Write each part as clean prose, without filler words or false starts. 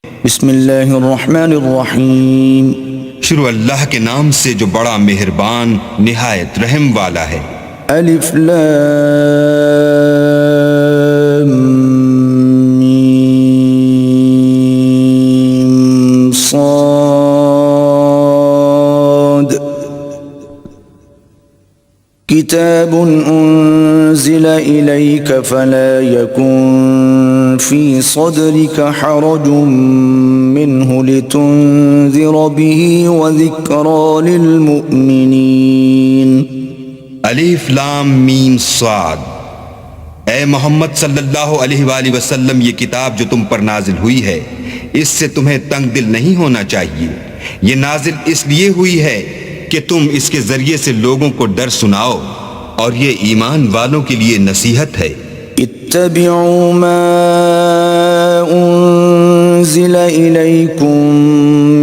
بسم اللہ الرحمن الرحیم. شروع اللہ کے نام سے جو بڑا مہربان نہایت رحم والا ہے. الف لام میم صاد. کتاب انزل الیک فلا یکن فی صدرک حرج منه لتنذر به وذکرى للمؤمنین. الف لام میم صاد. اے محمد صلی اللہ علیہ وآلہ وسلم، یہ کتاب جو تم پر نازل ہوئی ہے اس سے تمہیں تنگ دل نہیں ہونا چاہیے. یہ نازل اس لیے ہوئی ہے کہ تم اس کے ذریعے سے لوگوں کو ڈر سناؤ، اور یہ ایمان والوں کے لیے نصیحت ہے. اتبعوا ما انزل الیکم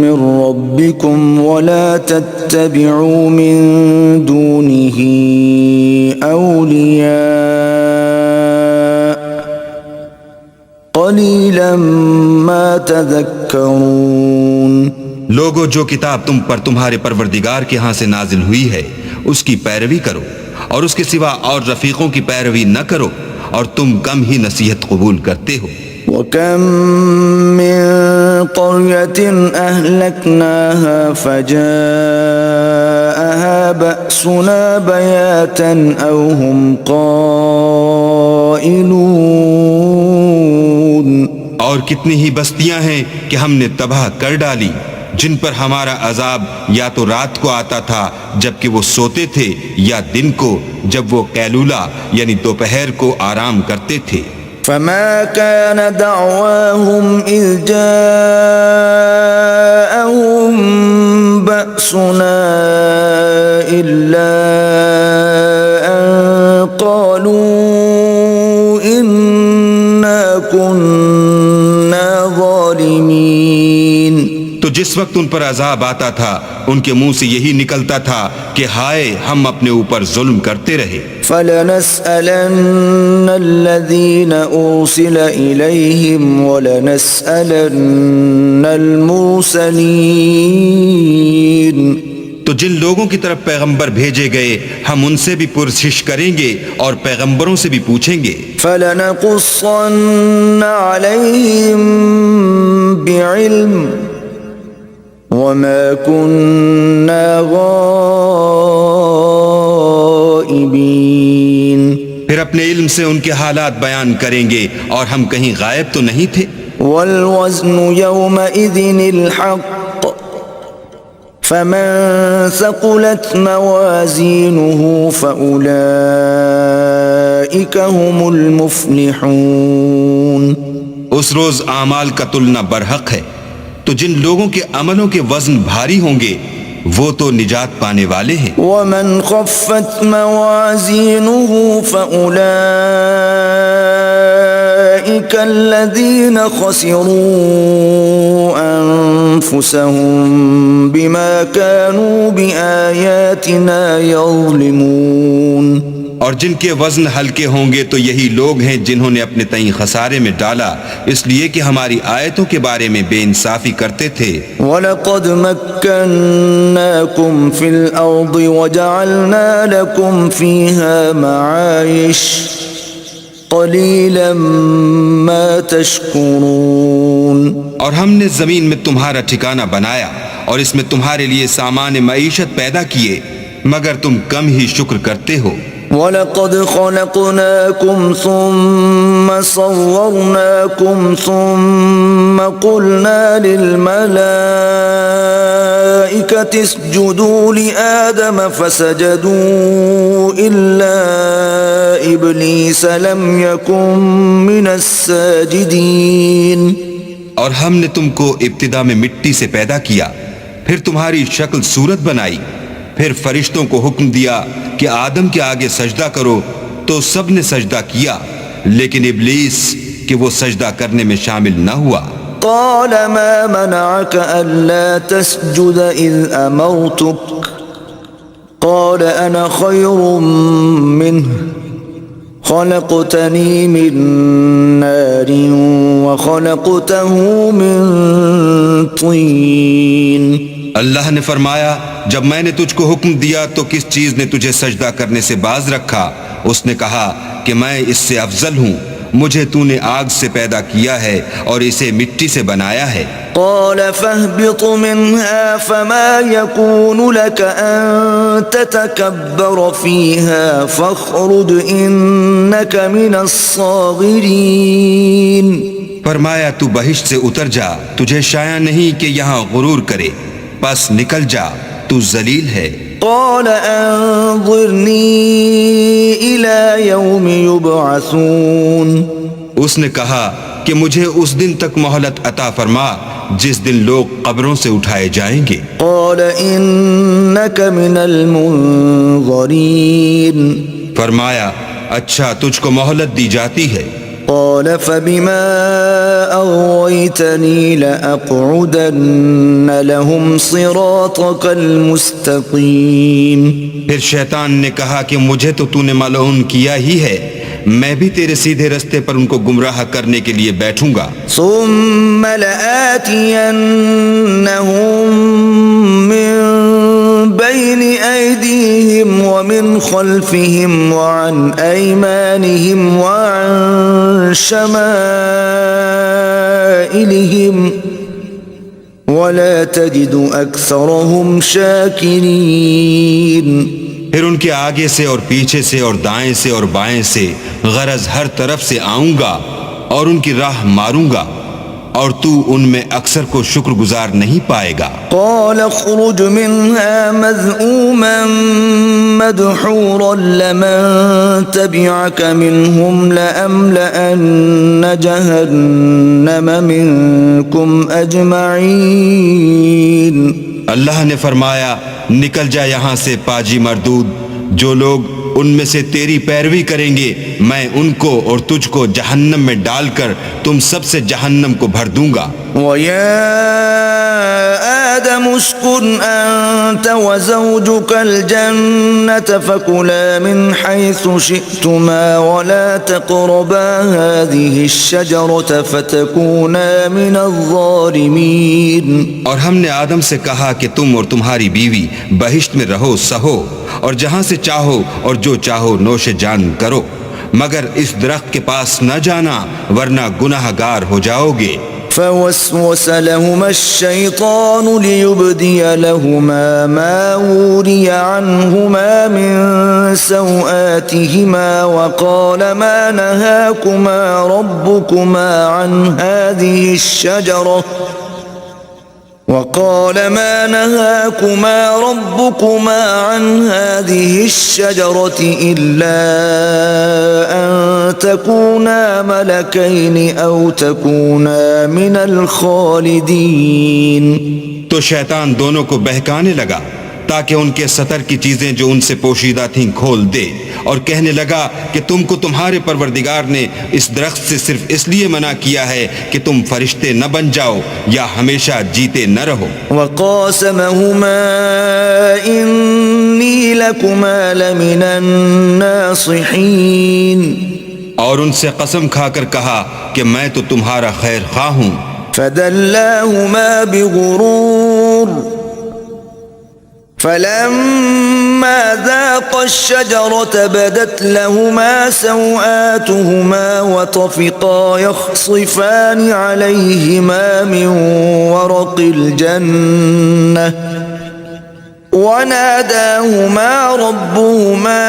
من ربکم ولا تتبعوا من دونه اولیاء قلیلا ما تذکرون. لوگو، جو کتاب تم پر تمہارے پروردگار کے ہاں سے نازل ہوئی ہے اس کی پیروی کرو، اور اس کے سوا اور رفیقوں کی پیروی نہ کرو، اور تم کم ہی نصیحت قبول کرتے ہو. وَكَم مِّن قَرْيَةٍ أَهْلَكْنَاهَا فَجَاءَهَا بَأْسُنَا بَيَاتًا أَوْ هُمْ قَائِلُونَ. اور کتنی ہی بستیاں ہیں کہ ہم نے تباہ کر ڈالی، جن پر ہمارا عذاب یا تو رات کو آتا تھا جبکہ وہ سوتے تھے، یا دن کو جب وہ قیلولہ یعنی دوپہر کو آرام کرتے تھے. فما كان دعواهم إذ جاءهم بأسنا إلا أن قالوا إنا كنا ظالمين. تو جس وقت ان پر عذاب آتا تھا ان کے منہ سے یہی نکلتا تھا کہ ہائے، ہم اپنے اوپر ظلم کرتے رہے. فَلَنَسْأَلَنَّ الَّذِينَ أُرْسِلَ إِلَيْهِمْ وَلَنَسْأَلَنَّ الْمُرْسَلِينَ. تو جن لوگوں کی طرف پیغمبر بھیجے گئے ہم ان سے بھی پرسش کریں گے اور پیغمبروں سے بھی پوچھیں گے. فَلَنَقُصَّنَّ عَلَيْهِمْ بِعِلْمٍ وَمَا كُنَّا غَائِبِينَ. پھر اپنے علم سے ان کے حالات بیان کریں گے، اور ہم کہیں غائب تو نہیں تھے. وَالْوَزْنُ يَوْمَئِذٍ الْحَقُّ فَمَنْ ثَقُلَتْ مَوَازِينُهُ فَأُولَئِكَ هُمُ الْمُفْلِحُونَ. اس روز اعمال کا تلنا برحق ہے، تو جن لوگوں کے عملوں کے وزن بھاری ہوں گے وہ تو نجات پانے والے ہیں. وَمَنْ خَفَّتْ مَوَازِينُهُ فَأُولَئِكَ الَّذِينَ خَسِرُوا أَنفُسَهُمْ بِمَا كَانُوا بِآيَاتِنَا يَظْلِمُونَ. اور جن کے وزن ہلکے ہوں گے تو یہی لوگ ہیں جنہوں نے اپنے تئیں خسارے میں ڈالا اس لیے کہ ہماری آیتوں کے بارے میں بے انصافی کرتے تھے. وَلَقَدْ مَكَّنَّاكُمْ فِي الْأَرْضِ وَجَعَلْنَا لَكُمْ فِيهَا مَعَايِشَ قَلِيلًا مَا تَشْكُرُونَ. اور ہم نے زمین میں تمہارا ٹھکانہ بنایا اور اس میں تمہارے لیے سامان معیشت پیدا کیے، مگر تم کم ہی شکر کرتے ہو. وَلَقَدْ خَلَقْنَاكُمْ ثُمَّ صَوَّرْنَاكُمْ ثُمَّ قُلْنَا لِلْمَلَائِكَةِ اسْجُدُوا لِآدَمَ فَسَجَدُوا إِلَّا إِبْلِيسَ لَمْ يَكُنْ مِنَ السَّاجِدِينَ. اور ہم نے تم کو ابتدا میں مٹی سے پیدا کیا، پھر تمہاری شکل صورت بنائی، پھر فرشتوں کو حکم دیا کہ آدم کے آگے سجدہ کرو تو سب نے سجدہ کیا، لیکن ابلیس کہ وہ سجدہ کرنے میں شامل نہ ہوا. قال ما منعك ألا تسجد إذ أمرتك قال أنا خير منه خلقتني من نار وخلقته من طين. اللہ نے فرمایا جب میں نے تجھ کو حکم دیا تو کس چیز نے تجھے سجدہ کرنے سے باز رکھا؟ اس نے کہا کہ میں اس سے افضل ہوں، مجھے تو نے آگ سے پیدا کیا ہے اور اسے مٹی سے بنایا ہے۔ قال فاهبط منها فما يكون لك أن تتكبر فيها فاخرج إنك من الصاغرين. فرمایا تو بہشت سے اتر جا، تجھے شایع نہیں کہ یہاں غرور کرے، پس نکل جا، تو ذلیل ہے۔ قال انظرني إلى يوم يبعثون. اس نے کہا کہ مجھے اس دن تک مہلت عطا فرما جس دن لوگ قبروں سے اٹھائے جائیں گے۔ قال إنك من المنظرين. فرمایا اچھا تجھ کو مہلت دی جاتی ہے۔ قال فبما أغويتني لأقعدن لهم صراطك المستقيم. پھر شیطان نے کہا کہ مجھے تو نے ملعون کیا ہی ہے، میں بھی تیرے سیدھے رستے پر ان کو گمراہ کرنے کے لیے بیٹھوں گا۔ ثم لآتينهم من بين أيديهم ومن خلفهم وعن أيمانهم وعن شمائلهم ولا تجد أكثرهم شاكرين. پھر ان کے آگے سے اور پیچھے سے اور دائیں سے اور بائیں سے، غرض ہر طرف سے آؤں گا اور ان کی راہ ماروں گا، اور تو ان میں اکثر کو شکر گزار نہیں پائے گا۔ قال اخرج منها مذءوما مدحورا لمن تبعك منهم لأملأن جهنم منكم أجمعين. اللہ نے فرمایا نکل جا یہاں سے پاجی مردود، جو لوگ ان میں سے تیری پیروی کریں گے میں ان کو اور تجھ کو جہنم میں ڈال کر تم سب سے جہنم کو بھر دوں گا۔ وَيَا آدَمُ اسْكُنْ أَنْتَ وَزَوْجُكَ الْجَنَّةَ فَكُلَا مِنْ حَيْثُ شِئْتُمَا وَلَا تَقْرَبَا هَذِهِ الشَّجَرَةَ فَتَكُونَا مِنَ الظَّالِمِينَ. اور ہم نے آدم سے کہا کہ تم اور تمہاری بیوی بہشت میں رہو سہو، اور جہاں سے چاہو اور جو چاہو نوش جان کرو، مگر اس درخت کے پاس نہ جانا ورنہ گناہ گار ہو جاؤ گے۔ فوسوس لهما الشيطان ليبدي لهما ما وري عنهما من سوآتهما وقال ما نهاكما ربكما عن هذه الشجرة إلا أن تكونا ملكين أو تكونا من الخالدين. تو شیطان دونوں کو بہکانے لگا تاکہ ان کے سطر کی چیزیں جو ان سے پوشیدہ تھیں کھول دے، اور کہنے لگا کہ تم کو تمہارے پروردگار نے اس درخت سے صرف اس لیے منع کیا ہے کہ تم فرشتے نہ بن جاؤ یا ہمیشہ جیتے نہ رہو۔ وقاسمهما إني لكما لمن الناصحين. اور ان سے قسم کھا کر کہا کہ میں تو تمہارا خیر خواہ ہوں۔ فدلاهما بغرور فلما ذاقا الشجرة بدت لهما سوآتهما وطفقا يخصفان عليهما من ورق الجنة وناداهما ربهما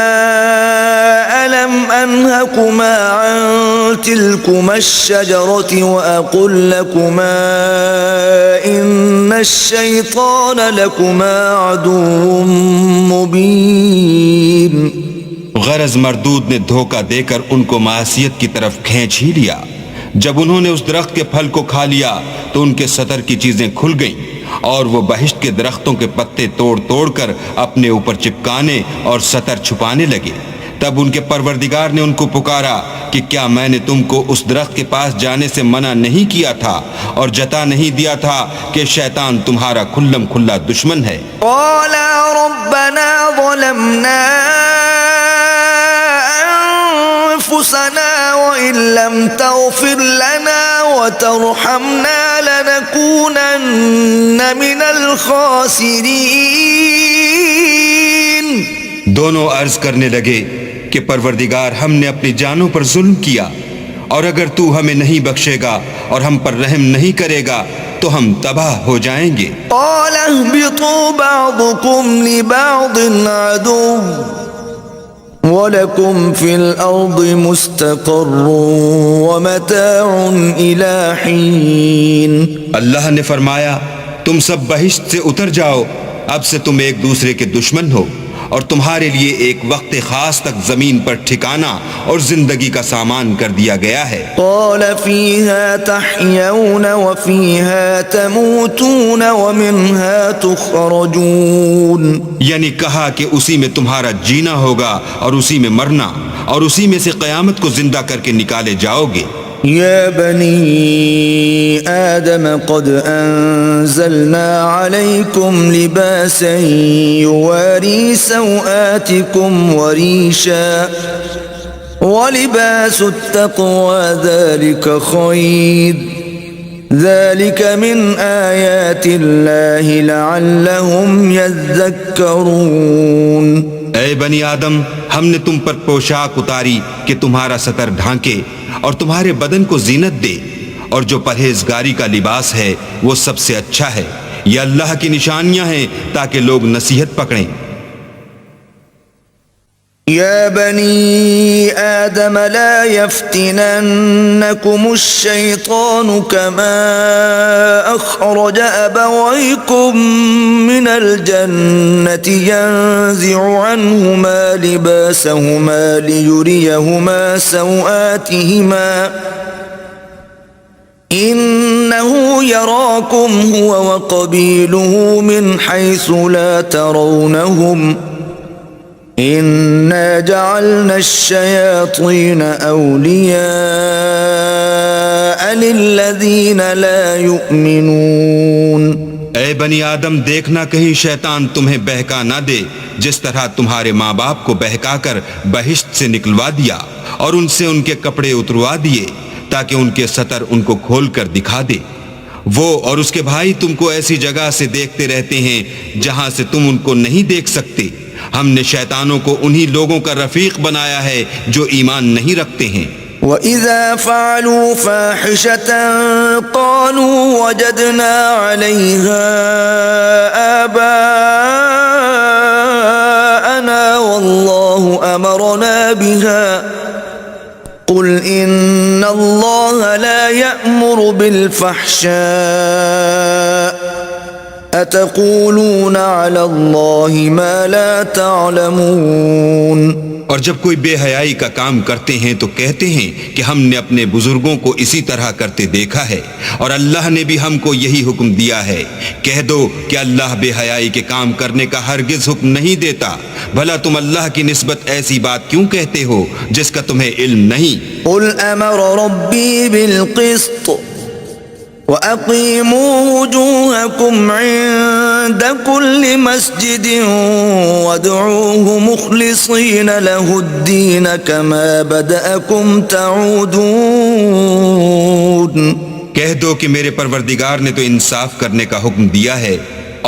ألم أنهكما عن تلكما الشجرة وأقل لكما إن الشيطان لكما عدو مبين. غرض مردود نے دھوکہ دے کر ان کو معصیت کی طرف کھینچ ہی لیا۔ جب انہوں نے اس درخت کے پھل کو کھا لیا تو ان کے سطر کی چیزیں کھل گئیں، اور وہ بہشت کے درختوں کے پتے توڑ توڑ کر اپنے اوپر چپکانے اور سطر چھپانے لگے۔ تب ان کے پروردگار نے ان کو پکارا کہ کیا میں نے تم کو اس درخت کے پاس جانے سے منع نہیں کیا تھا اور جتا نہیں دیا تھا کہ شیطان تمہارا کھلم کھلا دشمن ہے؟ قالا ربنا ظلمنا أنفسنا وإن لم تغفر لنا وترحمنا لنكونن من الخاسرين۔ دونوں عرض کرنے لگے کہ پروردگار ہم نے اپنی جانوں پر ظلم کیا، اور اگر تو ہمیں نہیں بخشے گا اور ہم پر رحم نہیں کرے گا تو ہم تباہ ہو جائیں گے۔ قال اهبطوا بعضكم لبعض عدو وَلَكُمْ فِي الْأَرْضِ مُسْتَقَرٌّ وَمَتَاعٌ إِلَى حِينٍ۔ اللہ نے فرمایا تم سب بہشت سے اتر جاؤ، اب سے تم ایک دوسرے کے دشمن ہو، اور تمہارے لیے ایک وقت خاص تک زمین پر ٹھکانہ اور زندگی کا سامان کر دیا گیا ہے۔ قال فيها تحيون وفيها تموتون ومنها تخرجون۔ یعنی کہا کہ اسی میں تمہارا جینا ہوگا اور اسی میں مرنا، اور اسی میں سے قیامت کو زندہ کر کے نکالے جاؤ گے۔ يا بني آدم قد أنزلنا عليكم لباسا يواري سوآتكم وريشا ولباس التقوى ذلك خير ذلك من آيات الله لعلهم يذكرون۔ اے بنی آدم، ہم نے تم پر پوشاک اتاری کہ تمہارا ستر ڈھانکے اور تمہارے بدن کو زینت دے، اور جو پرہیزگاری کا لباس ہے وہ سب سے اچھا ہے، یہ اللہ کی نشانیاں ہیں تاکہ لوگ نصیحت پکڑیں۔ يا بني آدم لا يفتننكم الشيطان كما أخرج أبويكم من الجنة ينزع عنهما لباسهما ليريهما سوآتهما إنه يراكم هو وقبيله من حيث لا ترونهم إنا جعلنا الشياطين أولياء للذين لا يؤمنون۔ اے بنی آدم، دیکھنا کہیں شیطان تمہیں بہکا نہ دے، جس طرح تمہارے ماں باپ کو بہکا کر بہشت سے نکلوا دیا اور ان سے ان کے کپڑے اتروا دیے تاکہ ان کے ستر ان کو کھول کر دکھا دے۔ وہ اور اس کے بھائی تم کو ایسی جگہ سے دیکھتے رہتے ہیں جہاں سے تم ان کو نہیں دیکھ سکتے۔ ہم نے شیطانوں کو انہی لوگوں کا رفیق بنایا ہے جو ایمان نہیں رکھتے ہیں۔ وَإِذَا فَعَلُوا فَاحِشَةً قَالُوا وَجَدْنَا عَلَيْهَا آبَاءَنَا وَاللَّهُ أَمَرَنَا بِهَا قُلْ إِنَّ اللَّهَ لَا يَأْمُرُ بِالْفَحْشَاءِ أَتَقُولُونَ عَلَى اللَّهِ مَا لَا تعلمون۔ اور جب کوئی بے حیائی کا کام کرتے ہیں تو کہتے ہیں کہ ہم نے اپنے بزرگوں کو اسی طرح کرتے دیکھا ہے، اور اللہ نے بھی ہم کو یہی حکم دیا ہے۔ کہہ دو کہ اللہ بے حیائی کے کام کرنے کا ہرگز حکم نہیں دیتا، بھلا تم اللہ کی نسبت ایسی بات کیوں کہتے ہو جس کا تمہیں علم نہیں؟ قل امر ربی بالقسط وَأَقِيمُوا وُجُوهَكُمْ عِندَ كُلِّ مَسْجِدٍ وَادْعُوهُ مُخْلِصِينَ لَهُ الدِّينَ كَمَا بَدَأَكُمْ تَعُودُونَ۔ کہہ دو کہ میرے پروردگار نے تو انصاف کرنے کا حکم دیا ہے،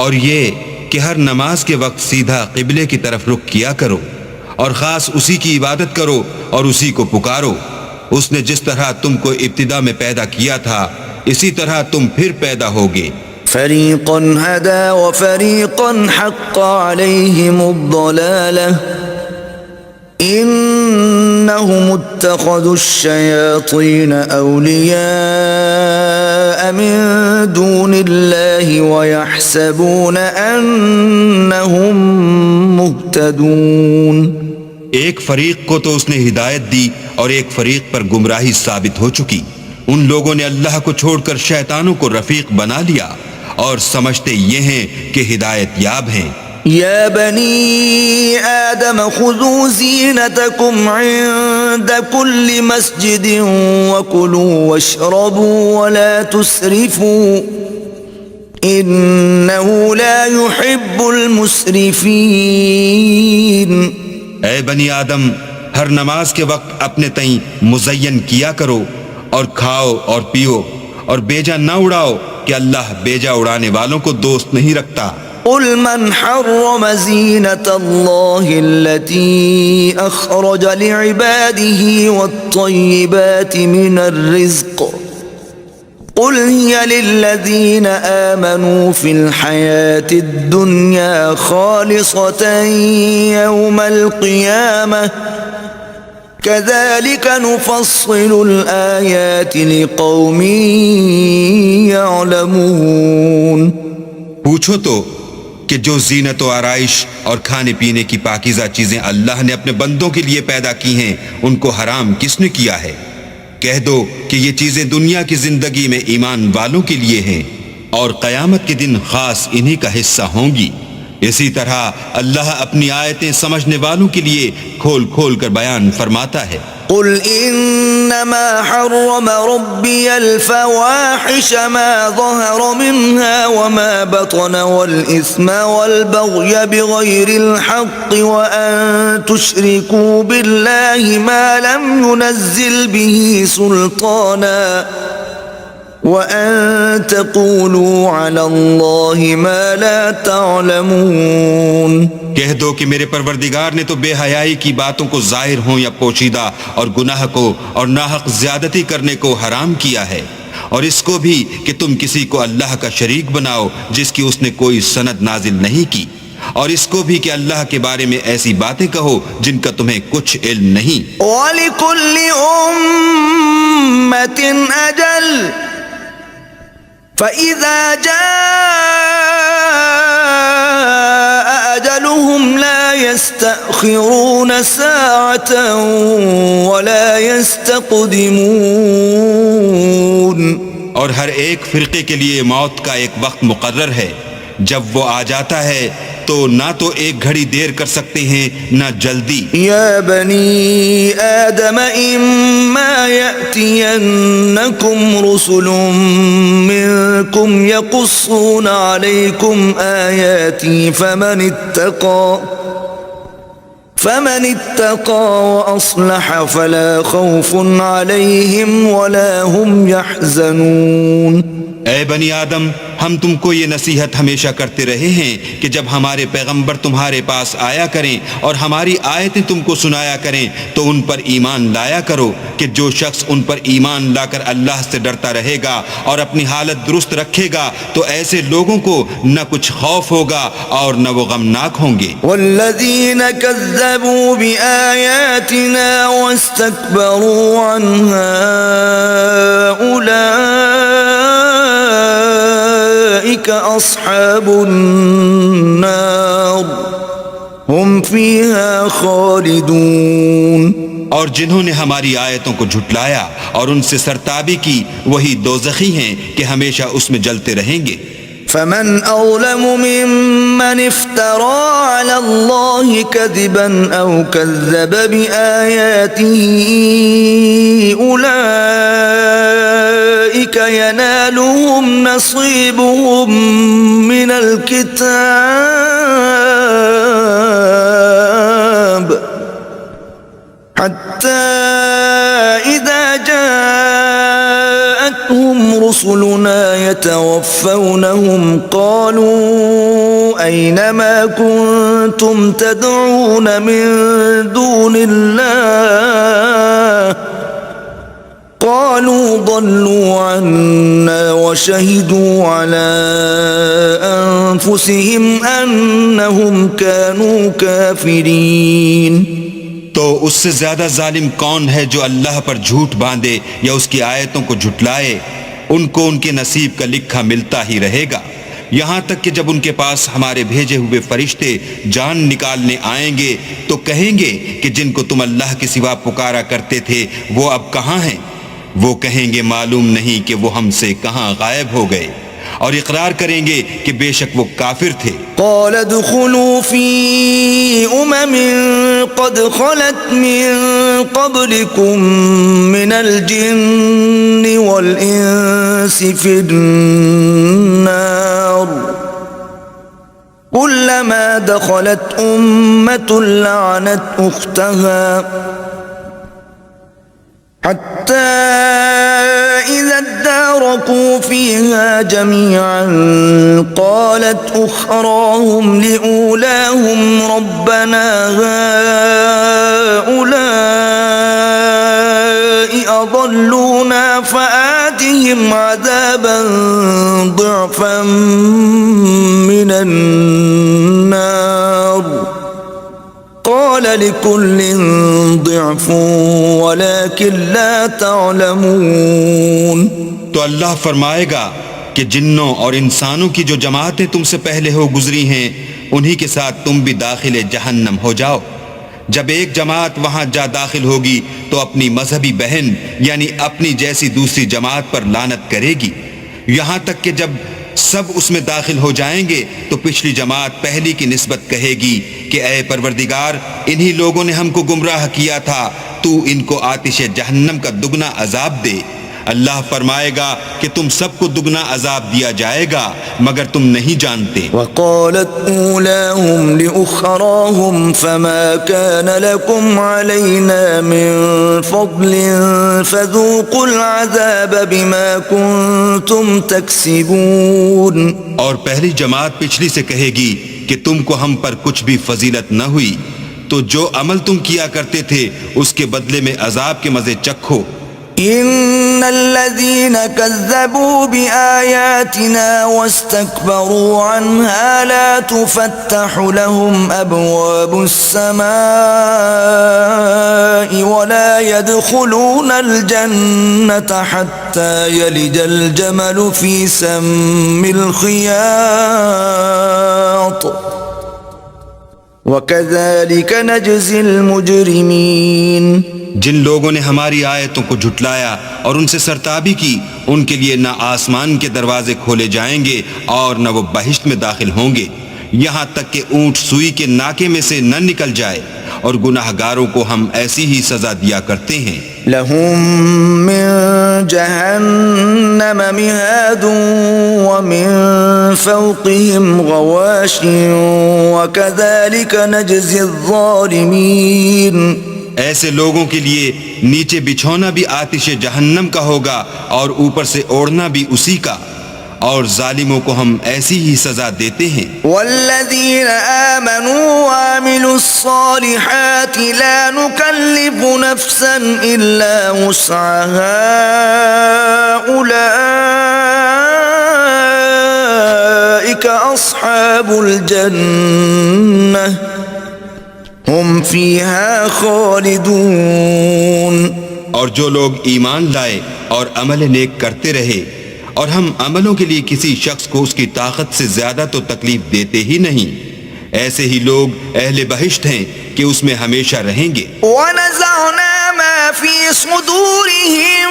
اور یہ کہ ہر نماز کے وقت سیدھا قبلے کی طرف رخ کیا کرو، اور خاص اسی کی عبادت کرو اور اسی کو پکارو۔ اس نے جس طرح تم کو ابتدا میں پیدا کیا تھا اسی طرح تم پھر پیدا ہوگے۔ فریقا ہدی وفریقا حق علیہم الضلالہ انہم اتخذوا الشیاطین اولیاء من دون اللہ ویحسبون انہم مہتدون۔ ایک فریق کو تو اس نے ہدایت دی اور ایک فریق پر گمراہی ثابت ہو چکی۔ ان لوگوں نے اللہ کو چھوڑ کر شیطانوں کو رفیق بنا لیا اور سمجھتے یہ ہیں کہ ہدایت یاب ہیں۔ یا بنی آدم خذوا زینتکم عند کل مسجد وکلوا واشربوا ولا تسرفوا انہ لا يحب المسرفین۔ اے بنی آدم، ہر نماز کے وقت اپنے تئیں مزین کیا کرو، اور کھاؤ اور پیو، اور بیجا نہ اڑاؤ کہ اللہ بیجا اڑانے والوں کو دوست نہیں رکھتا۔ قل من حرم زینة الله التي أخرج لعباده والطيبات من الرزق قل هي للذين آمنوا في الحياة الدنيا خالصة يوم القيامة كذلك نفصل الآيات لقوم يعلمون۔ پوچھو تو کہ جو زینت و آرائش اور کھانے پینے کی پاکیزہ چیزیں اللہ نے اپنے بندوں کے لیے پیدا کی ہیں ان کو حرام کس نے کیا ہے؟ کہہ دو کہ یہ چیزیں دنیا کی زندگی میں ایمان والوں کے لیے ہیں اور قیامت کے دن خاص انہی کا حصہ ہوں گی۔ اسی طرح اللہ اپنی آیتیں سمجھنے والوں کے لیے کھول کھول کر بیان فرماتا ہے۔ قل انما حرم ربي الفواحش ما ظهر منها وما بطن والاثم والبغي بغير الحق وان تشركوا بالله ما لم ينزل به سلطانا وَأَن تَقُولُوا عَلَى اللَّهِ مَا لَا تَعْلَمُونَ۔ کہہ دو کہ میرے پروردگار نے تو بے حیائی کی باتوں کو ظاہر ہوں یا پوشیدہ اور گناہ کو اور ناحق زیادتی کرنے کو حرام کیا ہے، اور اس کو بھی کہ تم کسی کو اللہ کا شریک بناؤ جس کی اس نے کوئی سند نازل نہیں کی، اور اس کو بھی کہ اللہ کے بارے میں ایسی باتیں کہو جن کا تمہیں کچھ علم نہیں۔ وَلِكُلِّ أُمَّةٍ أَجَلٌ فَإِذَا جَاءَ أَجَلُهُمْ لَا يَسْتَأْخِرُونَ سَاعَةً وَلَا يَسْتَقْدِمُونَ۔ اور ہر ایک فرقے کے لیے موت کا ایک وقت مقرر ہے، جب وہ آ جاتا ہے تو نہ تو ایک گھڑی دیر کر سکتے ہیں نہ جلدی۔ یا بنی آدم اما یأتینکم رسل منکم یقصون علیکم آیاتی فمن اتقى وأصلح فلا خوف عليهم ولا هم يحزنون۔ اے بنی آدم، ہم تم کو یہ نصیحت ہمیشہ کرتے رہے ہیں کہ جب ہمارے پیغمبر تمہارے پاس آیا کریں اور ہماری آیتیں تم کو سنایا کریں تو ان پر ایمان لایا کرو کہ جو شخص ان پر ایمان لا کر اللہ سے ڈرتا رہے گا اور اپنی حالت درست رکھے گا تو ایسے لوگوں کو نہ کچھ خوف ہوگا اور نہ وہ غمناک ہوں گے۔ والذین کذبوا بآیاتنا واستکبروا عنها أولئك أصحاب النار هم فيها خالدون۔ اور جنہوں نے ہماری آیتوں کو جھٹلایا اور ان سے سرتابی کی وہی دوزخی ہیں کہ ہمیشہ اس میں جلتے رہیں گے۔ فمن أظلم ممن افترى على الله كذبا أو كذب بآياته أولئك ينالهم نصيبهم من الكتاب حتى إذا جاءتهم رسلنا يتوفونهم قالوا أين ما كنتم تدعون من دون الله قالوا ضلوا عنا وشهدوا على أنفسهم أنهم كانوا كافرين۔ تو اس سے زیادہ ظالم کون ہے جو اللہ پر جھوٹ باندھے یا اس کی آیتوں کو جھٹلائے؟ ان کو ان کے نصیب کا لکھا ملتا ہی رہے گا، یہاں تک کہ جب ان کے پاس ہمارے بھیجے ہوئے فرشتے جان نکالنے آئیں گے تو کہیں گے کہ جن کو تم اللہ کے سوا پکارا کرتے تھے وہ اب کہاں ہیں؟ وہ کہیں گے معلوم نہیں کہ وہ ہم سے کہاں غائب ہو گئے، اور اقرار کریں گے کہ بے شک وہ کافر تھے۔ قال ادخلوا في قد خلت من قبلكم من الجن والإنس في النار كلما دخلت أمة لعنت أختها حتى إذا اداركوا فيها جميعا قالت أخراهم لأولاهم ربنا هؤلاء أضلونا فآتهم عذابا ضعفا من النار قال لكل ضعف ولكن لا تعلمون۔ تو اللہ فرمائے گا کہ جنوں اور انسانوں کی جو جماعتیں تم سے پہلے ہو گزری ہیں انہی کے ساتھ تم بھی داخل جہنم ہو جاؤ۔ جب ایک جماعت وہاں جا داخل ہوگی تو اپنی مذہبی بہن یعنی اپنی جیسی دوسری جماعت پر لعنت کرے گی، یہاں تک کہ جب سب اس میں داخل ہو جائیں گے تو پچھلی جماعت پہلی کی نسبت کہے گی کہ اے پروردگار انہی لوگوں نے ہم کو گمراہ کیا تھا، تو ان کو آتش جہنم کا دگنا عذاب دے۔ اللہ فرمائے گا کہ تم سب کو دگنا عذاب دیا جائے گا مگر تم نہیں جانتے۔ وقالت أولاهم لأخراهم فما كان لكم علينا من فضل فذوقوا العذاب بما كنتم تكسبون۔ اور پہلی جماعت پچھلی سے کہے گی کہ تم کو ہم پر کچھ بھی فضیلت نہ ہوئی، تو جو عمل تم کیا کرتے تھے اس کے بدلے میں عذاب کے مزے چکھو۔ إن الذين كذبوا بآياتنا واستكبروا عنها لا تفتح لهم أبواب السماء ولا يدخلون الجنة حتى يلج الجمل في سم الخياط وكذلك نجزي المجرمين۔ جن لوگوں نے ہماری آیتوں کو جھٹلایا اور ان سے سرتابی کی ان کے لیے نہ آسمان کے دروازے کھولے جائیں گے اور نہ وہ بہشت میں داخل ہوں گے یہاں تک کہ اونٹ سوئی کے ناکے میں سے نہ نکل جائے، اور گناہ گاروں کو ہم ایسی ہی سزا دیا کرتے ہیں۔ لهم من جهنم مهاد ومن فوقهم غواش وكذلك نجزي الظالمين۔ ایسے لوگوں کے لیے نیچے بچھونا بھی آتش جہنم کا ہوگا اور اوپر سے اوڑھنا بھی اسی کا، اور ظالموں کو ہم ایسی ہی سزا دیتے ہیں۔ والذین آمنوا وعملوا الصالحات لا نکلف نفسا الا وسعها اولئک اصحاب الجنہ ہم فیہا خالدون۔ اور جو لوگ ایمان لائے اور عمل نیک کرتے رہے اور ہم عملوں کے لیے کسی شخص کو اس کی طاقت سے زیادہ تو تکلیف دیتے ہی نہیں، ایسے ہی لوگ اہل بہشت ہیں کہ اس میں ہمیشہ رہیں گے۔ وَنَزَعْنَا مَا فِي صُدُورِهِم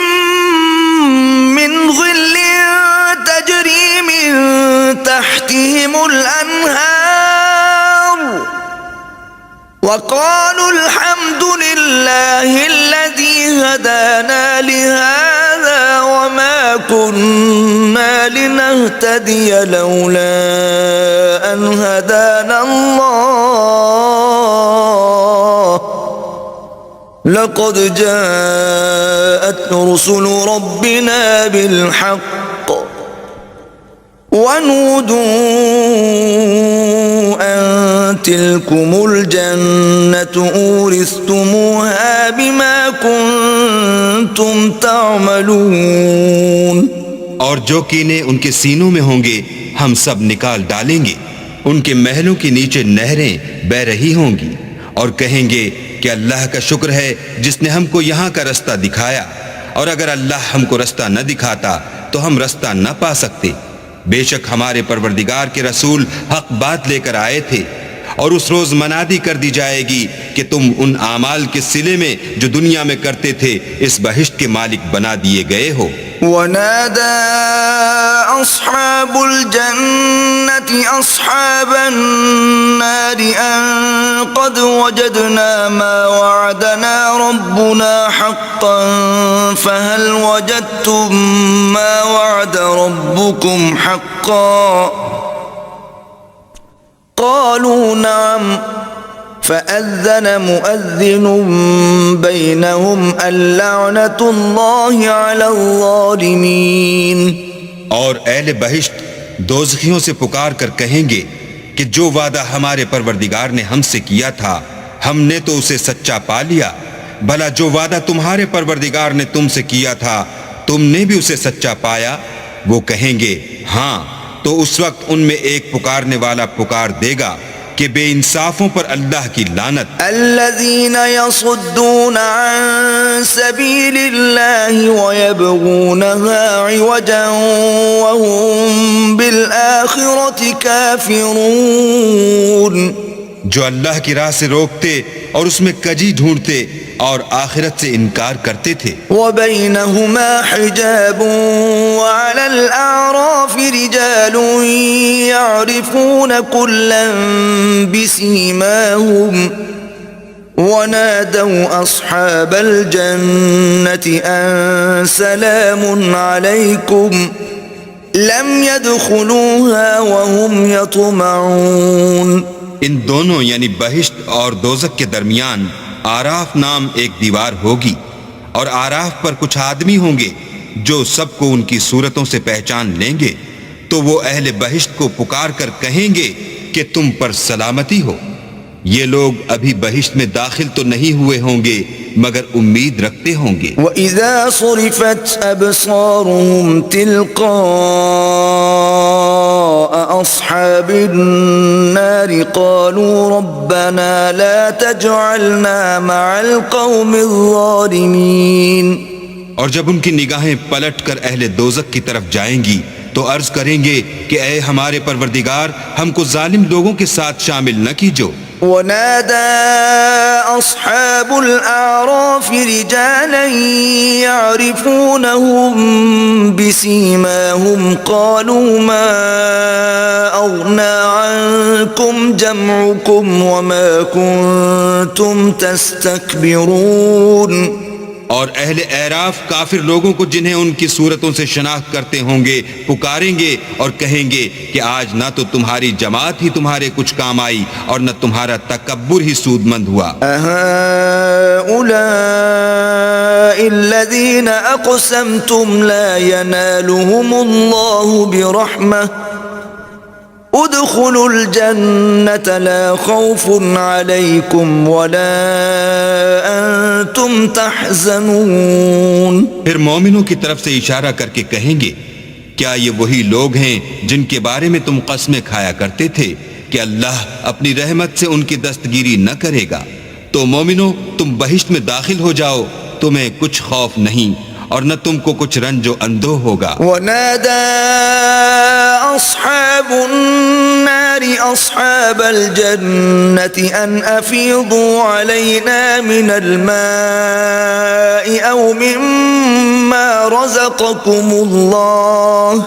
مِّن غِلٍّ تَجْرِي مِن تَحْتِهِمُ الْأَنْهَارُ وَقَالُوا الْحَمْدُ لِلَّهِ الَّذِي هَدَانَا لِهَذَا وَمَا كُنَّا لِنَهْتَدِيَ لَوْلَا أَنْ هَدَانَا اللَّهُ لَقَدْ جَاءَتْ رُسُلُ رَبِّنَا بِالْحَقِّ وَنُودُوا أَن تِلْكُمُ الْجَنَّةُ أُورِثْتُمُوهَا بِمَا كُنتُمْ تَعْمَلُونَ۔ اور جو کینے ان کے سینوں میں ہوں گے ہم سب نکال ڈالیں گے، ان کے محلوں کے نیچے نہریں بہ رہی ہوں گی، اور کہیں گے کہ اللہ کا شکر ہے جس نے ہم کو یہاں کا رستہ دکھایا، اور اگر اللہ ہم کو رستہ نہ دکھاتا تو ہم رستہ نہ پا سکتے۔ بے شک ہمارے پروردگار کے رسول حق بات لے کر آئے تھے، اور اس روز منادی کر دی جائے گی کہ تم ان اعمال کے صلے میں جو دنیا میں کرتے تھے اس بہشت کے مالک بنا دیے گئے ہو۔ وَنَادَى أَصْحَابُ الْجَنَّةِ أَصْحَابَ النَّارِ أَن قَدْ وَجَدْنَا مَا وَعَدَنَا رَبُّنَا حَقًّا فَهَلْ وَجَدتُّم مَّا وَعَدَ رَبُّكُمْ حَقًّا قَالُوا نَعَمْ فأذن مؤذن بينهم اللعنة الله على الظالمين. اور اہل بہشت دوزخیوں سے پکار کر کہیں گے کہ جو وعدہ ہمارے پروردگار نے ہم سے کیا تھا ہم نے تو اسے سچا پا لیا، بھلا جو وعدہ تمہارے پروردگار نے تم سے کیا تھا تم نے بھی اسے سچا پایا؟ وہ کہیں گے ہاں، تو اس وقت ان میں ایک پکارنے والا پکار دے گا کہ بے انصافوں پر اللہ کی لعنت. الذين يصدون عن سبيل الله ويبغونها عوجا وهم بالآخرة كافرون. جو اللہ کی راہ سے روکتے اور اس میں کجی ڈھونڈتے اور آخرت سے انکار کرتے تھے. وبينهما حجاب وعلى الأعراف رجال يعرفون كلا بسيماهم ونادوا أصحاب الجنة أن سلام عليكم لم يدخلوها وهم يطمعون. ان دونوں یعنی بہشت اور دوزخ کے درمیان آراف نام ایک دیوار ہوگی، اور آراف پر کچھ آدمی ہوں گے جو سب کو ان کی صورتوں سے پہچان لیں گے، تو وہ اہل بہشت کو پکار کر کہیں گے کہ تم پر سلامتی ہو. یہ لوگ ابھی بہشت میں داخل تو نہیں ہوئے ہوں گے مگر امید رکھتے ہوں گے. وَإِذَا صُرِفَتْ أَبْصَارُهُمْ تِلْقَاءَ أَصْحَابِ النَّارِ قَالُوا رَبَّنَا لَا تَجْعَلْنَا مَعَ الْقَوْمِ الظَّالِمِينَ. اور جب ان کی نگاہیں پلٹ کر اہل دوزخ کی طرف جائیں گی تو عرض کریں گے کہ اے ہمارے پروردگار ہم کو ظالم لوگوں کے ساتھ شامل نہ کیجو. ونادى أصحاب الأعراف رجالا يعرفونهم بسيماهم قالوا ما أغنى عنكم جمعكم وما كنتم تستكبرون. اور اہل اعراف کافر لوگوں کو جنہیں ان کی صورتوں سے شناخت کرتے ہوں گے پکاریں گے اور کہیں گے کہ آج نہ تو تمہاری جماعت ہی تمہارے کچھ کام آئی اور نہ تمہارا تکبر ہی سود مند ہوا. أهؤلاء الذين أقسمتم لا ينالهم الله برحمة ادخلوا الجنة لا خوف عليكم ولا أنتم تحزنون. پھر مومنوں کی طرف سے اشارہ کر کے کہیں گے کیا یہ وہی لوگ ہیں جن کے بارے میں تم قسمیں کھایا کرتے تھے کہ اللہ اپنی رحمت سے ان کی دستگیری نہ کرے گا؟ تو مومنوں تم بہشت میں داخل ہو جاؤ، تمہیں کچھ خوف نہیں اور نہ تم کو کچھ رنج و اندوہ ہوگا. ونادى أصحاب النار أصحاب الجنة أن أفيضوا علينا من الماء أو مما رزقكم الله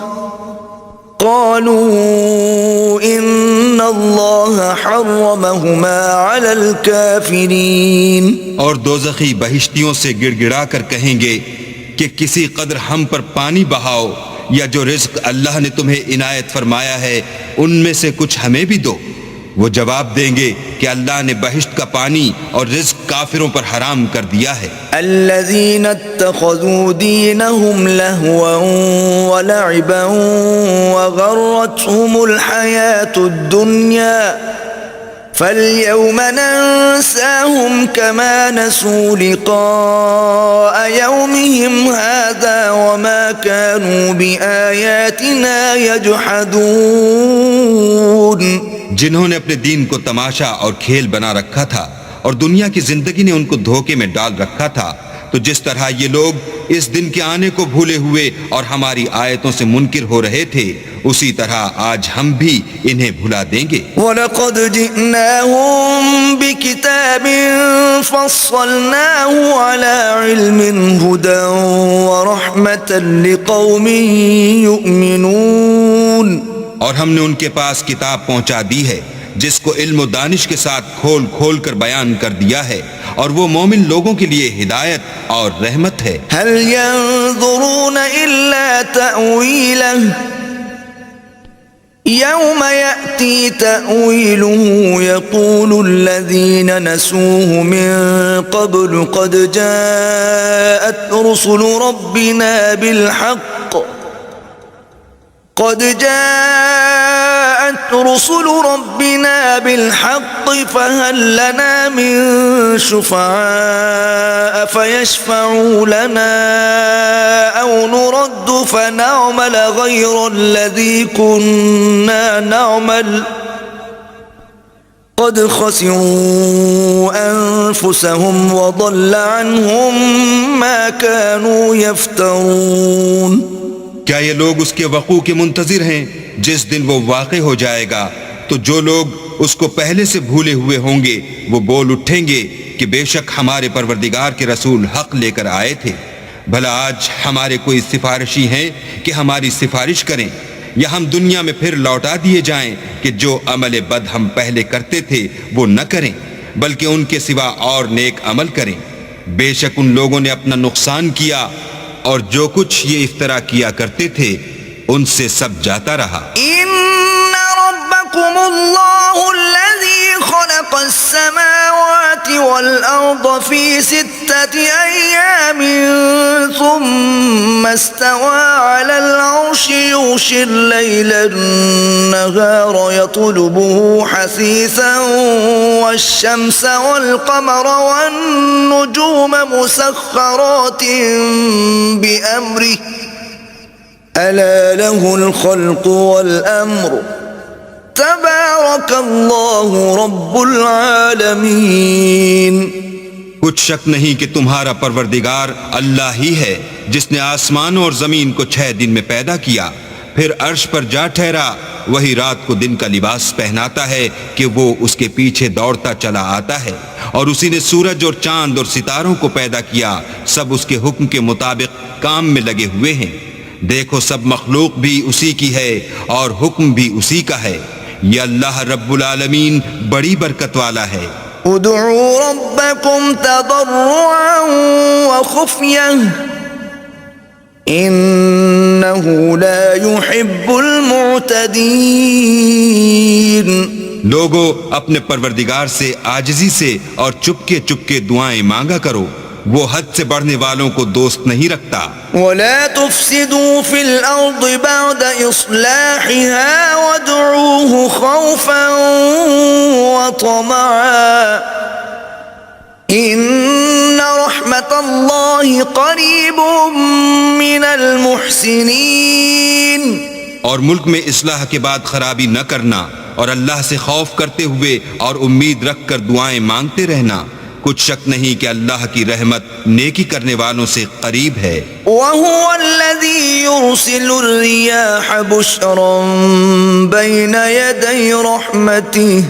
قالوا إن الله حرمهما على الكافرين. اور دوزخی بہشتیوں سے گڑ گڑا کر کہیں گے کہ کسی قدر ہم پر پانی بہاؤ یا جو رزق اللہ نے تمہیں عنایت فرمایا ہے ان میں سے کچھ ہمیں بھی دو. وہ جواب دیں گے کہ اللہ نے بہشت کا پانی اور رزق کافروں پر حرام کر دیا ہے. الذين اتخذوا دينهم لهوا ولعبا وغرتهم الحياة الدنيا فاليوم ننساهم كما نسوا لقاء يومهم هذا وما كانوا بآياتنا يجحدون. جنہوں نے اپنے دین کو تماشا اور کھیل بنا رکھا تھا اور دنیا کی زندگی نے ان کو دھوکے میں ڈال رکھا تھا، تو جس طرح یہ لوگ اس دن کے آنے کو بھولے ہوئے اور ہماری آیتوں سے منکر ہو رہے تھے اسی طرح آج ہم بھی انہیں بھلا دیں گے. وَلَقَدْ جِئْنَاهُمْ بِكِتَابٍ فَصَّلْنَاهُ عَلَى عِلْمٍ هُدًى وَرَحْمَةً لِقَوْمٍ يُؤْمِنُونَ. اور ہم نے ان کے پاس کتاب پہنچا دی ہے جس کو علم و دانش کے ساتھ کھول کھول کر بیان کر دیا ہے اور وہ مومن لوگوں کے لیے ہدایت اور رحمت ہے. هل ينظرون إلا تأويله يوم يأتي تأويله يقول الذين نسوه من قبل قد جاءت رسل ربنا بالحق فهل لنا من شفعاء فيشفعوا لنا أو نرد فنعمل غير الذي كنا نعمل قد خسروا أنفسهم وضل عنهم ما كانوا يفترون. کیا یہ لوگ اس کے وقوع کے منتظر ہیں جس دن وہ واقع ہو جائے گا؟ تو جو لوگ اس کو پہلے سے بھولے ہوئے ہوں گے وہ بول اٹھیں گے کہ بے شک ہمارے پروردگار کے رسول حق لے کر آئے تھے. بھلا آج ہمارے کوئی سفارشی ہیں کہ ہماری سفارش کریں، یا ہم دنیا میں پھر لوٹا دیے جائیں کہ جو عمل بد ہم پہلے کرتے تھے وہ نہ کریں بلکہ ان کے سوا اور نیک عمل کریں. بے شک ان لوگوں نے اپنا نقصان کیا اور جو کچھ یہ افترا کیا کرتے تھے ان سے سب جاتا رہا. ان ربکم اللہ الذی خلق السماوات والارض فی 6 ایام ثم استوى على العرش يغشي الليل النهار يطلبه حثيثا والشمس والقمر والنجوم مسخرات بأمره ألا له الخلق والأمر تبارك الله رب العالمين. کچھ شک نہیں کہ تمہارا پروردگار اللہ ہی ہے جس نے آسمانوں اور زمین کو 6 دن میں پیدا کیا، پھر عرش پر جا ٹھہرا. وہی رات کو دن کا لباس پہناتا ہے کہ وہ اس کے پیچھے دوڑتا چلا آتا ہے، اور اسی نے سورج اور چاند اور ستاروں کو پیدا کیا، سب اس کے حکم کے مطابق کام میں لگے ہوئے ہیں. دیکھو سب مخلوق بھی اسی کی ہے اور حکم بھی اسی کا ہے. یہ اللہ رب العالمین بڑی برکت والا ہے. ادعوا ربكم تضرعا وخفية إنه لا يحب المعتدين. لوگو اپنے پروردگار سے عاجزی سے اور چپکے دعائیں مانگا کرو، وہ حد سے بڑھنے والوں کو دوست نہیں رکھتا. ولا تفسدوا في الأرض بعد إصلاحها وادعوه خوفا وطمعا إن رحمة الله قريب من المحسنين. اور ملک میں اصلاح کے بعد خرابی نہ کرنا اور اللہ سے خوف کرتے ہوئے اور امید رکھ کر دعائیں مانگتے رہنا. کچھ شک نہیں کہ اللہ کی رحمت نیکی کرنے والوں سے قریب ہے. وَهُوَ الَّذِي يُرْسِلُ الرِّيَاحَ بُشْرًا بَيْنَ يَدَيْ رَحْمَتِهِ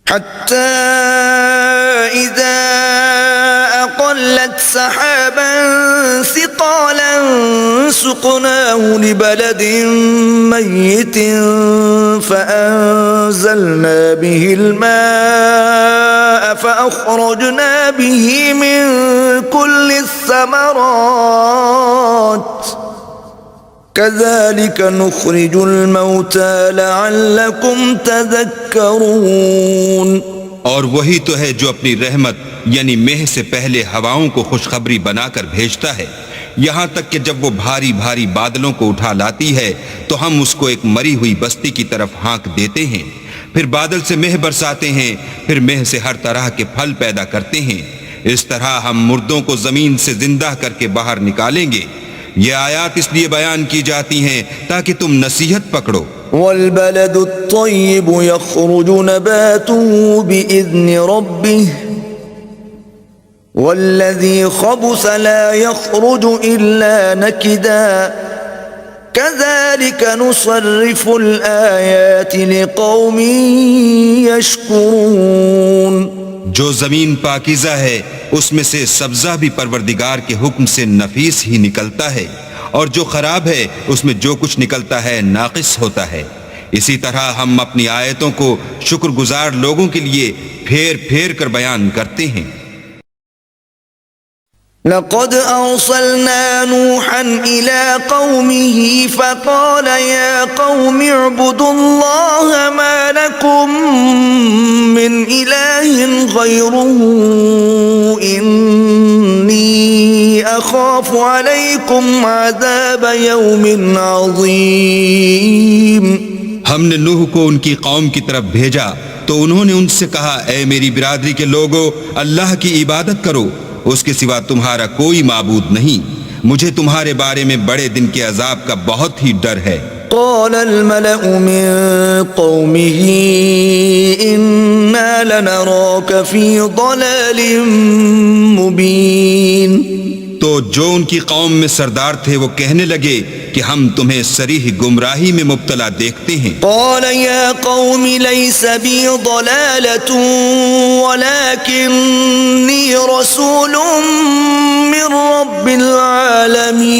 حَتَّى إِذَا أَقَلَّتْ سَحَابًا ثِقَالًا سُقْنَاهُ لِبَلَدٍ مَيِّتٍ فَأَنزَلْنَا بِهِ الْمَاءَ فَأَخْرَجْنَا بِهِ مِن كُلِّ الثَّمَرَاتِ كَذَلِكَ نُخْرِجُ الْمَوْتَى لَعَلَّكُمْ تَذَكَّرُونَ. اور وہی تو ہے جو اپنی رحمت یعنی مہ سے پہلے ہواؤں کو خوشخبری بنا کر بھیجتا ہے، یہاں تک کہ جب وہ بھاری بھاری بادلوں کو اٹھا لاتی ہے تو ہم اس کو ایک مری ہوئی بستی کی طرف ہانک دیتے ہیں، پھر بادل سے مہ برساتے ہیں، پھر مہ سے ہر طرح کے پھل پیدا کرتے ہیں. اس طرح ہم مردوں کو زمین سے زندہ کر کے باہر نکالیں گے. یہ آیات اس لیے بیان کی جاتی ہیں تاکہ تم نصیحت پکڑو. والبلد الطيب يخرج نباته بإذن ربه والذي خبث لا يخرج إلا نكدا كذلك نصرف الآيات لقوم يشكرون. جو زمین پاکیزہ ہے اس میں سے سبزہ بھی پروردگار کے حکم سے نفیس ہی نکلتا ہے، اور جو خراب ہے اس میں جو کچھ نکلتا ہے ناقص ہوتا ہے. اسی طرح ہم اپنی آیتوں کو شکر گزار لوگوں کے لیے پھیر پھیر کر بیان کرتے ہیں. لقد أرسلنا نوحا إلى قومه فقال يا قوم اعبدوا الله ما لكم من إله غيره إني أخاف عليكم عذاب يوم عظيم. ہم نے نوح کو ان کی قوم کی طرف بھیجا تو انہوں نے ان سے کہا اے میری برادری کے لوگو اللہ کی عبادت کرو، اس کے سوا تمہارا کوئی معبود نہیں، مجھے تمہارے بارے میں بڑے دن کے عذاب کا بہت ہی ڈر ہے. قال الملأ من قومه إنا لنراك في ضلال مبين. تو جو ان کی قوم میں سردار تھے وہ کہنے لگے کہ ہم تمہیں صریح گمراہی میں مبتلا دیکھتے ہیں. قال يا قوم ليس بي ضلالة ولكني رسول من رب العالمين.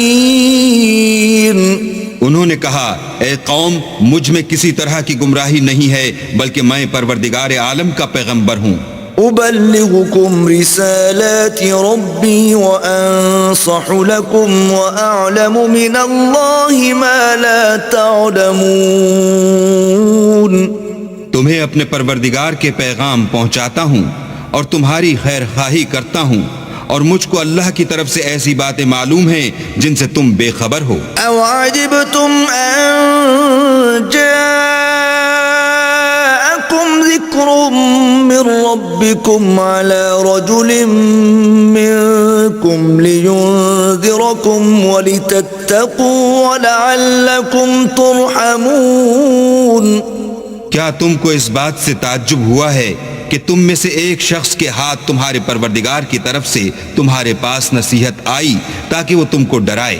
انہوں نے کہا اے قوم مجھ میں کسی طرح کی گمراہی نہیں ہے بلکہ میں پروردگار عالم کا پیغمبر ہوں. أبلغكم رسالات ربي وأنصح لكم وأعلم من الله ما لا تعلمون. تمہیں اپنے پروردگار کے پیغام پہنچاتا ہوں اور تمہاری خیر خواہی کرتا ہوں اور مجھ کو اللہ کی طرف سے ایسی باتیں معلوم ہیں جن سے تم بے خبر ہو. أو عجبتم أن جاءكم ذكر من ربكم على رجل منكم لينذركم ولتتقوا ولعلكم ترحمون. کیا تم کو اس بات سے تعجب ہوا ہے کہ تم میں سے ایک شخص کے ہاتھ تمہارے پروردگار کی طرف سے تمہارے پاس نصیحت آئی تاکہ وہ تم کو ڈرائے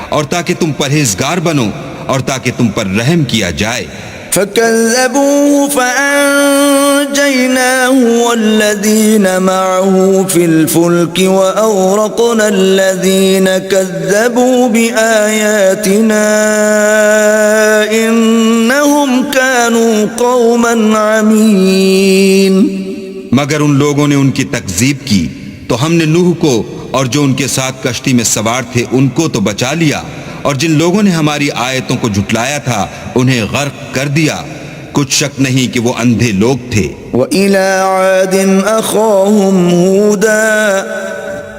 اور تاکہ تم پرہیزگار بنو اور تاکہ تم پر رحم کیا جائے. فكذبوه فأنجيناه والذين معه في الفلك وأغرقنا الذين كذبوا بآياتنا إنهم كانوا قوما عمين. مگر ان لوگوں نے ان کی تکذیب کی تو ہم نے نوح کو اور جو ان کے ساتھ کشتی میں سوار تھے ان کو تو بچا لیا اور جن لوگوں نے ہماری آیتوں کو جھٹلایا تھا انہیں غرق کر دیا. کچھ شک نہیں کہ وہ اندھے لوگ تھے. وَإِلَىٰ عَادٍ أَخَاهُمْ هُودًا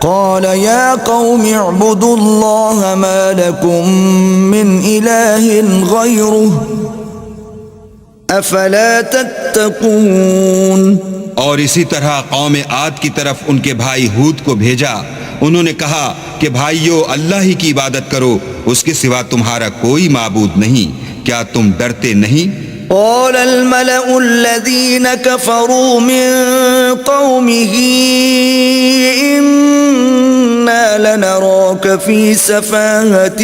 قَالَ يَا قَوْمِ اعْبُدُوا اللَّهَ مَا لَكُم مِّنْ إِلَٰهٍ غَيْرُهُ أَفَلَا تَتَّقُونَ. اور اسی طرح قوم عاد کی طرف ان کے بھائی ہود کو بھیجا. انہوں نے کہا کہ بھائیو اللہ ہی کی عبادت کرو، اس کے سوا تمہارا کوئی معبود نہیں، کیا تم ڈرتے نہیں؟ قال الملأ الذين كفروا من قومه إنا لنراك في سفاهة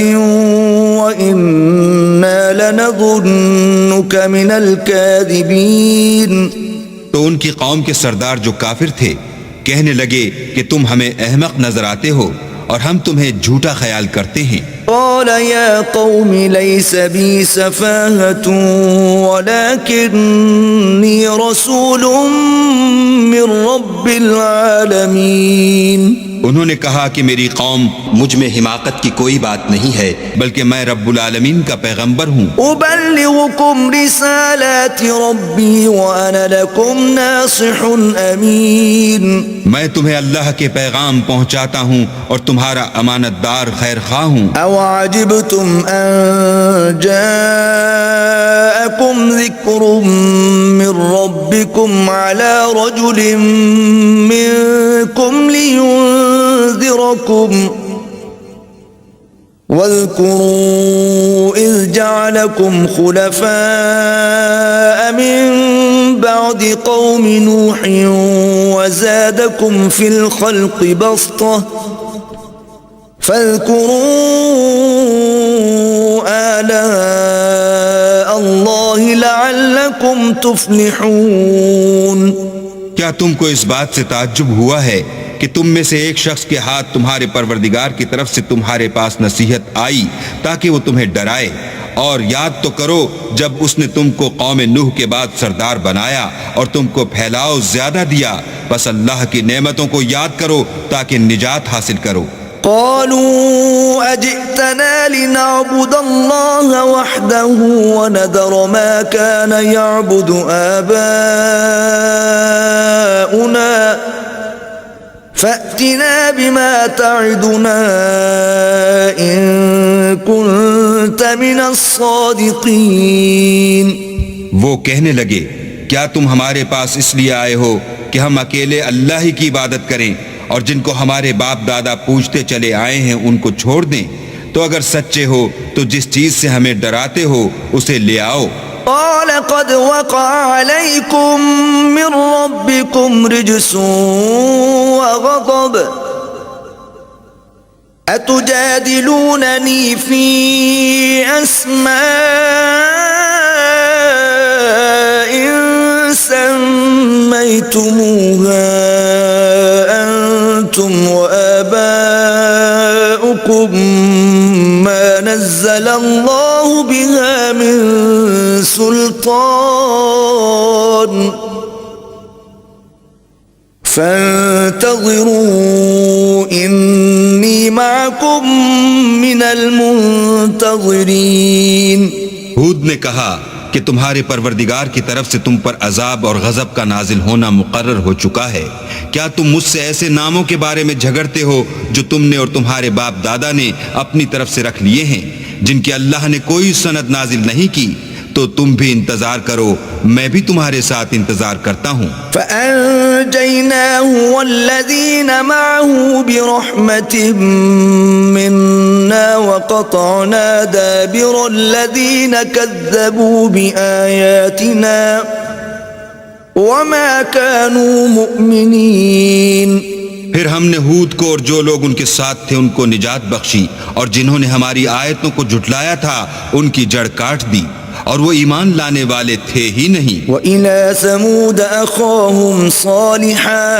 وإنا لنظنك من الكاذبين. تو ان کی قوم کے سردار جو کافر تھے کہنے لگے کہ تم ہمیں احمق نظر آتے ہو اور ہم تمہیں جھوٹا خیال کرتے ہیں. قال يا قوم ليس بي سفاهة ولكني رسول من رب العالمين. انہوں نے کہا کہ میری قوم مجھ میں حماقت کی کوئی بات نہیں ہے بلکہ میں رب العالمین کا پیغمبر ہوں. أبلغكم رسالات ربي وأنا لكم ناصح أمين. میں تمہیں اللہ کے پیغام پہنچاتا ہوں اور تمہارا امانت دار خیر خواہ ہوں. أو عجبتم أن جاءكم ذكر من ربكم على رجل منكم لينذركم واذكروا إذ جعلكم خلفاء من بعد قوم نوح وزادكم في الخلق بسطة فاذكروا آلاء الله لعلكم تفلحون. کیا تم کو اس بات سے تعجب ہوا ہے کہ تم میں سے ایک شخص کے ہاتھ تمہارے پروردگار کی طرف سے تمہارے پاس نصیحت آئی تاکہ وہ تمہیں ڈرائے اور یاد تو کرو جب اس نے تم کو قوم نوح کے بعد سردار بنایا اور تم کو پھیلاؤ زیادہ دیا، بس اللہ کی نعمتوں کو یاد کرو تاکہ نجات حاصل کرو۔ قالوا أجئتنا لنعبد الله وحده ونذر ما كان يعبد آباؤنا فأتنا بما تعدنا إن كنت من الصادقين۔ وہ کہنے لگے کیا تم ہمارے پاس اس لیے آئے ہو کہ ہم اکیلے اللہ ہی کی عبادت کریں اور جن کو ہمارے باپ دادا پوجتے چلے آئے ہیں ان کو چھوڑ دیں؟ تو اگر سچے ہو تو جس چیز سے ہمیں ڈراتے ہو اسے لے آؤ۔ قال قد وقع عليكم من ربكم رجس وغضب أتجادلونني في أسماء سميتموها أنتم وآباؤكم ما نزل الله بها من سلطان فانتظروا إني معكم من المنتظرين۔ ہود نے کہا کہ تمہارے پروردگار کی طرف سے تم پر عذاب اور غضب کا نازل ہونا مقرر ہو چکا ہے، کیا تم مجھ سے ایسے ناموں کے بارے میں جھگڑتے ہو جو تم نے اور تمہارے باپ دادا نے اپنی طرف سے رکھ لیے ہیں جن کی اللہ نے کوئی سند نازل نہیں کی؟ تو تم بھی انتظار کرو، میں بھی تمہارے ساتھ انتظار کرتا ہوں۔ فأنجيناه والذين معه برحمة منا وقطعنا دابر الذين كذبوا بآياتنا وما كانوا مؤمنين۔ پھر ہم نے ہود کو اور جو لوگ ان کے ساتھ تھے ان کو نجات بخشی، اور جنہوں نے ہماری آیتوں کو جھٹلایا تھا ان کی جڑ کاٹ دی، اور وہ ایمان لانے والے تھے ہی نہیں۔ وَإِلَى ثَمُودَ أَخَاهُمْ صَالِحًا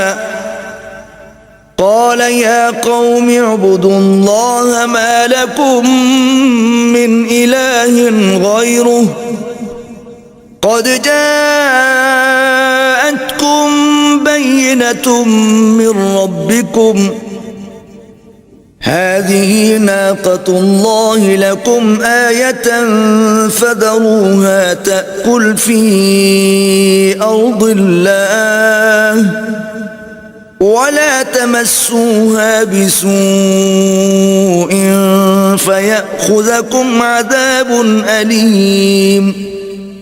قَالَ يَا قَوْمِ اعْبُدُوا اللَّهَ مَا لَكُمْ مِنْ إِلَٰهٍ غَيْرُهُ قَدْ جَاءَتْكُمْ بَيِّنَةٌ مِّن رَّبِّكُمْ هذه ناقة الله لكم آية فذروها تأكل في أرض الله ولا تمسوها بسوء فيأخذكم عذاب أليم۔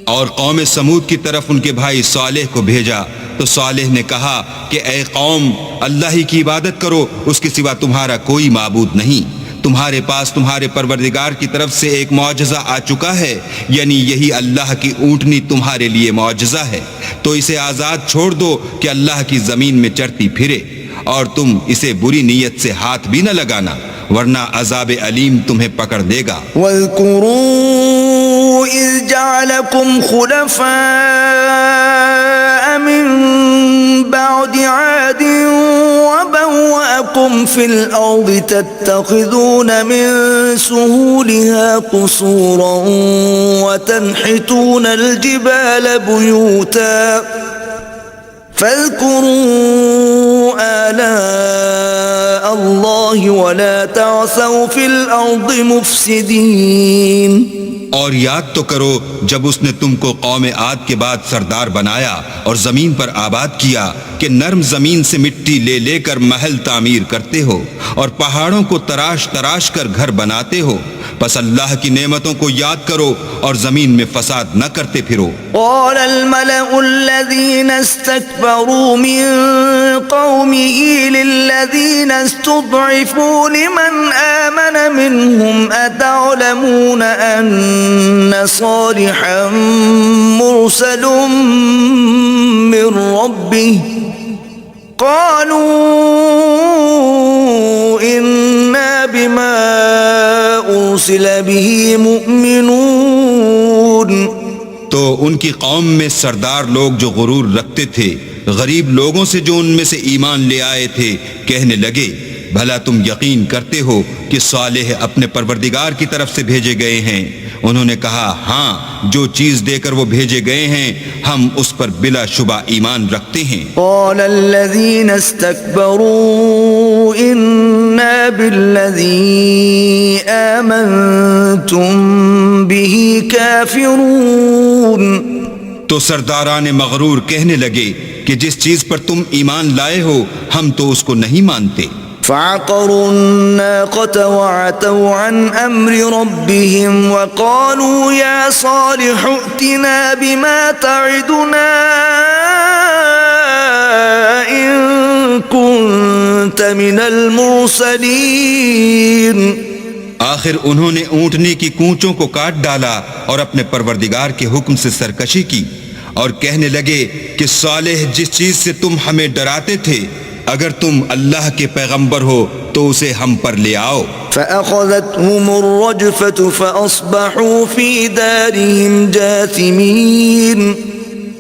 اور قوم سمود کی طرف ان کے بھائی صالح کو بھیجا تو صالح نے کہا کہ اے قوم، اللہ ہی کی عبادت کرو، اس کے سوا تمہارا کوئی معبود نہیں۔ تمہارے پاس تمہارے پروردگار کی طرف سے ایک معجزہ آ چکا ہے، یعنی یہی اللہ کی اونٹنی تمہارے لیے معجزہ ہے، تو اسے آزاد چھوڑ دو کہ اللہ کی زمین میں چرتی پھرے، اور تم اسے بری نیت سے ہاتھ بھی نہ لگانا ورنہ عذاب علیم تمہیں پکڑ لے گا۔ وَاذْكُرُوا إِذْ جَعَلَكُمْ خُلَفَاءَ مِنْ بَعْدِ عَادٍ وَبَوَّأَكُمْ فِي الْأَرْضِ تَتَّخِذُونَ مِنْ سُهُولِهَا قُصُورًا وَتَنْحِتُونَ الْجِبَالَ بُيُوتًا فاذكروا آلاء الله ولا تعثوا في الأرض مفسدين۔ اور یاد تو کرو جب اس نے تم کو قوم عاد کے بعد سردار بنایا اور زمین پر آباد کیا کہ نرم زمین سے مٹی لے لے کر محل تعمیر کرتے ہو اور پہاڑوں کو تراش تراش کر گھر بناتے ہو، پس اللہ کی نعمتوں کو یاد کرو اور زمین میں فساد نہ کرتے پھرو۔ قال الملأ الذين استكبروا من قومه للذين استضعفوا لمن آمن منهم أتعلمون أن صالحا مرسل من ربه قالوا إنا بما أرسل به مؤمنون۔ تو ان کی قوم میں سردار لوگ جو غرور رکھتے تھے، غریب لوگوں سے جو ان میں سے ایمان لے آئے تھے، کہنے لگے بھلا تم یقین کرتے ہو کہ صالح اپنے پروردگار کی طرف سے بھیجے گئے ہیں؟ انہوں نے کہا ہاں، جو چیز دے کر وہ بھیجے گئے ہیں ہم اس پر بلا شبہ ایمان رکھتے ہیں۔ قال الذين استكبروا إنا بالذي آمنتم به كافرون۔ تو سرداران مغرور کہنے لگے کہ جس چیز پر تم ایمان لائے ہو ہم تو اس کو نہیں مانتے۔ فعقروا الناقة وعتوا عن أمر ربهم وقالوا يا صالح ائتنا بما تعدنا إن كنت من المرسلين۔ آخر انہوں نے اونٹنی کی کونچوں کو کاٹ ڈالا اور اپنے پروردگار کے حکم سے سرکشی کی اور کہنے لگے کہ صالح جس چیز سے تم ہمیں ڈراتے تھے اگر تم اللہ کے پیغمبر ہو تو اسے ہم پر لے آؤ۔ فأخذتهم الرجفة فأصبحوا في دارهم جاثمين۔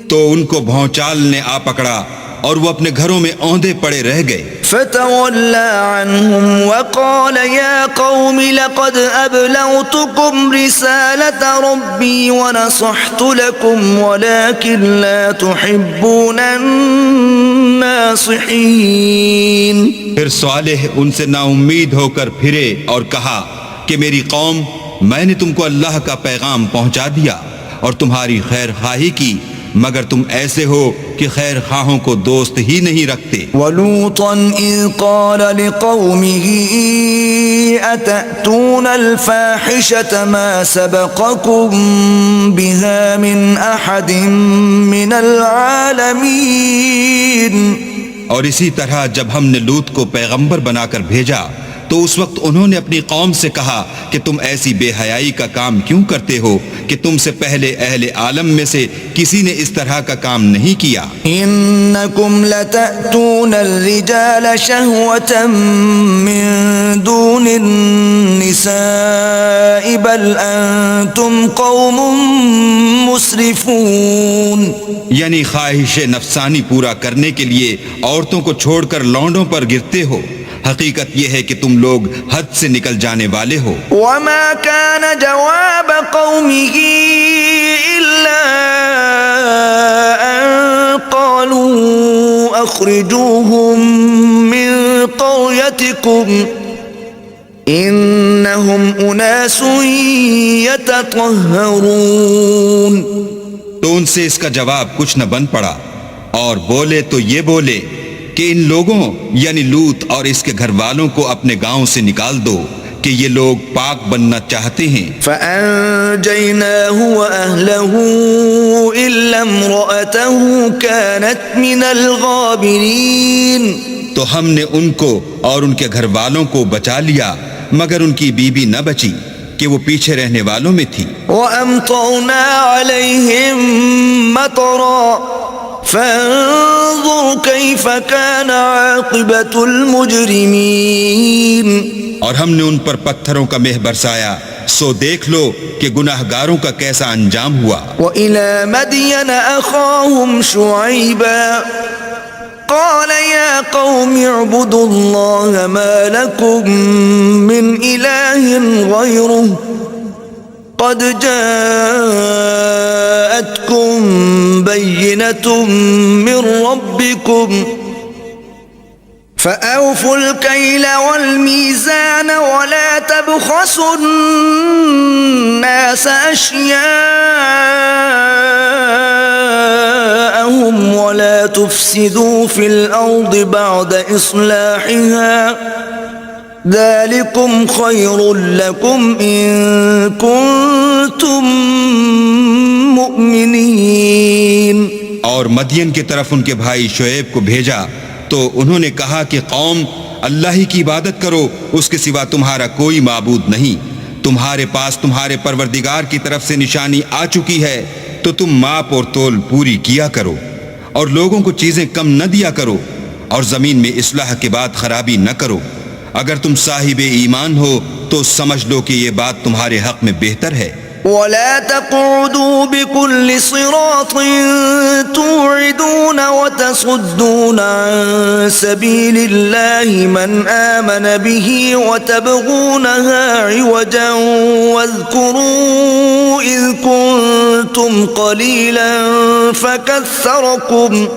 تو ان کو بھونچال نے آ پکڑا اور وہ اپنے گھروں میں اوندے پڑے رہ گئے۔ فتولى عنهم وقال يا قوم لقد أبلغتكم رسالة ربي ونصحت لكم ولكن لا تحبون الناصحين۔ پھر صالح ان سے نا امید ہو کر پھرے اور کہا کہ میری قوم، میں نے تم کو اللہ کا پیغام پہنچا دیا اور تمہاری خیر خواہی کی، مگر تم ایسے ہو کہ خیر خواہوں کو دوست ہی نہیں رکھتے۔ وَلُوطًا إِذْ قَالَ لِقَوْمِهِ أَتَأْتُونَ الْفَاحِشَةَ مَا سَبَقَكُمْ بِهَا مِنْ أَحَدٍ مِّنَ الْعَالَمِينَ۔ اور اسی طرح جب ہم نے لوط کو پیغمبر بنا کر بھیجا تو اس وقت انہوں نے اپنی قوم سے کہا کہ تم ایسی بے حیائی کا کام کیوں کرتے ہو کہ تم سے پہلے اہل عالم میں سے کسی نے اس طرح کا کام نہیں کیا۔ انکم لتأتون الرجال شہوة من دون النساء بل انتم قوم مسرفون۔ یعنی خواہش نفسانی پورا کرنے کے لیے عورتوں کو چھوڑ کر لونڈوں پر گرتے ہو، حقیقت یہ ہے کہ تم لوگ حد سے نکل جانے والے ہو۔ وما كان جواب قومه إلا أن قالوا أخرجوهم من قريتكم إنهم أناس يتطهرون۔ تو ان سے اس کا جواب کچھ نہ بن پڑا، اور بولے تو یہ بولے کہ ان لوگوں یعنی لوط اور اس کے گھر والوں کو اپنے گاؤں سے نکال دو کہ یہ لوگ پاک بننا چاہتے ہیں۔ فَأَنْجَيْنَاهُ وَأَهْلَهُ إِلَّا امْرَأَتَهُ كَانَتْ مِنَ الْغَابِرِينَ۔ تو ہم نے ان کو اور ان کے گھر والوں کو بچا لیا مگر ان کی بیوی نہ بچی کہ وہ پیچھے رہنے والوں میں تھی۔ وَأَمْطَرْنَا عَلَيْهِمْ مَطَرًا فانظر كيف كان عاقبة المجرمين۔ اور ہم نے ان پر پتھروں کا مہ برسایا، سو دیکھ لو کہ گناہگاروں کا کیسا انجام ہوا۔ وإلى مدين أخاهم شعيبا قال يا قوم اعبدوا الله ما لكم من إله غيره قد جاءتكم بينة من ربكم فأوفوا الكيل والميزان ولا تبخسوا الناس أشياءهم ولا تفسدوا في الأرض بعد إصلاحها ذلكم خير لكم إن كنتم مؤمنين۔ اور مدین کی طرف ان کے بھائی شعیب کو بھیجا تو انہوں نے کہا کہ قوم، اللہ ہی کی عبادت کرو، اس کے سوا تمہارا کوئی معبود نہیں، تمہارے پاس تمہارے پروردگار کی طرف سے نشانی آ چکی ہے تو تم ماپ اور تول پوری کیا کرو اور لوگوں کو چیزیں کم نہ دیا کرو اور زمین میں اصلاح کے بعد خرابی نہ کرو۔ اگر تم صاحب ایمان ہو تو سمجھ لو کہ یہ بات تمہارے حق میں بہتر ہے۔ ولا تقعدوا بكل صراط توعدون وتصدون عن سبيل الله من آمن به وتبغونها عوجا واذكروا إذ كنتم قليلا فكثركم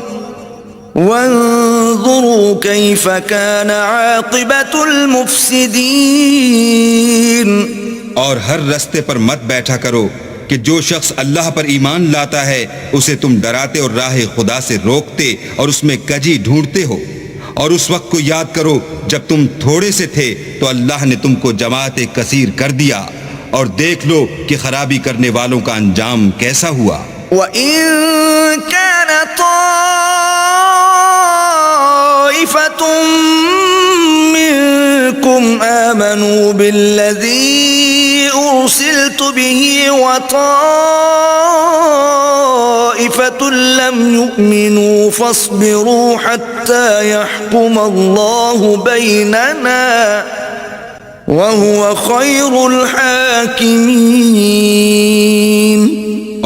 وانظروا كيف كان عاقبة المفسدين. اور ہر رستے پر مت بیٹھا کرو کہ جو شخص اللہ پر ایمان لاتا ہے اسے تم ڈراتے اور راہ خدا سے روکتے اور اس میں کجی ڈھونڈتے ہو. اور اس وقت کو یاد کرو جب تم تھوڑے سے تھے تو اللہ نے تم کو جماعت کثیر کر دیا، اور دیکھ لو کہ خرابی کرنے والوں کا انجام کیسا ہوا. وَإِن كَانَ طَائِفَةٌ مِّنكُمْ آمَنُوا بِالَّذِي أُرْسِلْتُ بِهِ وَطَائِفَةٌ لَّمْ يُؤْمِنُوا فَاصْبِرُوا حَتَّى يَحْكُمَ اللَّهُ بَيْنَنَا وَهُوَ خَيْرُ الْحَاكِمِينَ.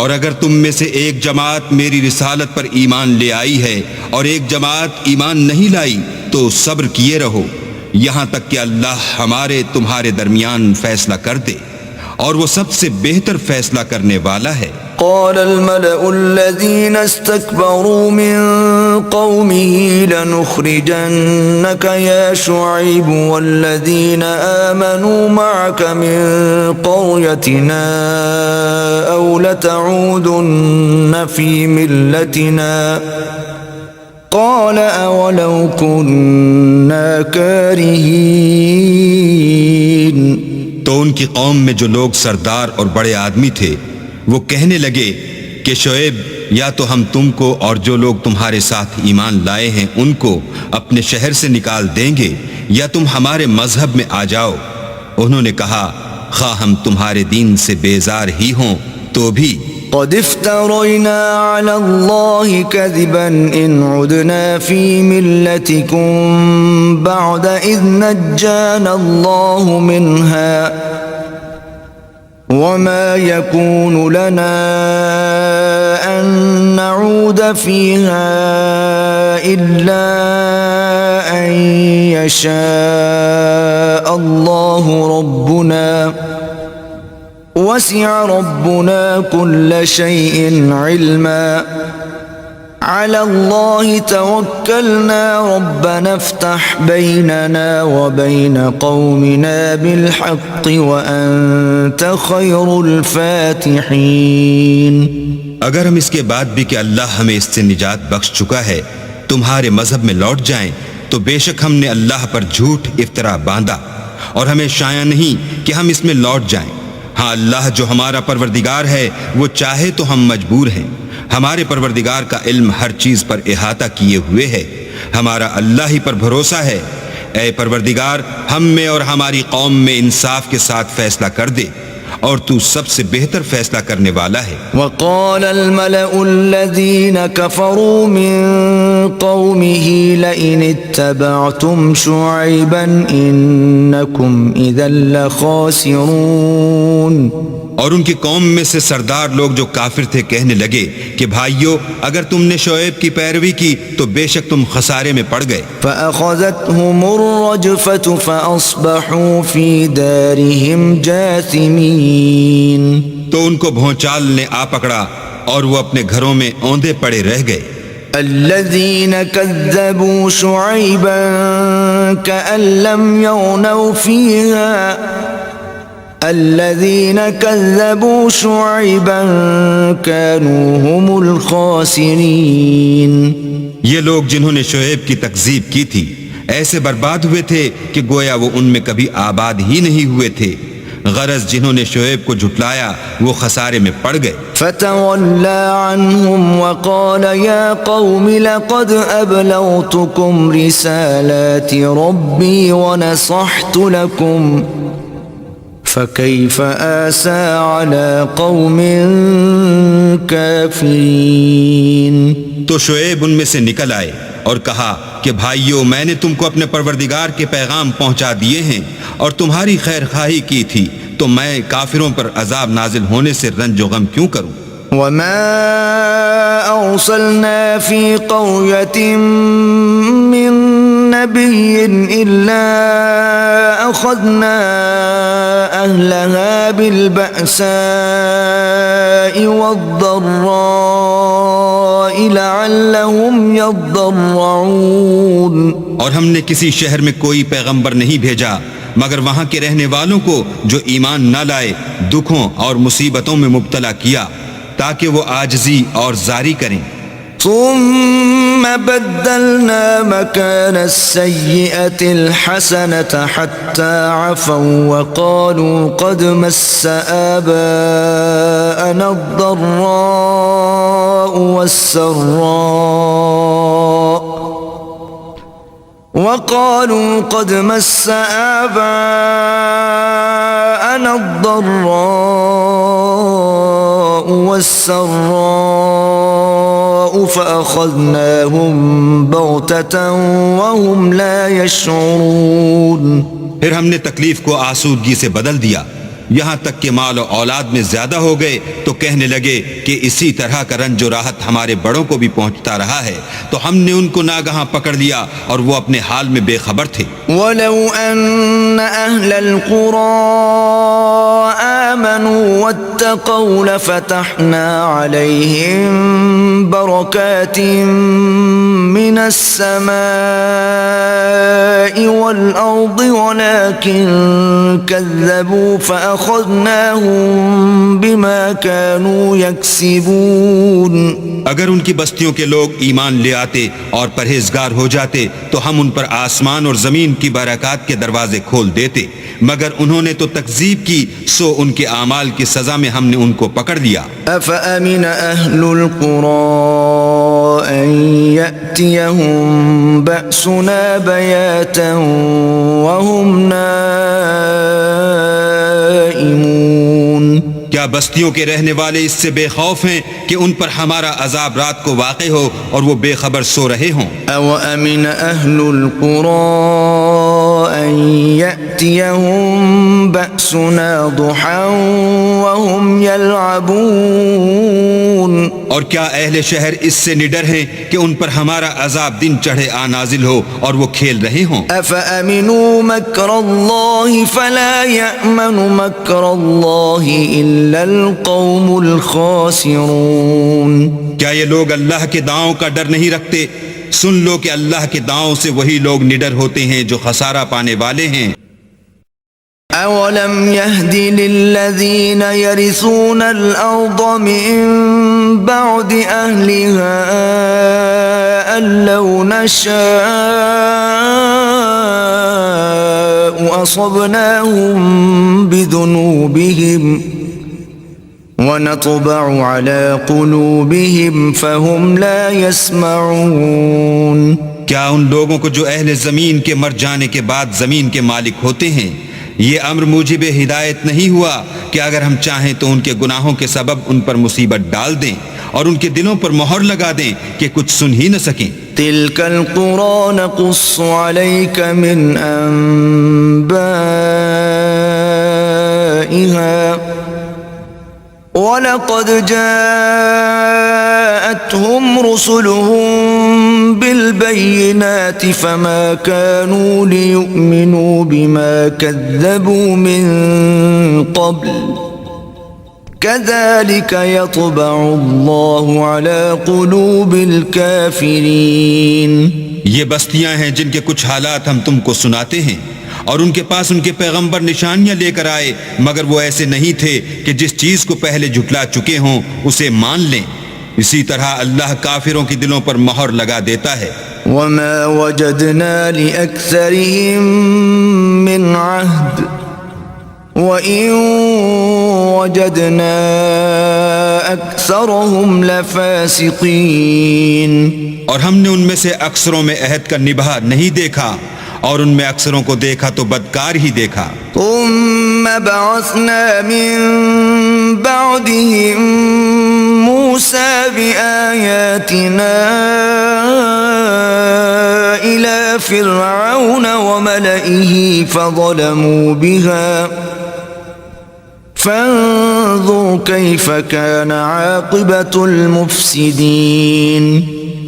اور اگر تم میں سے ایک جماعت میری رسالت پر ایمان لے آئی ہے اور ایک جماعت ایمان نہیں لائی تو صبر کیے رہو یہاں تک کہ اللہ ہمارے تمہارے درمیان فیصلہ کر دے، اور وہ سب سے بہتر فیصلہ کرنے والا ہے. قال الملأ الذين استكبروا من قومه لنخرجنك يا شعيب والذين آمنوا معك من قريتنا أو لتعودن في ملتنا قال أولو كنا كارهين. تو ان کی قوم میں جو لوگ سردار اور بڑے آدمی تھے وہ کہنے لگے کہ شعیب یا تو ہم تم کو اور جو لوگ تمہارے ساتھ ایمان لائے ہیں ان کو اپنے شہر سے نکال دیں گے یا تم ہمارے مذہب میں آ جاؤ. انہوں نے کہا خواہ ہم تمہارے دین سے بیزار ہی ہوں تو بھی قد افترينا على الله كذبا إن عدنا في ملتكم بعد إذ نجانا الله منها وما يكون لنا أن نعود فيها إلا أن يشاء الله ربنا وسع ربنا كل شيء علما على الله توكلنا ربنا افتح بيننا وبين قومنا بالحق وأنت خير الفاتحين. اگر ہم اس کے بعد بھی کہ اللہ ہمیں اس سے نجات بخش چکا ہے تمہارے مذہب میں لوٹ جائیں تو بے شک ہم نے اللہ پر جھوٹ افطرا باندھا اور ہمیں شایع نہیں کہ ہم اس میں لوٹ جائیں. ہاں اللہ جو ہمارا پروردگار ہے وہ چاہے تو ہم مجبور ہیں. ہمارے پروردگار کا علم ہر چیز پر احاطہ کیے ہوئے ہے. ہمارا اللہ ہی پر بھروسہ ہے. اے پروردگار ہم میں اور ہماری قوم میں انصاف کے ساتھ فیصلہ کر دے اور تو سب سے بہتر فیصلہ کرنے والا ہے. وقال الملأ الذين كفروا من قومه لئن اتبعتم شعيبا إنكم إذا لخاسرون. اور ان کی قوم میں سے سردار لوگ جو کافر تھے کہنے لگے کہ بھائیو اگر تم نے شعیب کی پیروی کی تو بے شک تم خسارے میں پڑ گئے. فأخذتهم الرجفة فأصبحوا في دارهم جاثمين. تو ان کو بھونچال نے آ پکڑا اور وہ اپنے گھروں میں اوندے پڑے رہ گئے. الذين كذبوا شعيبا كأن لم يغنوا فيها الذين كذبوا شعيبا كانوا هم الخاسرين. یہ لوگ جنہوں نے شعیب کی تکذیب کی تھی ایسے برباد ہوئے تھے کہ گویا وہ ان میں کبھی آباد ہی نہیں ہوئے تھے. غرض جنہوں نے شعیب کو جھٹلایا وہ خسارے میں پڑ گئے. فتولى عنهم وقال يا قوم لقد أبلغتكم رسالات ربي ونصحت لكم فكيف آسى على قوم كافرين. تو شعیب ان میں سے نکل آئے اور کہا کہ بھائیو میں نے تم کو اپنے پروردگار کے پیغام پہنچا دیے ہیں اور تمہاری خیر خواہی کی تھی تو میں کافروں پر عذاب نازل ہونے سے رنج و غم کیوں کروں؟ وما أرسلنا في قرية من نبي إلا أخذنا أهلها بالبأساء والضراء لعلهم يضرعون۔ اور ہم نے کسی شہر میں کوئی پیغمبر نہیں بھیجا مگر وہاں کے رہنے والوں کو جو ایمان نہ لائے دکھوں اور مصیبتوں میں مبتلا کیا تاکہ وہ عاجزی اور زاری کریں۔ ثم بدلنا مكان السيئة الحسنة حتى عفوا وقالوا قد مس آباءنا الضراء والسراء فأخذناهم بغتة وهم لا يشعرون۔ پھر ہم نے تکلیف کو آسودگی سے بدل دیا، یہاں تک کہ مال و اولاد میں زیادہ ہو گئے تو کہنے لگے کہ اسی طرح کا رنج و راحت ہمارے بڑوں کو بھی پہنچتا رہا ہے، تو ہم نے ان کو ناگہاں پکڑ لیا اور وہ اپنے حال میں بے خبر تھے۔ وَلَوْ أَنَّ أَهْلَ الْقُرَىٰ آمَنُوا وَاتَّقَوْا لَفَتَحْنَا عَلَيْهِم بَرَكَاتٍ مِّنَ السَّمَاءِ وَالْأَرْضِ وَلَٰكِن كَذَّبُوا فَأَخَذْنَاهُم بِمَا كَانُوا يَكْسِبُونَ۔ اگر ان کی بستیوں کے لوگ ایمان لے آتے اور پرہیزگار ہو جاتے تو ہم ان پر آسمان اور زمین کی برکات کے دروازے کھول دیتے، مگر انہوں نے تو تکذیب کی، سو ان کے اعمال کی سزا میں ہم نے ان کو پکڑ لیا۔ أَفَأَمِنَ أَهْلُ الْقُرَىٰ أَن يَأْتِيَهُم بَأْسُنَا بَيَاتًا وَهُمْ نَائِمُونَ۔ کیا بستیوں کے رہنے والے اس سے بے خوف ہیں کہ ان پر ہمارا عذاب رات کو واقع ہو اور وہ بے خبر سو رہے ہوں؟ أَوَأَمِنَ أَهْلُ الْقُرَىٰ أَن يَأْتِيَهُم بَأْسُنَا ضُحًى وَهُمْ يَلْعَبُونَ۔ اور کیا اہل شہر اس سے نڈر ہیں کہ ان پر ہمارا عذاب دن چڑھے آ نازل ہو اور وہ کھیل رہے ہوں؟ أَفَأَمِنُوا مَكْرَ اللَّهِ فَلَا يَأْمَنُ مَكْرَ اللَّهِ إِلَّا الْقَوْمُ الْخَاسِرُونَ۔ کیا یہ لوگ اللہ کے داؤں کا ڈر نہیں رکھتے؟ سن لو کہ اللہ کے داؤں سے وہی لوگ نڈر ہوتے ہیں جو خسارہ پانے والے ہیں۔ أَوَلَمْ يَهْدِ لِلَّذِينَ يَرِثُونَ الْأَرْضَ مِن بَعْدِ أَهْلِهَا أَن لَّوْ نَشَاءُ أَصَبْنَاهُم بِذُنُوبِهِمْ وَنَطْبَعُ عَلَىٰ قُلُوبِهِمْ فَهُمْ لَا يَسْمَعُونَ۔ کیا ان لوگوں کو جو اہل زمین کے مر جانے کے بعد زمین کے مالک ہوتے ہیں یہ امر موجب ہدایت نہیں ہوا کہ اگر ہم چاہیں تو ان کے گناہوں کے سبب ان پر مصیبت ڈال دیں اور ان کے دلوں پر مہر لگا دیں کہ کچھ سن ہی نہ سکیں؟ تِلْكَ الْقُرَىٰ نَقُصُّ عَلَيْكَ مِنْ أَنبَائِهَا وَلَقَدْ جَاءَتْهُمْ رُسُلُهُم بِالْبَيِّنَاتِ فَمَا كَانُوا لِيُؤْمِنُوا بِمَا كَذَّبُوا مِن قَبْلُ كَذَلِكَ يَطْبَعُ اللَّهُ عَلَىٰ قُلُوبِ الْكَافِرِينَ۔ یہ بستیاں ہیں جن کے کچھ حالات ہم تم کو سناتے ہیں اور ان کے پاس ان کے پیغمبر نشانیاں لے کر آئے مگر وہ ایسے نہیں تھے کہ جس چیز کو پہلے جھٹلا چکے ہوں اسے مان لیں، اسی طرح اللہ کافروں کی دلوں پر مہر لگا دیتا ہے۔ وَمَا وَجَدْنَا لِأَكْثَرِهِم مِّنْ عَهْدٍ وَإِن وَجَدْنَا أَكْثَرَهُمْ لَفَاسِقِينَ۔ اور ہم نے ان میں سے اکثروں میں عہد کا نبھا نہیں دیکھا اور ان میں اکثروں کو دیکھا تو بدکار ہی دیکھا۔ ثم بعثنا من بعدهم موسى بآياتنا إلى فرعون وملئه فانظر كيف كان عاقبة المفسدين.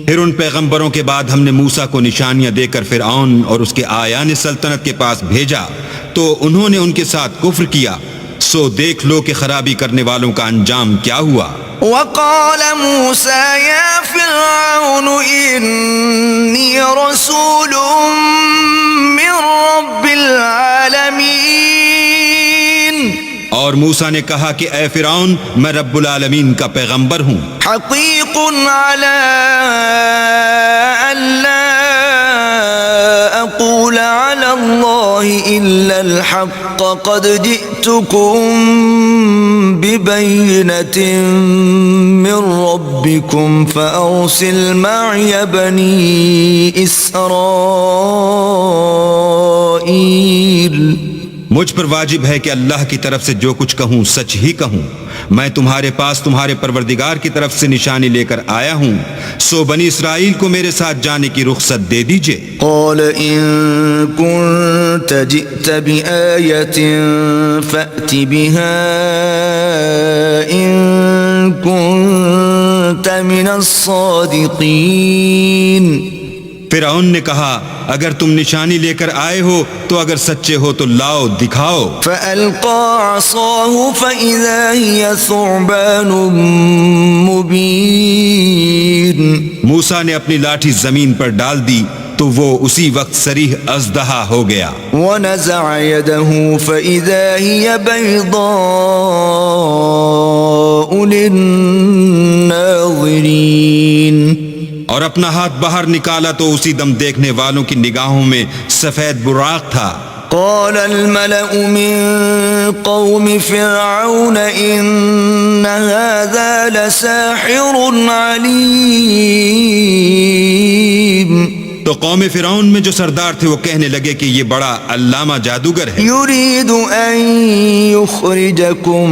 پھر ان پیغمبروں کے بعد ہم نے موسیٰ کو نشانیاں دے کر فرعون اور اس کے آیان سلطنت کے پاس بھیجا تو انہوں نے ان کے ساتھ کفر کیا، سو دیکھ لو کہ خرابی کرنے والوں کا انجام کیا ہوا۔ وقال موسى يا فرعون إني رسول من رب العالمين. اور موسیٰ نے کہا کہ اے فرعون میں رب العالمین کا پیغمبر ہوں، حقيق على ألا أقول على الله إلا الحق قد جئتكم ببينة من ربكم فأرسل معي بني إسرائيل. مجھ پر واجب ہے کہ اللہ کی طرف سے جو کچھ کہوں سچ ہی کہوں، میں تمہارے پاس تمہارے پروردگار کی طرف سے نشانی لے کر آیا ہوں، سو بنی اسرائیل کو میرے ساتھ جانے کی رخصت دے دیجئے۔ قال إن كنت جئت بآية فأت بها إن كنت من الصادقين. فرعون نے کہا اگر تم نشانی لے کر آئے ہو تو اگر سچے ہو تو لاؤ دکھاؤ۔ فألقى عصاه فإذا هي ثعبان مبين. موسیٰ نے اپنی لاٹھی زمین پر ڈال دی تو وہ اسی وقت صریح اژدہا ہو گیا۔ ونزع يده فإذا هي بيضاء للناظرين. اور اپنا ہاتھ باہر نکالا تو اسی دم دیکھنے والوں کی نگاہوں میں سفید براق تھا۔ قال الملأ من قوم فرعون إن هذا لساحر عليم. تو قوم فرعون میں جو سردار تھے وہ کہنے لگے کہ یہ بڑا علامہ جادوگر ہے، يريد أن يخرجكم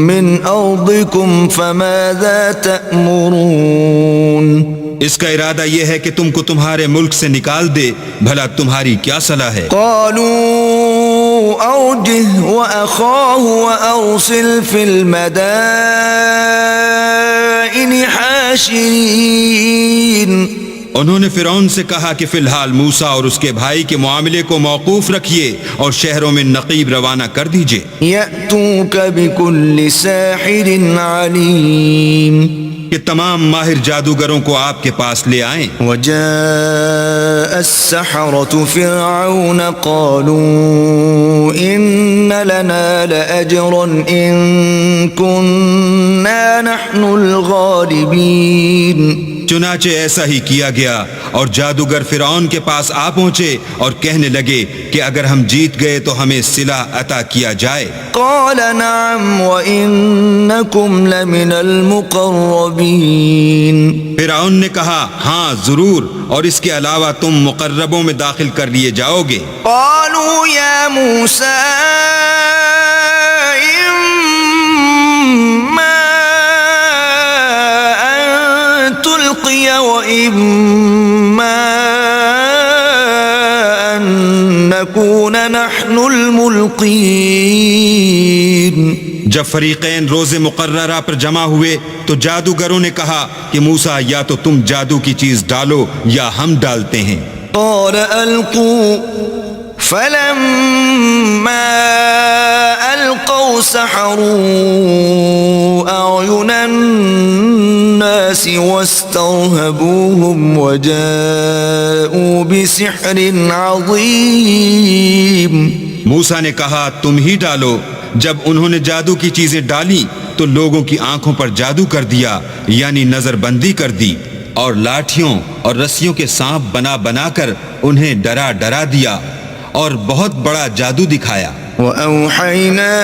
من أرضكم فماذا تأمرون. اس کا ارادہ یہ ہے کہ تم کو تمہارے ملک سے نکال دے، بھلا تمہاری کیا صلاح ہے؟ قالوا أرجه وأخاه وأرسل في المدائن حاشرين. انہوں نے فرعون سے کہا کہ فی الحال موسیٰ اور اس کے بھائی کے معاملے کو موقوف رکھیے اور شہروں میں نقیب روانہ کر دیجئے۔ يأتوك بكل ساحر عليم. کہ تمام ماہر جادوگروں کو آپ کے پاس لے آئیں۔ وجاء السحرة فرعون قالوا إن لنا لأجرا إن كنا نحن الغالبين. چنانچہ ایسا ہی کیا گیا اور جادوگر فرعون کے پاس آ پہنچے اور کہنے لگے کہ اگر ہم جیت گئے تو ہمیں صلہ عطا کیا جائے۔ قال نعم وإنكم لمن المقربين. فرعون نے کہا ہاں ضرور، اور اس کے علاوہ تم مقربوں میں داخل کر لیے جاؤ گے۔ قالوا يا موسى وإما أن نكون نحن الملقين. جب فریقین روز مقررہ پر جمع ہوئے تو جادوگروں نے کہا کہ موسیٰ یا تو تم جادو کی چیز ڈالو یا ہم ڈالتے ہیں۔ قال ألقوا فلما ألقوا سحروا أعين الناس واسترهبوهم وجاءوا بسحر عظيم. موسیٰ نے کہا تم ہی ڈالو۔ جب انہوں نے جادو کی چیزیں ڈالی تو لوگوں کی آنکھوں پر جادو کر دیا، یعنی نظر بندی کر دی، اور لاٹھیوں اور رسیوں کے سانپ بنا بنا کر انہیں ڈرا ڈرا دیا اور بہت بڑا جادو دکھایا۔ وأوحينا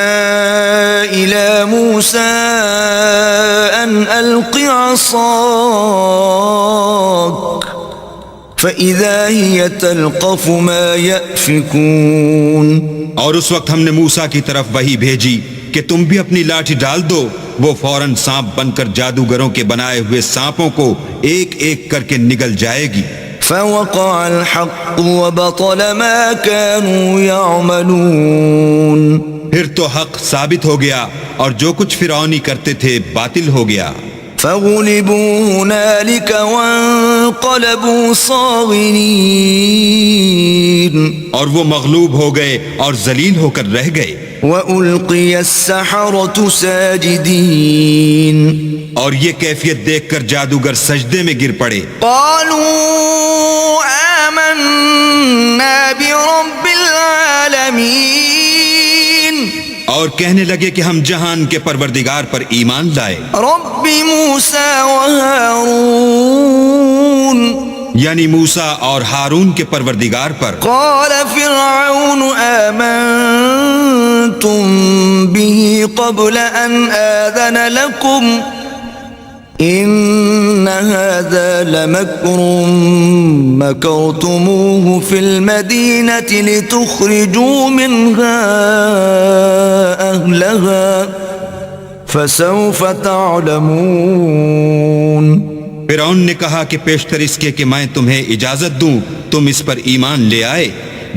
إلى موسى أن ألق عصاك فإذا هي تلقف ما يأفكون. اور اس وقت ہم نے موسیٰ کی طرف وحی بھیجی کہ تم بھی اپنی لاٹھی ڈال دو، وہ فوراً سانپ بن کر جادوگروں کے بنائے ہوئے سانپوں کو ایک ایک کر کے نگل جائے گی۔ فوقع الحق وبطل ما كانوا يعملون. پھر تو حق ثابت ہو گیا اور جو کچھ فرعونی کرتے تھے باطل ہو گیا۔ فغلبوا هنالك وانقلبوا صاغرين اور وہ مغلوب ہو گئے اور ذلیل ہو کر رہ گئے۔ وألقي السحرة ساجدين اور یہ کیفیت دیکھ کر جادوگر سجدے میں گر پڑے۔ قالوا آمنا برب العالمين اور کہنے لگے کہ ہم جہان کے پروردگار پر ایمان لائے، رب موسى وهارون یعنی موسیٰ اور ہارون کے پروردگار پر۔ قال فرعون آمنتم به قبل أن آذن لكم إن هذا لمكر مكرتموه في المدينة لتخرجوا منها أهلها فسوف تعلمون۔ فرعون نے کہا کہ پیشتر اس کے کہ میں تمہیں اجازت دوں تم اس پر ایمان لے آئے،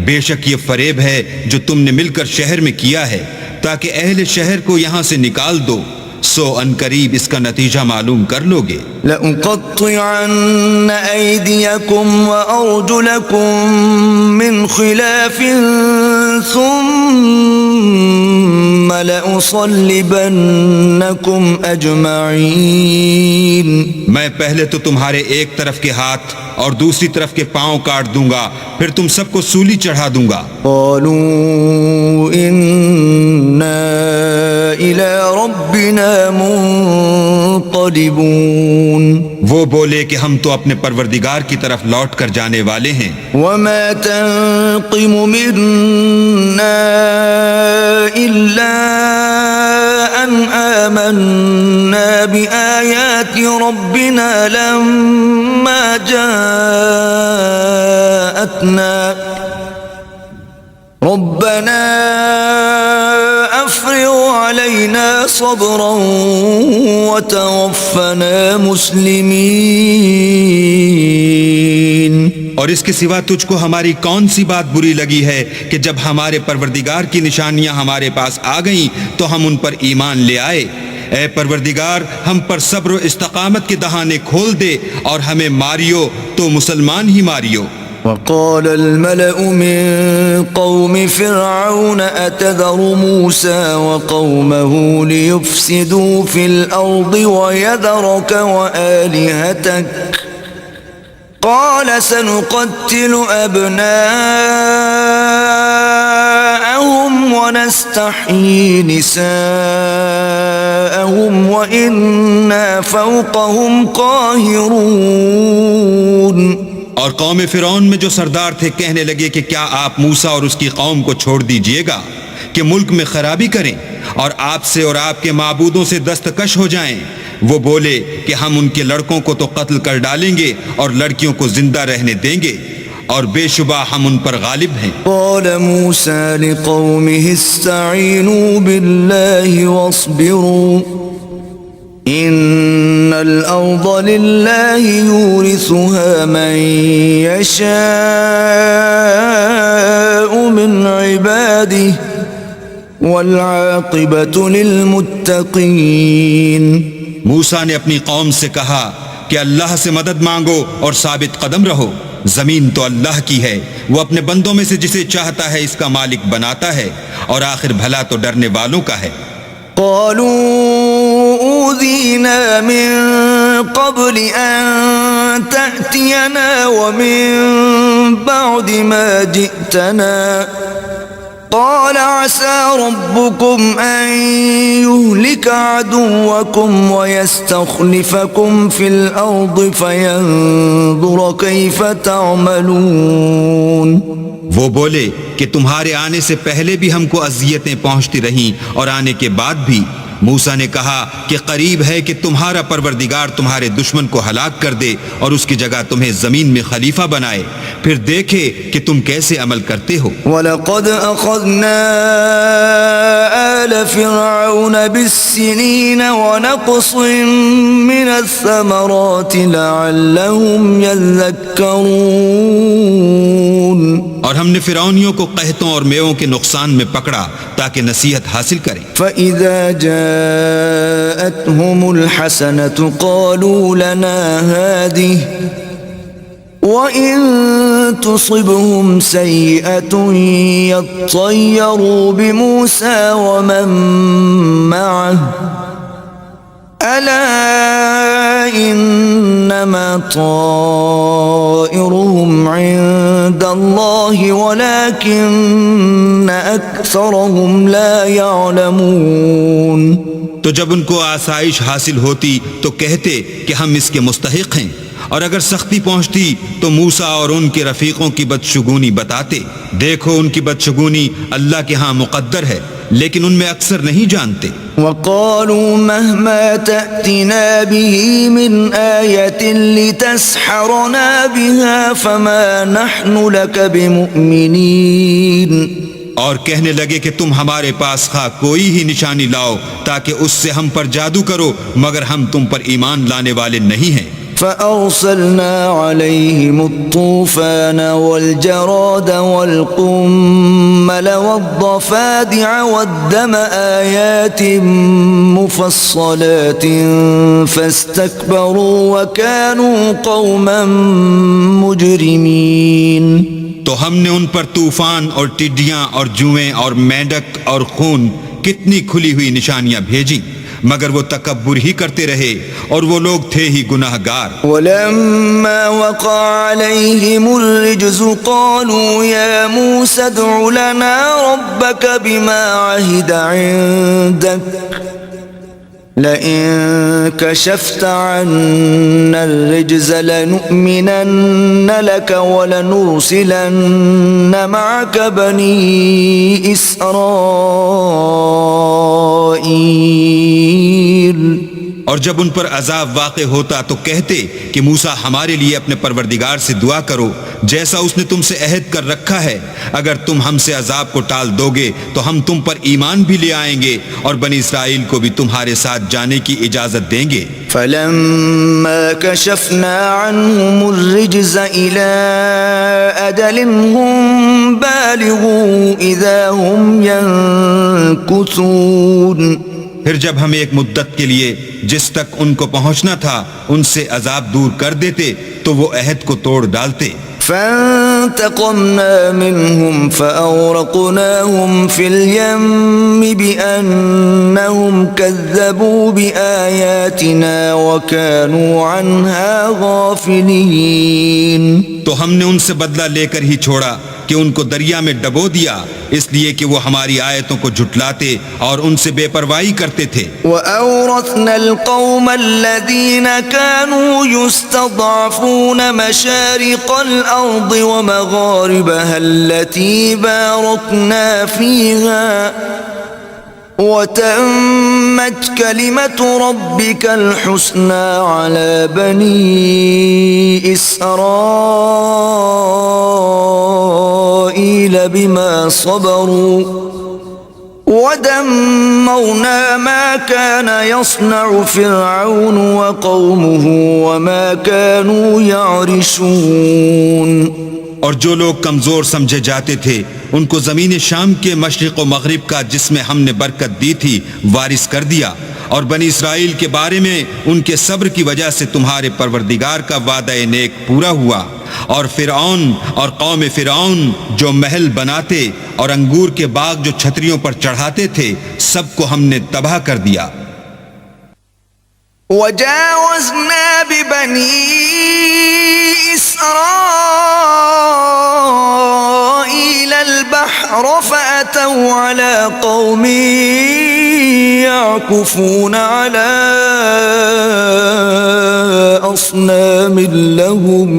بے شک یہ فریب ہے جو تم نے مل کر شہر میں کیا ہے تاکہ اہل شہر کو یہاں سے نکال دو، سو ان قریب اس کا نتیجہ معلوم کر لو گے۔ لأقطعن أيديكم وأرجلكم من خلاف ثم لأصلبنكم أجمعين۔ میں پہلے تو تمہارے ایک طرف کے ہاتھ اور دوسری طرف کے پاؤں کاٹ دوں گا، پھر تم سب کو سولی چڑھا دوں گا۔ قالوا إنا إلى ربنا منقلبون۔ وہ بولے کہ ہم تو اپنے پروردگار کی طرف لوٹ کر جانے والے ہیں۔ وما تنقم منا إلا أن آمنا بآيات ربنا لما جاءتنا ربنا أفرغ علينا صبرا وتوفنا مسلمين۔ اور اس کے سوا تجھ کو ہماری کون سی بات بری لگی ہے کہ جب ہمارے پروردگار کی نشانیاں ہمارے پاس آ گئیں تو ہم ان پر ایمان لے آئے۔ اے پروردگار ہم پر صبر و استقامت کے دہانے کھول دے اور ہمیں ماریو تو مسلمان ہی ماریو۔ وقال الملأ من قوم فرعون أتذر موسى وقومه ليفسدوا في الأرض ويذرك وآلهتك قال سنقتل أبناءهم ونستحيي نساءهم وإنا فوقهم قاهرون۔ اور قوم فرعون میں جو سردار تھے کہنے لگے کہ کیا آپ موسیٰ اور اس کی قوم کو چھوڑ دیجئے گا کہ ملک میں خرابی کریں اور آپ سے اور آپ کے معبودوں سے دستکش ہو جائیں؟ وہ بولے کہ ہم ان کے لڑکوں کو تو قتل کر ڈالیں گے اور لڑکیوں کو زندہ رہنے دیں گے، اور بے شبہ ہم ان پر غالب ہیں۔ قال موسى لقومه استعينوا بالله واصبروا إن الأرض لله يورثها من يشاء من عباده والعاقبة للمتقين۔ موسیٰ نے اپنی قوم سے کہا کہ اللہ سے مدد مانگو اور ثابت قدم رہو، زمین تو اللہ کی ہے، وہ اپنے بندوں میں سے جسے چاہتا ہے اس کا مالک بناتا ہے، اور آخر بھلا تو ڈرنے والوں کا ہے۔ قالوا أوذينا من قبل أن تأتينا ومن بعد ما جئتنا قال عسى ربكم أن يهلك عدوكم ويستخلفكم في الأرض فينظر كيف تعملون۔ وہ بولے کہ تمہارے آنے سے پہلے بھی ہم کو اذیتیں پہنچتی رہیں اور آنے کے بعد بھی۔ موسیٰ نے کہا کہ قریب ہے کہ تمہارا پروردگار تمہارے دشمن کو ہلاک کر دے اور اس کی جگہ تمہیں زمین میں خلیفہ بنائے، پھر دیکھے کہ تم کیسے عمل کرتے ہو۔ وَلَقَدْ أَخَذْنَا آلَ فِرْعَوْنَ بِالسِّنِينَ وَنَقْصٍ مِّنَ الثَّمَرَاتِ لَعَلَّهُمْ يَذَّكَّرُونَ۔ اور اور ہم نے فرعونیوں کو قحطوں اور میووں کے نقصان میں پکڑا تاکہ نصیحت حاصل کریں۔ فَإِذَا جَاءَتْهُمُ الْحَسَنَةُ قَالُوا لَنَا هَٰذِهِ وَإِن تُصِبْهُمْ سَيِّئَةٌ يَطَّيَّرُوا بِمُوسَىٰ وَمَن مَّعَهُ أَلَا إِنَّمَا طَائِرُهُمْ عِندَ اللَّهِ وَلَٰكِنَّ أَكْثَرَهُمْ لَا يَعْلَمُونَ۔ تو جب ان کو آسائش حاصل ہوتی تو کہتے کہ ہم اس کے مستحق ہیں، اور اگر سختی پہنچتی تو موسیٰ اور ان کے رفیقوں کی بدشگونی بتاتے۔ دیکھو ان کی بدشگونی اللہ کے ہاں مقدر ہے، لیکن ان میں اکثر نہیں جانتے۔ وَقَالُوا مَهْمَا تَأْتِنَا بِهِ مِنْ آيَةٍ لِتَسْحَرَنَا بِهَا فَمَا نَحْنُ لَكَ بِمُؤْمِنِينَ۔ اور کہنے لگے کہ تم ہمارے پاس خواہ کوئی ہی نشانی لاؤ تاکہ اس سے ہم پر جادو کرو، مگر ہم تم پر ایمان لانے والے نہیں ہیں۔ فَأَرْسَلْنَا عَلَيْهِمُ الطُّوفَانَ وَالْجَرَادَ وَالْقُمَّلَ وَالضَّفَادِعَ وَالدَّمَ آيَاتٍ مُفَصَّلَاتٍ فَاسْتَكْبَرُوا وَكَانُوا قَوْمًا مُجْرِمِينَ۔ تو ہم نے ان پر طوفان اور ٹڈیاں اور جوئیں اور مینڈک اور خون کتنی کھلی ہوئی نشانیاں بھیجیں، مگر وہ تکبر ہی کرتے رہے اور وہ لوگ تھے ہی گناہ گار۔ وَلَمَّا وَقَعَ عَلَيْهِمُ الرِّجْزُ قَالُوا يَا مُوسَى ادْعُ لَنَا رَبَّكَ بِمَا عَهِدَ عِندَكَ لَئِن كَشَفْتَ عَنَّا الرِّجْزَ لَنُؤْمِنَنَّ لَكَ وَلَنُرْسِلَنَّ مَعَكَ بَنِي إِسْرَائِيلَ۔ اور جب ان پر عذاب واقع ہوتا تو کہتے کہ موسیٰ ہمارے لیے اپنے پروردگار سے دعا کرو جیسا اس نے تم سے عہد کر رکھا ہے، اگر تم ہم سے عذاب کو ٹال دو گے تو ہم تم پر ایمان بھی لے آئیں گے اور بنی اسرائیل کو بھی تمہارے ساتھ جانے کی اجازت دیں گے۔ فَلَمَّا كَشَفْنَا عَنْهُمُ الرِّجْزَ إِلَىٰ أَجَلٍ هُمْ بَالِغُوهُ إِذَا هُمْ يَنكُثُونَ۔ پھر جب ہم ایک مدت کے لیے جس تک ان کو پہنچنا تھا ان سے عذاب دور کر دیتے تو وہ عہد کو توڑ ڈالتے۔ فَانْتَقَمْنَا مِنْهُمْ فَأَغْرَقْنَاهُمْ فِي الْيَمِّ بِأَنَّهُمْ كَذَّبُوا بِآيَاتِنَا وَكَانُوا عَنْهَا غَافِلِينَ۔ تو ہم نے ان سے بدلہ لے کر ہی چھوڑا کہ ان کو دریا میں ڈبو دیا، اس لیے کہ وہ ہماری آیتوں کو جھٹلاتے اور ان سے بے پرواہی کرتے تھے۔ وَأَوْرَثْنَا الْقَوْمَ الَّذِينَ كَانُوا يُسْتَضْعَفُونَ مَشَارِقَ الْأَرْضِ وَمَغَارِبَهَا الَّتِي بَارَكْنَا فِيهَا وَتَمَّتْ كَلِمَةُ رَبِّكَ الْحُسْنَى عَلَى بَنِي إِسْرَائِيلَ بِمَا صَبَرُوا وَدَمَّرْنَا مَا كَانَ يَصْنَعُ فِرْعَوْنُ وَقَوْمُهُ وَمَا كَانُوا يَعْرِشُونَ۔ اور جو لوگ کمزور سمجھے جاتے تھے ان کو زمین شام کے مشرق و مغرب کا جس میں ہم نے برکت دی تھی وارث کر دیا، اور بنی اسرائیل کے بارے میں ان کے صبر کی وجہ سے تمہارے پروردگار کا وعدہ نیک پورا ہوا، اور فرعون اور قوم فرعون جو محل بناتے اور انگور کے باغ جو چھتریوں پر چڑھاتے تھے سب کو ہم نے تباہ کر دیا۔ وَجَاوَزْنَا بِبَنِي إِسْرَائِيلَ الْبَحْرَ فَأَتَوْا عَلَى قَوْمٍ يَعْكُفُونَ عَلَى أَصْنَامٍ لَهُمْ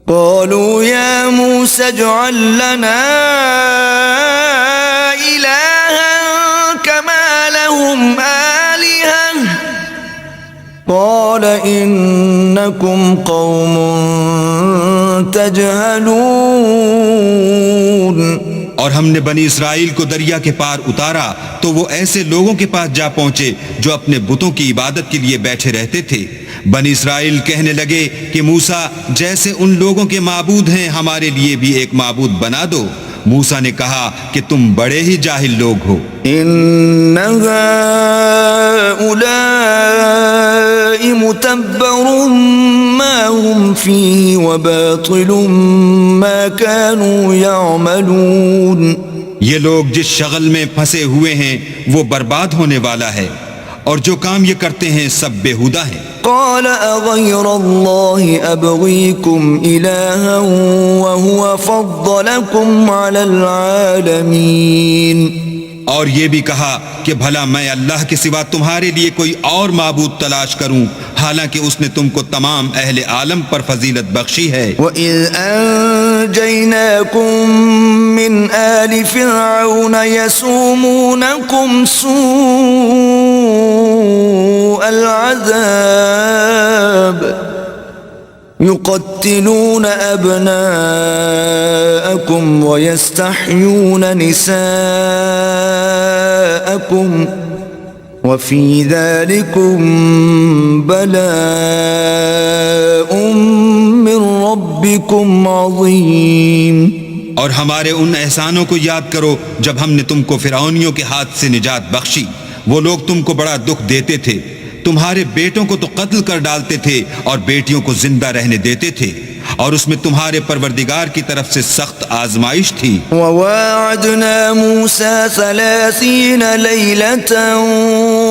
قَالُوا يَا مُوسَى اجْعَل لَّنَا إِلَٰهًا كَمَا لَهُمْ آلِهَةٌ قَالَ إِنَّكُمْ قَوْمٌ تَجْهَلُونَ۔ اور ہم نے بنی اسرائیل کو دریا کے پار اتارا تو وہ ایسے لوگوں کے پاس جا پہنچے جو اپنے بتوں کی عبادت کے لیے بیٹھے رہتے تھے۔ بنی اسرائیل کہنے لگے کہ موسیٰ جیسے ان لوگوں کے معبود ہیں ہمارے لیے بھی ایک معبود بنا دو۔ موسیٰ نے کہا کہ تم بڑے ہی جاہل لوگ ہو۔ إن هؤلاء متبر ما هم فيه وباطل ما كانوا يعملون۔ یہ لوگ جس شغل میں پھنسے ہوئے ہیں وہ برباد ہونے والا ہے، اور جو کام یہ کرتے ہیں سب بیہودہ ہیں۔ قال أغير الله أبغيكم إلها وهو فضلكم على العالمين۔ اور یہ بھی کہا کہ بھلا میں اللہ کے سوا تمہارے لیے کوئی اور معبود تلاش کروں، حالانکہ اس نے تم کو تمام اہل عالم پر فضیلت بخشی ہے۔ وَإِذْ أَنْجَيْنَاكُمْ مِنْ آلِ فِرْعَوْنَ يَسُومُونَكُمْ سُوءَ الْعَذَابِ يُقَتِّلُونَ أَبْنَاءَكُمْ وَيَسْتَحْيُونَ نِسَاءَكُمْ وَفِي ذَلِكُمْ بَلَاءٌ مِّن رَّبِّكُمْ عَظِيمٌ۔ اور ہمارے ان احسانوں کو یاد کرو جب ہم نے تم کو فرعونیوں کے ہاتھ سے نجات بخشی۔ وہ لوگ تم کو بڑا دکھ دیتے تھے، تمہارے بیٹوں کو تو قتل کر ڈالتے تھے اور بیٹیوں کو زندہ رہنے دیتے تھے، اور اس میں تمہارے پروردگار کی طرف سے سخت آزمائش تھی۔ وَوَاعَدْنَا مُوسَى 30 لَيْلَةً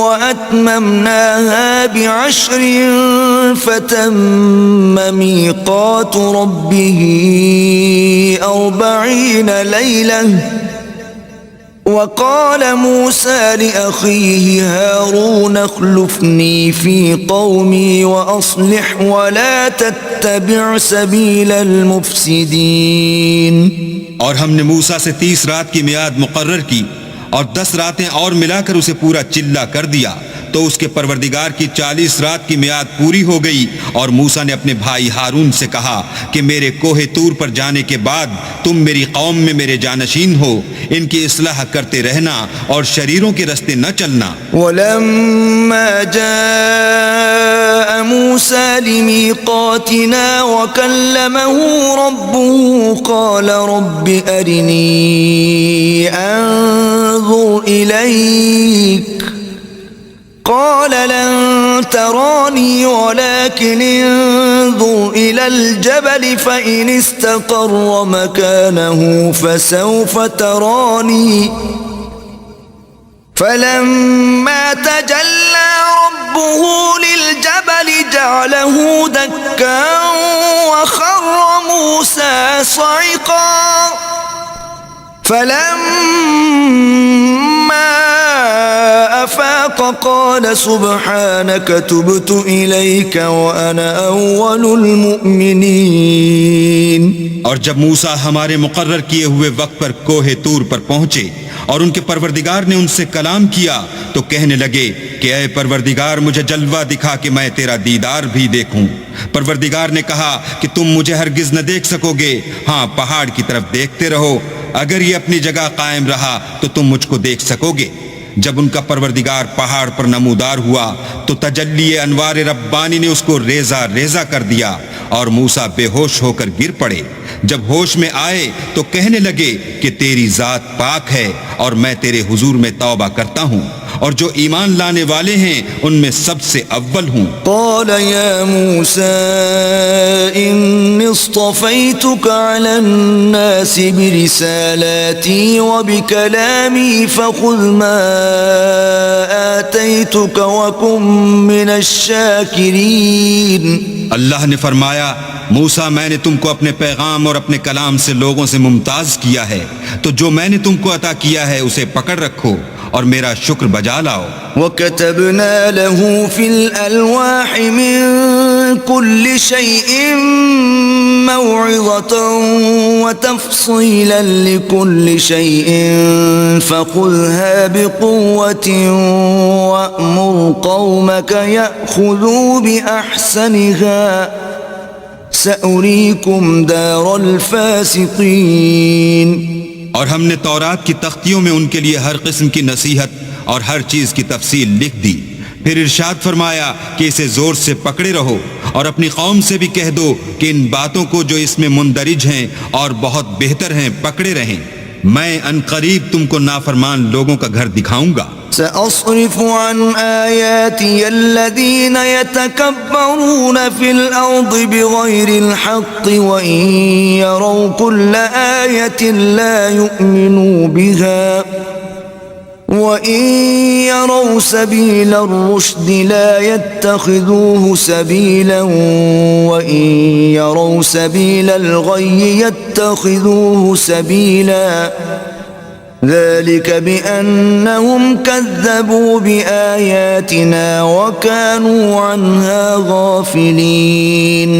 وَأَتْمَمْنَاهَا ب10 فَتَمَّ مِيقَاتُ رَبِّهِ 40 لَيْلَةً وقال موسى لأخيه هارون اخلفني في قومي وأصلح ولا تتبع سبيل المفسدين۔ اور ہم نے موسیٰ سے 30 رات کی میعاد مقرر کی اور 10 راتیں اور ملا کر اسے پورا چلہ کر دیا، تو اس کے پروردگار کی 40 رات کی میعاد پوری ہو گئی۔ اور موسیٰ نے اپنے بھائی ہارون سے کہا کہ میرے کوہ طور پر جانے کے بعد تم میری قوم میں میرے جانشین ہو، ان کی اصلاح کرتے رہنا اور شریروں کے رستے نہ چلنا۔ وَلَمَّا جَاءَ مُوسَى لِمِيقَاتِنَا وَكَلَّمَهُ رَبُّهُ قَالَ رَبِّ أَرِنِي أَنظُرْ إِلَيْكَ قال لن تراني ولكن انظر إلى الجبل فإن استقر مكانه فسوف تراني فلما تجلى ربه للجبل جعله دكا وخر موسى صعقا فلما أفاق قال سبحانك تبت إليك وأنا أول المؤمنين۔ اور جب موسیٰ ہمارے مقرر کیے ہوئے وقت پر کوہ طور پر پہنچے اور ان کے پروردگار نے ان سے کلام کیا تو کہنے لگے کہ اے پروردگار مجھے جلوہ دکھا کہ میں تیرا دیدار بھی دیکھوں۔ پروردگار نے کہا کہ تم مجھے ہرگز نہ دیکھ سکو گے، ہاں پہاڑ کی طرف دیکھتے رہو، اگر یہ اپنی جگہ قائم رہا تو تم مجھ کو دیکھ سکو گے۔ جب ان کا پروردگار پہاڑ پر نمودار ہوا تو تجلی انوار ربانی نے اس کو ریزہ ریزہ کر دیا اور موسیٰ بے ہوش ہو کر گر پڑے۔ جب ہوش میں آئے تو کہنے لگے کہ تیری ذات پاک ہے اور میں تیرے حضور میں توبہ کرتا ہوں، اور جو ایمان لانے والے ہیں ان میں سب سے اول ہوں۔ قال يا موسى إني اصطفيتك على الناس برسالاتي وبكلامي فخذ ما آتيتك وكن من الشاكرين۔ اللہ نے فرمایا موسیٰ میں نے تم کو اپنے پیغام اور اپنے کلام سے لوگوں سے ممتاز کیا ہے، تو جو میں نے تم کو عطا کیا ہے اسے پکڑ رکھو اور میرا شکر بجا لاؤ۔ وَكَتَبْنَا لَهُ فِي الْأَلْوَاحِ مِنْ كُلِّ شَيْءٍ مَوْعِظَةً وَتَفْصِيلًا لِكُلِّ شَيْءٍ فَخُذْهَا بِقُوَّةٍ وَأْمُرْ قَوْمَكَ يَأْخُذُوا بِأَحْسَنِهَا سَأُرِيكُمْ دَارَ الْفَاسِقِينَ۔ اور ہم نے تورات کی تختیوں میں ان کے لیے ہر قسم کی نصیحت اور ہر چیز کی تفصیل لکھ دی۔ پھر ارشاد فرمایا کہ اسے زور سے پکڑے رہو اور اپنی قوم سے بھی کہہ دو کہ ان باتوں کو جو اس میں مندرج ہیں اور بہت بہتر ہیں پکڑے رہیں، میں ان قریب تم کو نافرمان لوگوں کا گھر دکھاؤں گا۔ سأصرف عن آياتي الذين يتكبرون في الأرض بغير الحق وإن يروا كل آية لا يؤمنوا بها وَإِن يَرَوْا سَبِيلَ الرُّشْدِ لَا يَتَّخِذُوهُ سَبِيلًا وَإِن يَرَوْا سَبِيلَ الْغَيِّ يَتَّخِذُوهُ سَبِيلًا ذَلِكَ بِأَنَّهُمْ كَذَّبُوا بِآيَاتِنَا وَكَانُوا عَنْهَا غَافِلِينَ۔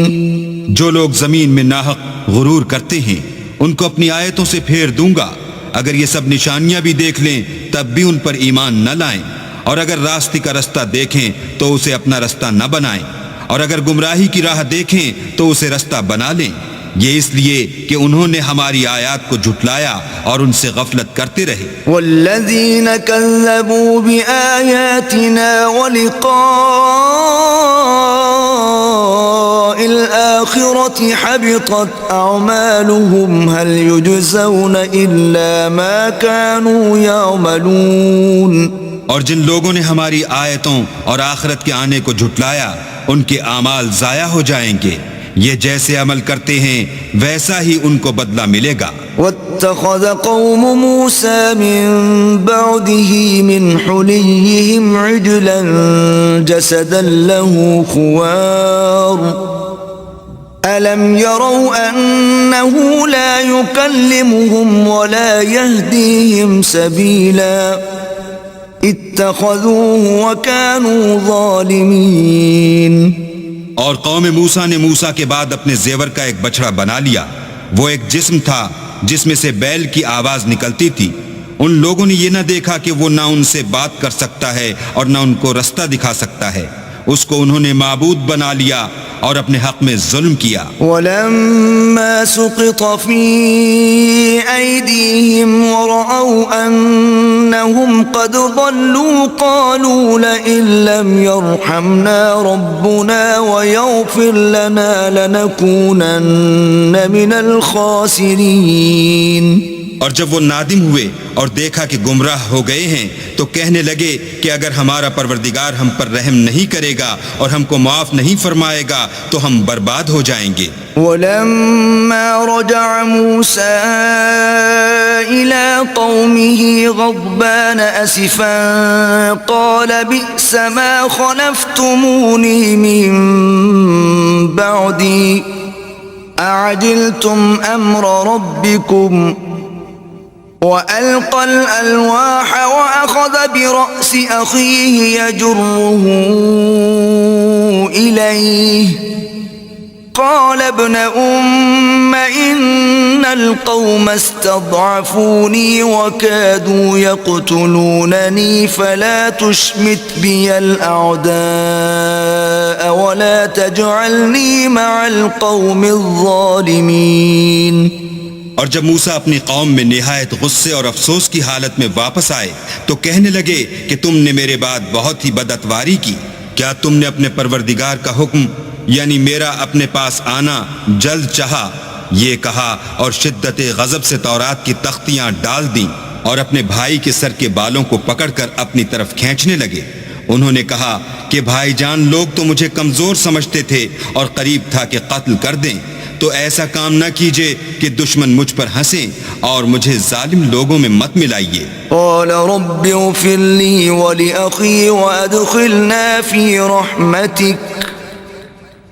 جو لوگ زمین میں ناحق غرور کرتے ہیں ان کو اپنی آیتوں سے پھیر دوں گا، اگر یہ سب نشانیاں بھی دیکھ لیں تب بھی ان پر ایمان نہ لائیں، اور اگر راستے کا رستہ دیکھیں تو اسے اپنا رستہ نہ بنائیں، اور اگر گمراہی کی راہ دیکھیں تو اسے رستہ بنا لیں، یہ اس لیے کہ انہوں نے ہماری آیات کو جھٹلایا اور ان سے غفلت کرتے رہے۔ والذین کذبوا بآیاتنا ولقاء الآخرة حبطت أعمالهم هل يجزون إلا ما كانوا يعملون۔ اور جن لوگوں نے ہماری آیتوں اور آخرت کے آنے کو جھٹلایا ان کے اعمال ضائع ہو جائیں گے، یہ جیسے عمل کرتے ہیں ویسا ہی ان کو بدلہ ملے گا۔ واتخذ قوم موسى من بعده من حليهم عجلا جسدا له خوار ألم يروا أنه لا يكلمهم ولا يهديهم سبيلا اتخذوه وكانوا ظالمين۔ اور قوم موسیٰ نے موسیٰ کے بعد اپنے زیور کا ایک بچڑا بنا لیا، وہ ایک جسم تھا جس میں سے بیل کی آواز نکلتی تھی۔ ان لوگوں نے یہ نہ دیکھا کہ وہ نہ ان سے بات کر سکتا ہے اور نہ ان کو رستہ دکھا سکتا ہے، اس کو انہوں نے معبود بنا لیا اور اپنے حق میں ظلم کیا۔ وَلَمَّا سُقِطَ فِي أَيْدِيهِمْ وَرَأَوْا أَنَّهُمْ قَدْ ضَلُّوا قَالُوا لَئِن لَّمْ يَرْحَمْنَا رَبُّنَا وَيَغْفِرْ لَنَا لَنَكُونَنَّ مِنَ الْخَاسِرِينَ۔ اور جب وہ نادم ہوئے اور دیکھا کہ گمراہ ہو گئے ہیں تو کہنے لگے کہ اگر ہمارا پروردگار ہم پر رحم نہیں کرے گا اور ہم کو معاف نہیں فرمائے گا تو ہم برباد ہو جائیں گے۔ وَلَمَّا رَجَعَ مُوسَى إِلَى قَوْمِهِ غَضْبَانَ أَسِفًا قَالَ بِئْسَ مَا خَلَفْتُمُونِي مِن بَعْدِي أَعَجِلْتُمْ أَمْرَ رَبِّكُمْ وَأَلْقَى الْأَلْوَاحَ وَأَخَذَ بِرَأْسِ أَخِيهِ يَجُرُّهُ إِلَيْهِ قَالَ ابْنَ أُمَّ إِنَّ الْقَوْمَ اسْتَضْعَفُونِي وَكَادُوا يَقْتُلُونَنِي فَلَا تُشْمِتْ بِيَ الْأَعْدَاءَ وَلَا تَجْعَلْنِي مَعَ الْقَوْمِ الظَّالِمِينَ۔ اور جب موسیٰ اپنی قوم میں نہایت غصے اور افسوس کی حالت میں واپس آئے تو کہنے لگے کہ تم نے میرے بعد بہت ہی بدعتواری کی، کیا تم نے اپنے پروردگار کا حکم یعنی میرا اپنے پاس آنا جلد چاہا؟ یہ کہا اور شدت غضب سے تورات کی تختیاں ڈال دیں اور اپنے بھائی کے سر کے بالوں کو پکڑ کر اپنی طرف کھینچنے لگے۔ انہوں نے کہا کہ بھائی جان لوگ تو مجھے کمزور سمجھتے تھے اور قریب تھا کہ قتل کر دیں، تو ایسا کام نہ کیجئے کہ دشمن مجھ پر ہنسیں اور مجھے ظالم لوگوں میں مت ملائیے۔ قال رب اغفر لي ولأخي وأدخلنا في رحمتك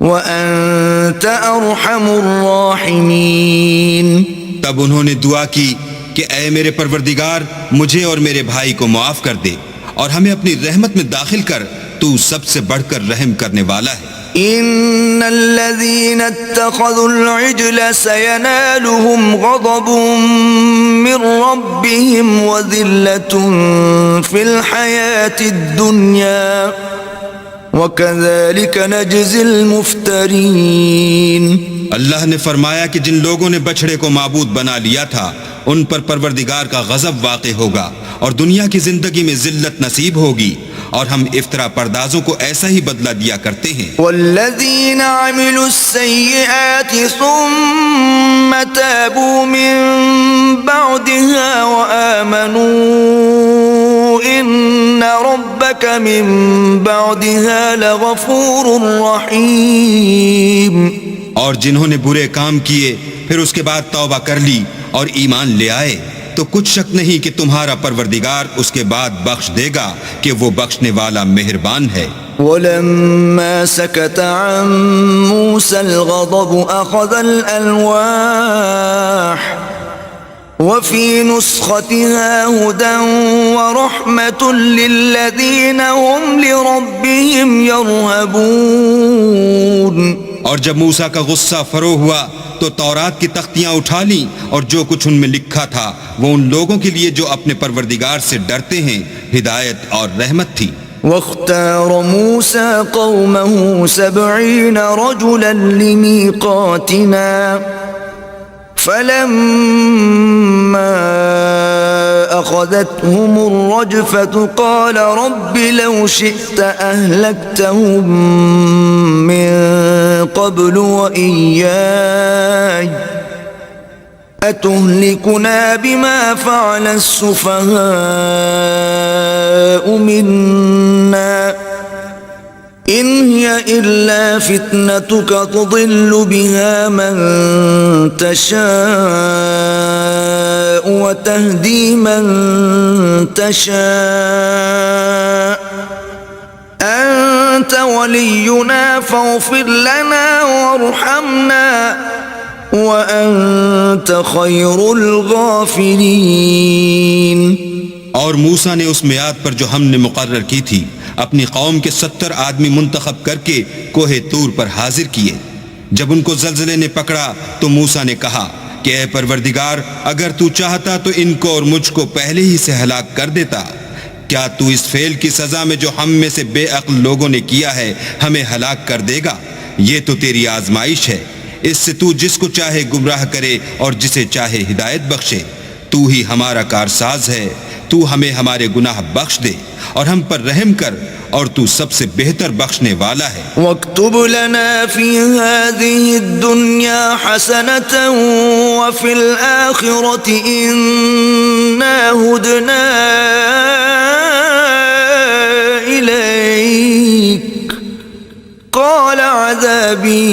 وأنت أرحم الراحمين۔ تب انہوں نے دعا کی کہ اے میرے پروردگار مجھے اور میرے بھائی کو معاف کر دے اور ہمیں اپنی رحمت میں داخل کر، تو سب سے بڑھ کر رحم کرنے والا ہے۔ ان الذين اتخذوا العجل سينالهم غضب من ربهم وذلة في الحياة الدنيا وكذلك نجزي المفترين۔ اللہ نے فرمایا کہ جن لوگوں نے بچڑے کو معبود بنا لیا تھا ان پر پروردگار کا غضب واقع ہوگا اور دنیا کی زندگی میں ذلت نصیب ہوگی، اور ہم افطرا پردازوں کو ایسا ہی بدلہ دیا کرتے ہیں۔ والذین عملوا السیئات ثم تابوا من بعدها وآمنوا ان ربک من بعدها لغفور رحیم۔ اور جنہوں نے برے کام کیے پھر اس کے بعد توبہ کر لی اور ایمان لے آئے تو کچھ شک نہیں کہ تمہارا پروردگار اس کے بعد بخش دے گا کہ وہ بخشنے والا مہربان ہے۔ ولما سكت عن موسى الغضب أخذ الألواح وفي نسختها هدى ورحمة للذين هم لربهم يرهبون۔ اور جب موسیٰ کا غصہ فرو ہوا تو تورات کی تختیاں اٹھا لیں، اور جو کچھ ان میں لکھا تھا وہ ان لوگوں کے لیے جو اپنے پروردگار سے ڈرتے ہیں ہدایت اور رحمت تھی۔ واختار موسى قومه 70 رجلا لميقاتنا فلما أخذتهم الرجفة قال رب لو شئت أهلكتهم من قبل وإياي أتهلكنا بما فعل السفهاء منا إن هي إلا فتنتك تضل بها من تشاء وتهدي من تشاء أنت ولينا فاغفر لنا وارحمنا وأنت خير الغافرين۔ اور موسیٰ نے اس میعاد پر جو ہم نے مقرر کی تھی اپنی قوم کے 70 آدمی منتخب کر کے کوہ طور پر حاضر کیے۔ جب ان کو زلزلے نے پکڑا تو موسیٰ نے کہا کہ اے پروردگار اگر تو چاہتا تو ان کو اور مجھ کو پہلے ہی سے ہلاک کر دیتا۔ کیا تو اس فعل کی سزا میں جو ہم میں سے بے عقل لوگوں نے کیا ہے ہمیں ہلاک کر دے گا؟ یہ تو تیری آزمائش ہے، اس سے تو جس کو چاہے گمراہ کرے اور جسے چاہے ہدایت بخشے۔ تو ہی ہمارا کارساز ہے، تو ہمیں ہمارے گناہ بخش دے اور ہم پر رحم کر، اور تو سب سے بہتر بخشنے والا ہے۔ واکتب لنا فی هذه الدنیا حسنة وفی الآخرة إنا هدنا إلیک قال عذابی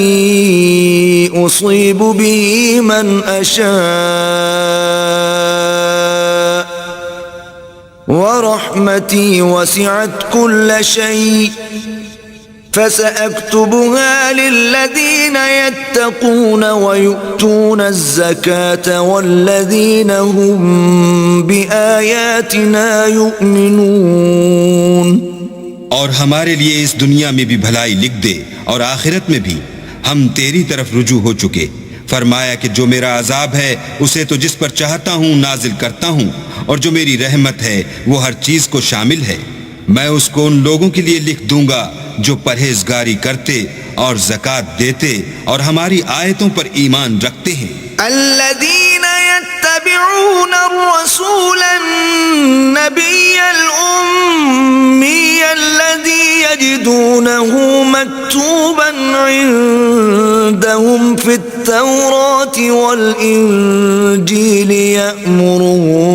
أصيب به من أشاء ورحمتي وسعت كل شيء فسأكتبها للذين يتقون ويؤتون الزكاة والذين هم بآياتنا يؤمنون۔ اور ہمارے لیے اس دنیا میں بھی بھلائی لکھ دے اور آخرت میں بھی، ہم تیری طرف رجوع ہو چکے۔ فرمایا کہ جو میرا عذاب ہے اسے تو جس پر چاہتا ہوں نازل کرتا ہوں، اور جو میری رحمت ہے وہ ہر چیز کو شامل ہے۔ میں اس کو ان لوگوں کے لیے لکھ دوں گا جو پرہیزگاری کرتے اور زکوٰۃ دیتے اور ہماری آیتوں پر ایمان رکھتے ہیں۔ الذين يتبعون الرسول النبي الأمي الذي يجدونه مكتوبا عندهم في التوراة والإنجيل يأمرهم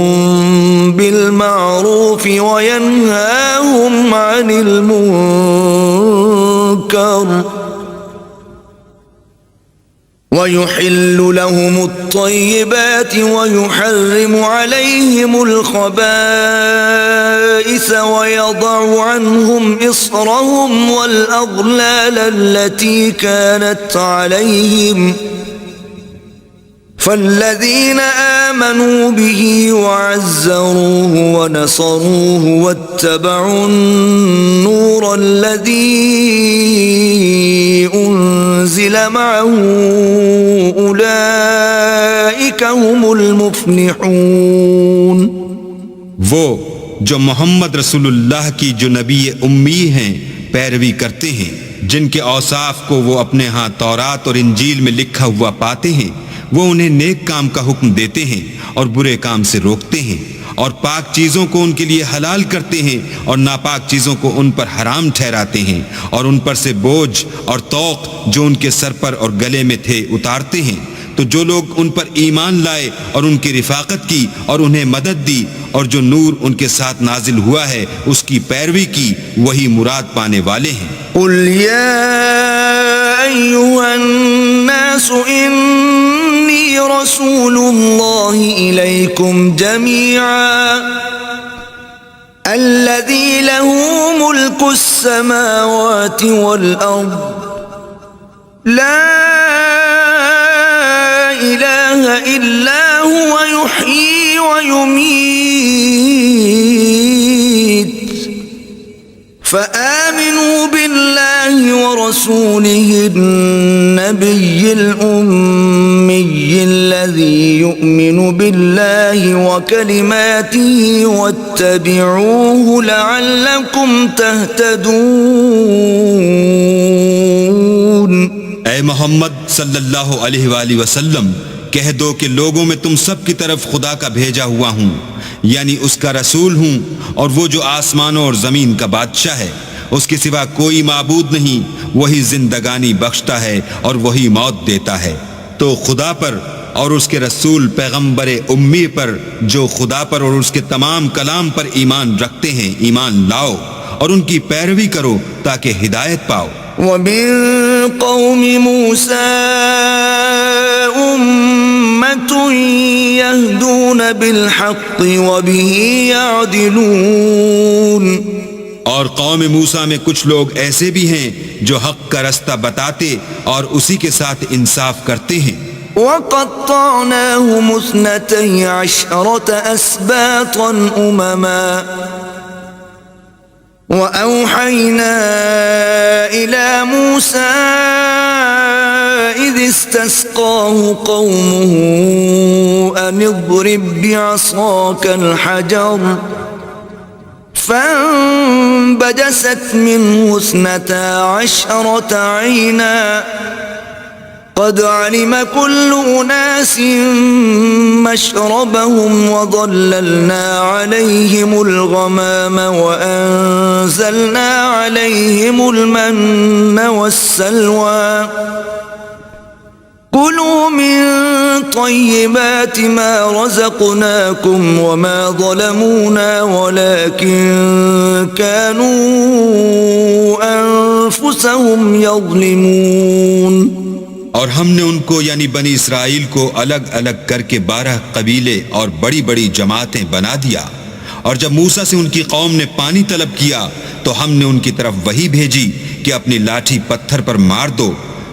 بالمعروف وينهاهم عن المنكر ويحل لهم الطيبات ويحرم عليهم الخبائث ويضع عنهم إصرهم والأغلال التي كانت عليهم فالذين آمنوا به وعزروه ونصروه واتبعوا النور الذي أنزل معه أولئك هم المفلحون۔ وہ جو محمد رسول اللہ کی جو نبی امی ہیں پیروی کرتے ہیں، جن کے اوصاف کو وہ اپنے ہاں تورات اور انجیل میں لکھا ہوا پاتے ہیں، وہ انہیں نیک کام کا حکم دیتے ہیں اور برے کام سے روکتے ہیں، اور پاک چیزوں کو ان کے لیے حلال کرتے ہیں اور ناپاک چیزوں کو ان پر حرام ٹھہراتے ہیں، اور ان پر سے بوجھ اور طوق جو ان کے سر پر اور گلے میں تھے اتارتے ہیں۔ تو جو لوگ ان پر ایمان لائے اور ان کی رفاقت کی اور انہیں مدد دی اور جو نور ان کے ساتھ نازل ہوا ہے اس کی پیروی کی، وہی مراد پانے والے ہیں۔ قل يا أيها الناس إني رسول الله إليكم جميعا الذي له ملك السماوات والأرض لا إله إلا هو يحيي ويميت فآمنوا بالله ورسوله النبي الأمي الذي يؤمن بالله وكلماته واتبعوه لعلكم تهتدون۔ اے محمد صلی اللہ علیہ وآلہ وسلم، کہہ دو کہ لوگوں میں تم سب کی طرف خدا کا بھیجا ہوا ہوں، یعنی اس کا رسول ہوں، اور وہ جو آسمانوں اور زمین کا بادشاہ ہے، اس کے سوا کوئی معبود نہیں، وہی زندگانی بخشتا ہے اور وہی موت دیتا ہے۔ تو خدا پر اور اس کے رسول پیغمبر امی پر، جو خدا پر اور اس کے تمام کلام پر ایمان رکھتے ہیں، ایمان لاؤ اور ان کی پیروی کرو تاکہ ہدایت پاؤ۔ ومن قوم موسى أمة يهدون بالحق وبه يعدلون، اور قوم موسیٰ میں کچھ لوگ ایسے بھی ہیں جو حق کا رستہ بتاتے اور اسی کے ساتھ انصاف کرتے ہیں۔ وقطعناهم 12 أسباطا أمما وأوحينا إلى موسى إذ استسقاه قومه أن اضرب بعصاك الحجر فانبجست منه 12 عينا قد علم كل أناس مشربهم وظللنا عليهم الغمام وأنزلنا عليهم المن والسلوى كلوا من طيبات ما رزقناكم وما ظلمونا ولكن كانوا أنفسهم يظلمون۔ اور ہم نے ان کو یعنی بنی اسرائیل کو الگ الگ کر کے 12 قبیلے اور بڑی بڑی جماعتیں بنا دیا، اور جب موسیٰ سے ان کی قوم نے پانی طلب کیا تو ہم نے ان کی طرف وہی بھیجی کہ اپنی لاٹھی پتھر پر مار دو،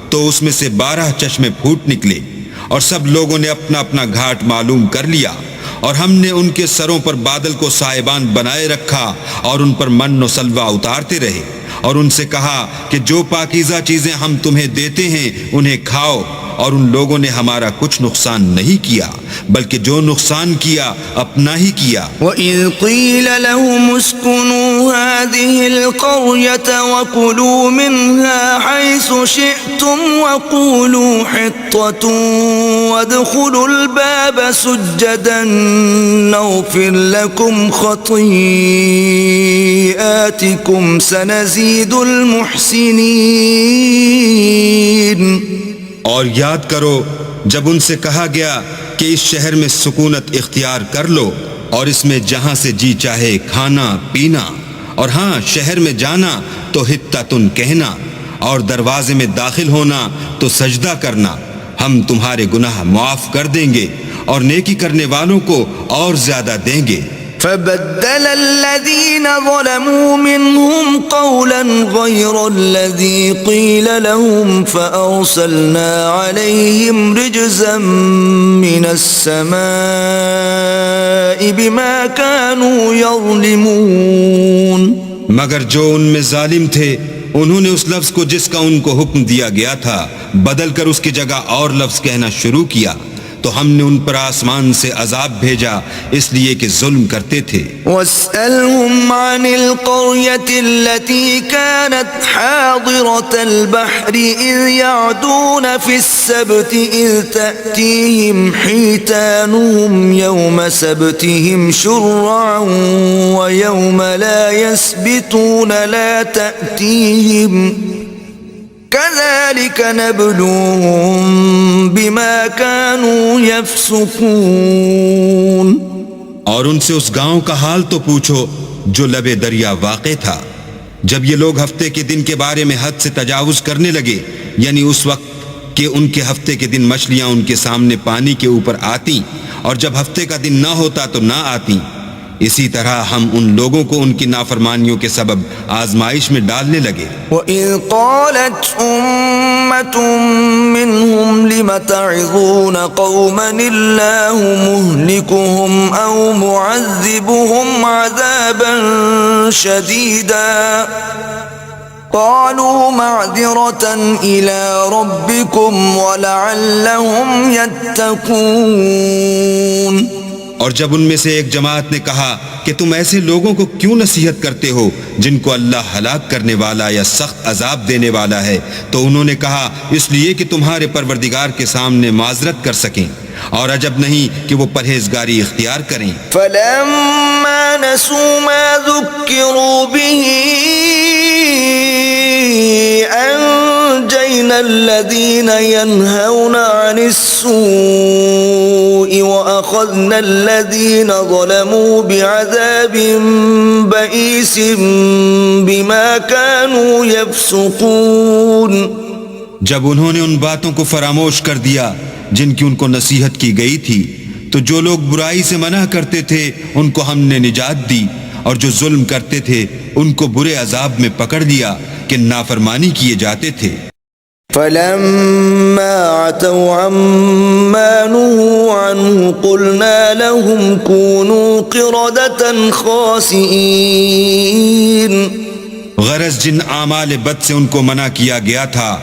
تو اس میں سے 12 چشمے پھوٹ نکلے، اور سب لوگوں نے اپنا اپنا گھاٹ معلوم کر لیا، اور ہم نے ان کے سروں پر بادل کو سائبان بنائے رکھا اور ان پر من و سلوہ اتارتے رہے، اور ان سے کہا کہ جو پاکیزہ چیزیں ہم تمہیں دیتے ہیں انہیں کھاؤ، اور ان لوگوں نے ہمارا کچھ نقصان نہیں کیا بلکہ جو نقصان کیا اپنا ہی کیا۔ وَإِذْ قِيلَ لَهُمُ اسْكُنُوا هَٰذِهِ الْقَرْيَةَ وَكُلُوا مِنْهَا حَيْثُ شِئْتُمْ وَقُولُوا حِطَّةٌ وَادْخُلُوا الْبَابَ سُجَّدًا نَغْفِرْ لَكُمْ خَطِيئَاتِكُمْ سَنَزِيدُ الْمُحْسِنِينَ۔ اور یاد کرو جب ان سے کہا گیا کہ اس شہر میں سکونت اختیار کر لو اور اس میں جہاں سے جی چاہے کھانا پینا، اور ہاں شہر میں جانا تو حطۃ کہنا، اور دروازے میں داخل ہونا تو سجدہ کرنا، ہم تمہارے گناہ معاف کر دیں گے اور نیکی کرنے والوں کو اور زیادہ دیں گے۔ فبدل الذين ظلموا منهم قولا غير الذي قيل لهم فأرسلنا عليهم رجزا من السماء بما كانوا يظلمون۔ مگر جو ان میں ظالم تھے انہوں نے اس لفظ کو جس کا ان کو حکم دیا گیا تھا بدل کر اس کی جگہ اور لفظ کہنا شروع کیا، تو ہم نے ان پر آسمان سے عذاب بھیجا اس لیے کہ ظلم کرتے تھے۔ واسألهم عن القرية التي كانت حاضرة البحر إذ يعدون في السبت إذ تأتيهم حيتانهم يوم سبتهم شرعا ويوم لا يسبتون لا تأتيهم كذلك نبلوهم بما كانوا يفسقون۔ اور ان سے اس گاؤں کا حال تو پوچھو جو لبے دریا واقع تھا، جب یہ لوگ ہفتے کے دن کے بارے میں حد سے تجاوز کرنے لگے، یعنی اس وقت کہ ان کے ہفتے کے دن مچھلیاں ان کے سامنے پانی کے اوپر آتی اور جب ہفتے کا دن نہ ہوتا تو نہ آتی، اسی طرح ہم ان لوگوں کو ان کی نافرمانیوں کے سبب آزمائش میں ڈالنے لگے۔ وَإِذْ قَالَتْ أُمَّةٌ مِّنْهُمْ لِمَ تَعِظُونَ قَوْمًا اللَّهُ مُهْلِكُهُمْ أَوْ مُعَذِّبُهُمْ عَذَابًا شَدِيدًا قَالُوا مَعْذِرَةً إِلَى رَبِّكُمْ وَلَعَلَّهُمْ يَتَّقُونَ۔ اور جب ان میں سے ایک جماعت نے کہا کہ تم ایسے لوگوں کو کیوں نصیحت کرتے ہو جن کو اللہ ہلاک کرنے والا یا سخت عذاب دینے والا ہے، تو انہوں نے کہا اس لیے کہ تمہارے پروردگار کے سامنے معذرت کر سکیں، اور عجب نہیں کہ وہ پرہیزگاری اختیار کریں۔ فَلَمَّا نَسُوا مَا ذُكِّرُوا بِهِ أَنجَيْنَا الَّذِينَ يَنْهَوْنَ عَنِ السُّوءِ وَأَخَذْنَا الَّذِينَ ظَلَمُوا بِعَذَابٍ بَئِيسٍ بِمَا كَانُوا يَفْسُقُونَ۔ جب انہوں نے ان باتوں کو فراموش کر دیا جن کی ان کو نصیحت کی گئی تھی، تو جو لوگ برائی سے منع کرتے تھے ان کو ہم نے نجات دی، اور جو ظلم کرتے تھے ان کو برے عذاب میں پکڑ لیا کہ نافرمانی کیے جاتے تھے۔ فَلَمَّا عَتَوْا عَمَّا نُهُوا عَنْهُ قُلْنَا لَهُمْ كُونُوا قِرَدَةً خَاسِئِينَ۔ غرض جن اعمال بد سے ان کو منع کیا گیا تھا،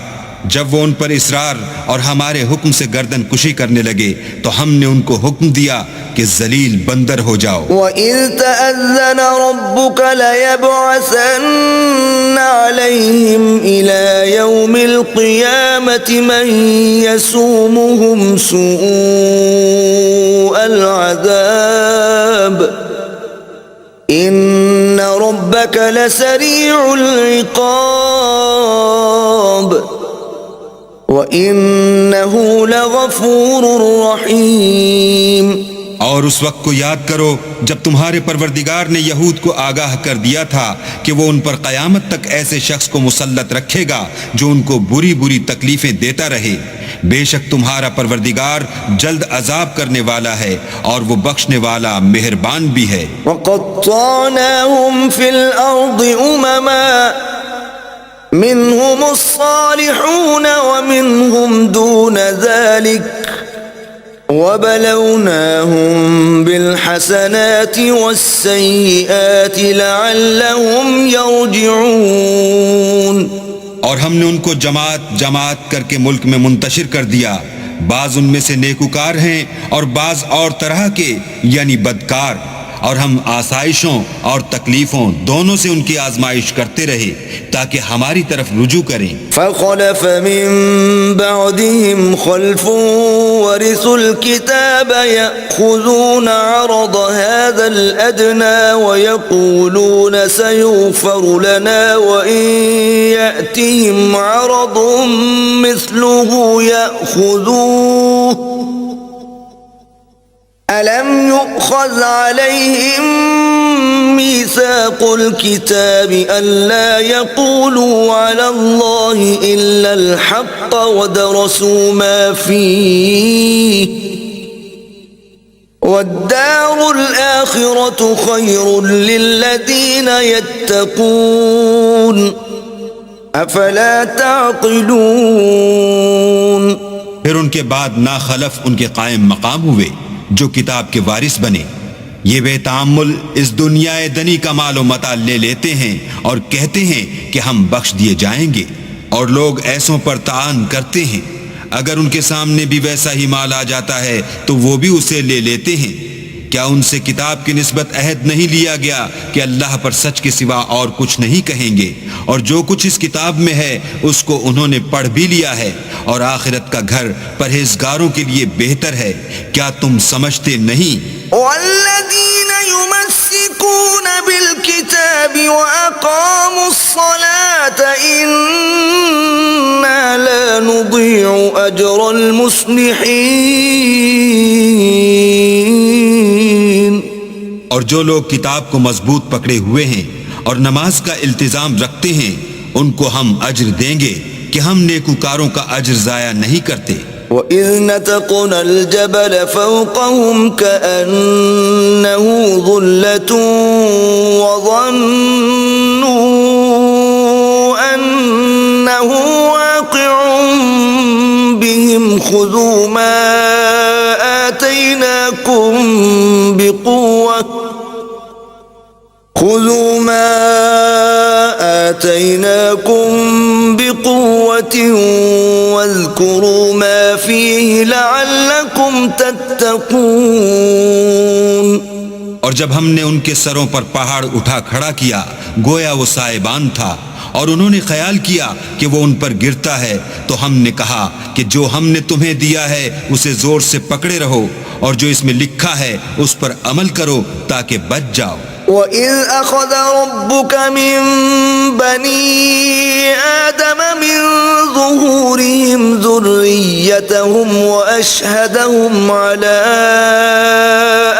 جب وہ ان پر اصرار اور ہمارے حکم سے گردن کشی کرنے لگے تو ہم نے ان کو حکم دیا کہ ذلیل بندر ہو جاؤ۔ وَإِذْ تَأَذَّنَ رَبُّكَ لَيَبْعَثَنَّ عَلَيْهِمْ إِلَى يَوْمِ الْقِيَامَةِ مَنْ يَسُومُهُمْ سُوءَ الْعَذَابِ إِنَّ رَبَّكَ لَسَرِيعُ الْعِقَابِ وَإِنَّهُ لَغَفُورٌ رَحِيمٌ۔ اور اس وقت کو یاد کرو جب تمہارے پروردگار نے یہود کو آگاہ کر دیا تھا کہ وہ ان پر قیامت تک ایسے شخص کو مسلط رکھے گا جو ان کو بری بری تکلیفیں دیتا رہے۔ بے شک تمہارا پروردگار جلد عذاب کرنے والا ہے اور وہ بخشنے والا مہربان بھی ہے۔ وَقَطَّعْنَاهُمْ فِي الْأَرْضِ أُمَمًا مِّنْهُمُ الصَّالِحُونَ وَمِنْهُمْ دُونَ ذَلِكَ وَبَلَوْنَاهُمْ بِالْحَسَنَاتِ وَالسَّيِّئَاتِ لَعَلَّهُمْ يَرْجِعُونَ۔ اور ہم نے ان کو جماعت جماعت کر کے ملک میں منتشر کر دیا، بعض ان میں سے نیکوکار ہیں اور بعض اور طرح کے یعنی بدکار، اور ہم آسائشوں اور تکلیفوں دونوں سے ان کی آزمائش کرتے رہے تاکہ ہماری طرف رجوع کریں۔ فَخَلَفَ مِن بَعْدِهِمْ خَلْفٌ وَرِثُوا الْكِتَابَ يَأْخُذُونَ عَرَضَ هَذَا الْأَدْنَى وَيَقُولُونَ سَيُغْفَرُ لَنَا وَإِن يَأْتِهِمْ عَرَضٌ مِثْلُهُ يَأْخُذُوهُ أَلَمْ يُؤْخَذْ عَلَيْهِمْ مِيثَاقُ الْكِتَابِ أَلَّا يَقُولُوا عَلَى اللَّهِ إِلَّا الْحَقَّ وَدَرَسُوا مَا فِيهِ وَالدَّارُ الْآخِرَةُ خَيْرٌ لِلَّذِينَ يَتَّقُونَ أَفَلَا تَعْقِلُونَ۔ پھر ان کے بعد ناخلف ان کے قائم مقام ہوئے جو کتاب کے وارث بنے، یہ بے تعامل اس دنیا دنی کا مال و متاع لے لیتے ہیں اور کہتے ہیں کہ ہم بخش دیے جائیں گے، اور لوگ ایسوں پر تعان کرتے ہیں۔ اگر ان کے سامنے بھی ویسا ہی مال آ جاتا ہے تو وہ بھی اسے لے لیتے ہیں۔ کیا ان سے کتاب کی نسبت عہد نہیں لیا گیا کہ اللہ پر سچ کے سوا اور کچھ نہیں کہیں گے، اور جو کچھ اس کتاب میں ہے اس کو انہوں نے پڑھ بھی لیا ہے، اور آخرت کا گھر پرہیزگاروں کے لیے بہتر ہے۔ کیا تم سمجھتے نہیں؟ والذين يمسكون بالكتاب وأقاموا الصلاة إنا لا نضيع أجر المصلحين۔ اور جو لوگ کتاب کو مضبوط پکڑے ہوئے ہیں اور نماز کا التزام رکھتے ہیں ان کو ہم اجر دیں گے کہ ہم نیکوکاروں کا اجر ضائع نہیں کرتے۔ وَإِذْ نَتَقْنَا الْجَبَلَ فَوْقَهُمْ كَأَنَّهُ ظُلَّةٌ وَظَنُّوا أَنَّهُ واقع بِهِمْ خُذُوا مَا آتَيْنَاكُمْ بِقُوَّةٍ واذكروا ما فيه لعلكم تتقون۔ اور جب ہم نے ان کے سروں پر پہاڑ اٹھا کھڑا کیا گویا وہ سائبان تھا، اور انہوں نے خیال کیا کہ وہ ان پر گرتا ہے، تو ہم نے کہا کہ جو ہم نے تمہیں دیا ہے اسے زور سے پکڑے رہو، اور جو اس میں لکھا ہے اس پر عمل کرو تاکہ بچ جاؤ۔ وَإِذْ أَخَذَ رَبُّكَ مِنْ بَنِي آدَمَ مِنْ ظُهُورِهِمْ ذُرِّيَّتَهُمْ وَأَشْهَدَهُمْ عَلَىٰ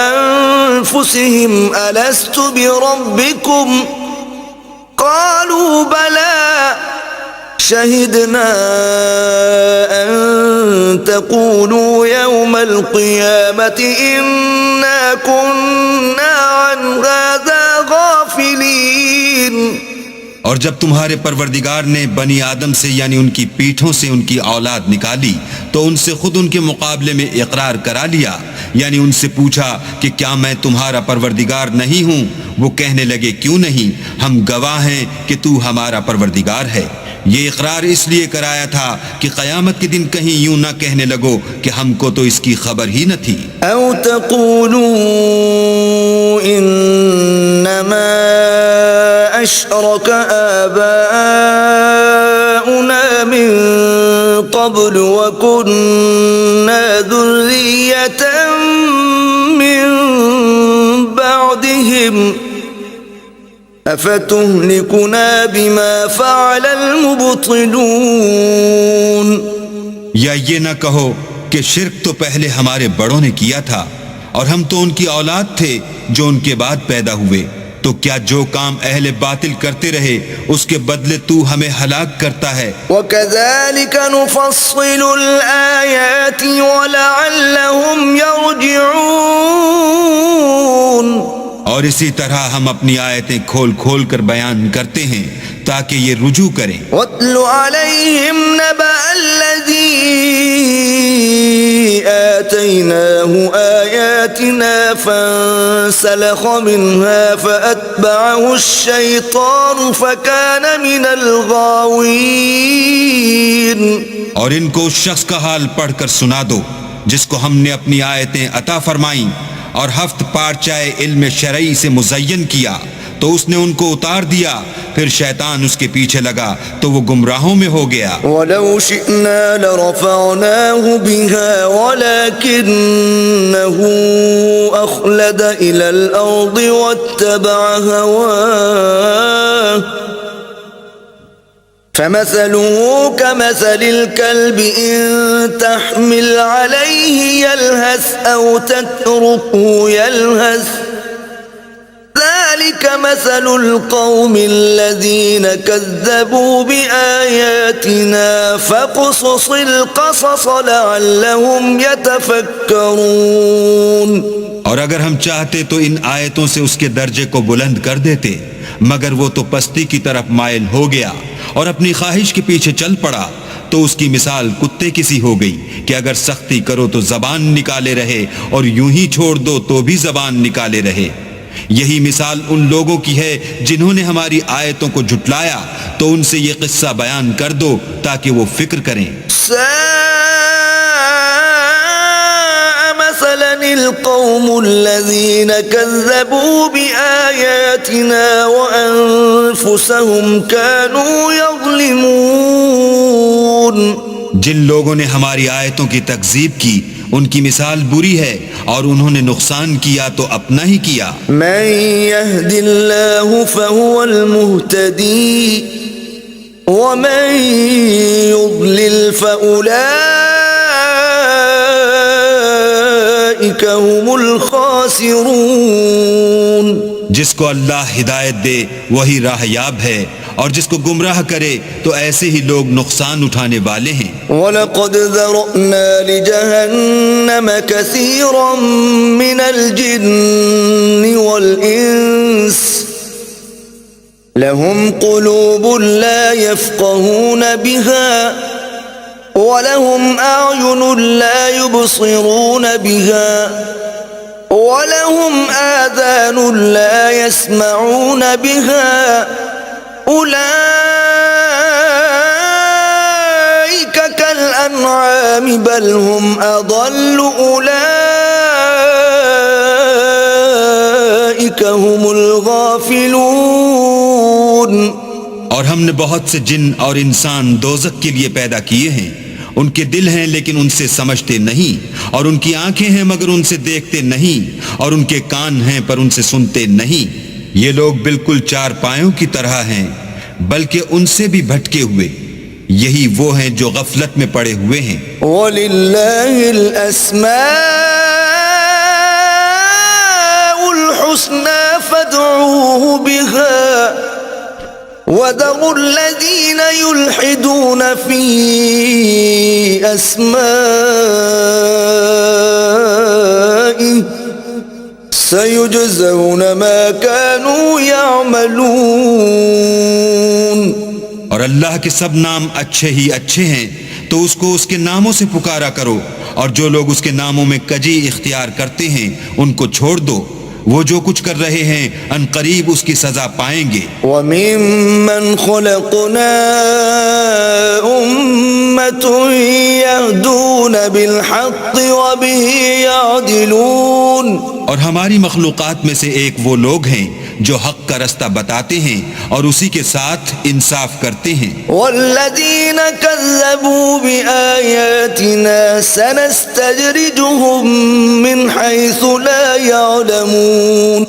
أَنفُسِهِمْ أَلَسْتُ بِرَبِّكُمْ قَالُوا بَلَىٰ شَهِدْنَا أَن تَقُولُوا يَوْمَ الْقِيَامَةِ إِنَّا كُنَّا عَنْ هَٰذَا غَافِلِينَ۔ اور جب تمہارے پروردگار نے بنی آدم سے یعنی ان کی پیٹھوں سے ان کی اولاد نکالی تو ان سے خود ان کے مقابلے میں اقرار کرا لیا، یعنی ان سے پوچھا کہ کیا میں تمہارا پروردگار نہیں ہوں؟ وہ کہنے لگے کیوں نہیں، ہم گواہ ہیں کہ تو ہمارا پروردگار ہے۔ یہ اقرار اس لیے کرایا تھا کہ قیامت کے دن کہیں یوں نہ کہنے لگو کہ ہم کو تو اس کی خبر ہی نہ تھی۔ او تقولوا انما اشرك آباؤنا من قبل وكنا ذرية من بعدهم افتهلكنا بما فعل المبطلون۔ یا یہ نہ کہو کہ شرک تو پہلے ہمارے بڑوں نے کیا تھا اور ہم تو ان کی اولاد تھے جو ان کے بعد پیدا ہوئے، تو کیا جو کام اہل باطل کرتے رہے اس کے بدلے تو ہمیں ہلاک کرتا ہے؟ وَكَذَلِكَ نُفَصِّلُ الْآيَاتِ وَلَعَلَّهُمْ يَرْجِعُونَ۔ اور اسی طرح ہم اپنی آیتیں کھول کھول کر بیان کرتے ہیں تاکہ یہ رجوع کریں۔ وَاتْلُ عَلَيْهِمْ نَبَأَ الَّذِي آتَيْنَاهُ آيَاتِنَا فَانسَلَخَ مِنْهَا فَأَتْبَعَهُ الشَّيْطَانُ فَكَانَ مِنَ الْغَاوِينَ۔ اور ان کو اس شخص کا حال پڑھ کر سنا دو جس کو ہم نے اپنی آیتیں عطا فرمائیں اور ہفت پارچائے علم شرعی سے مزین کیا تو اس نے ان کو اتار دیا، پھر شیطان اس کے پیچھے لگا تو وہ گمراہوں میں ہو گیا۔ وَلَوْ شِئْنَا لَرَفَعْنَاهُ بِهَا وَلَكِنَّهُ أَخْلَدَ إِلَى الْأَرْضِ وَاتَّبَعَ هَوَاهُ فَمَثَلُهُ كَمَثَلِ الْكَلْبِ إِن تَحْمِلْ عَلَيْهِ يَلْهَثْ أَوْ تَتْرُكْهُ يَلْهَثْ ذَلِكَ مَثَلُ الْقَوْمِ الَّذِينَ كَذَّبُوا بِآيَاتِنَا فَاقْصُصِ الْقَصَصَ لَعَلَّهُمْ يَتَفَكَّرُونَ۔ اور اگر ہم چاہتے تو ان آیتوں سے اس کے درجے کو بلند کر دیتے، مگر وہ تو پستی کی طرف مائل ہو گیا اور اپنی خواہش کے پیچھے چل پڑا، تو اس کی مثال کتے کسی ہو گئی کہ اگر سختی کرو تو زبان نکالے رہے اور یوں ہی چھوڑ دو تو بھی زبان نکالے رہے۔ یہی مثال ان لوگوں کی ہے جنہوں نے ہماری آیتوں کو جھٹلایا، تو ان سے یہ قصہ بیان کر دو تاکہ وہ فکر کریں۔ ساء مثلا القوم الذين كذبوا بآياتنا وأنفسهم كانوا يظلمون. جن لوگوں نے ہماری آیتوں کی تکذیب کی ان کی مثال بری ہے اور انہوں نے نقصان کیا تو اپنا ہی کیا. من يهد الله فهو المهتدي ومن يضلل فأولئك هم الخاسرون. جس کو اللہ ہدایت دے وہی راہ یاب ہے اور جس کو گمراہ کرے تو ایسے ہی لوگ نقصان اٹھانے والے ہیں. وَلَقَدْ ذَرَأْنَا لِجَهَنَّمَ كَثِيرًا مِنَ الْجِنِّ وَالْإِنسِ لَهُمْ قُلُوبٌ لَا يَفْقَهُونَ بِهَا وَلَهُمْ أَعْيُنٌ لَا يُبْصِرُونَ بِهَا وَلَهُمْ آذَانٌ لَا يَسْمَعُونَ بِهَا أولئك كالأنعام بل هم أضل أولئك هم الغافلون. اور ہم نے بہت سے جن اور انسان دوزخ کے لیے پیدا کیے ہیں. ان کے دل ہیں لیکن ان سے سمجھتے نہیں اور ان کی آنکھیں ہیں مگر ان سے دیکھتے نہیں اور ان کے کان ہیں پر ان سے سنتے نہیں. یہ لوگ بالکل چار پایوں کی طرح ہیں بلکہ ان سے بھی بھٹکے ہوئے. یہی وہ ہیں جو غفلت میں پڑے ہوئے ہیں. وَلِلَّهِ الْأَسْمَاءُ الْحُسْنَى فَادْعُوهُ بِهَا وَذَرُوا الَّذِينَ يُلْحِدُونَ فِي أَسْمَائِهِ سَيُجْزَوْنَ مَا كَانُوا يَعْمَلُونَ. اور اللہ کے سب نام اچھے ہی اچھے ہیں تو اس کو اس کے ناموں سے پکارا کرو اور جو لوگ اس کے ناموں میں کجی اختیار کرتے ہیں ان کو چھوڑ دو. وہ جو کچھ کر رہے ہیں ان قریب اس کی سزا پائیں گے. وَمِمَّنْ خَلَقْنَا أُمَّةٌ يَهْدُونَ بِالْحَقِّ وَبِهِ يَعْدِلُونَ. اور ہماری مخلوقات میں سے ایک وہ لوگ ہیں جو حق کا رستہ بتاتے ہیں اور اسی کے ساتھ انصاف کرتے ہیں. وَالَّذِينَ كَذَّبُوا بِآيَاتِنَا سَنَسْتَجْرِجُهُم مِّنْ حَيْثُ لَا يَعْلَمُونَ.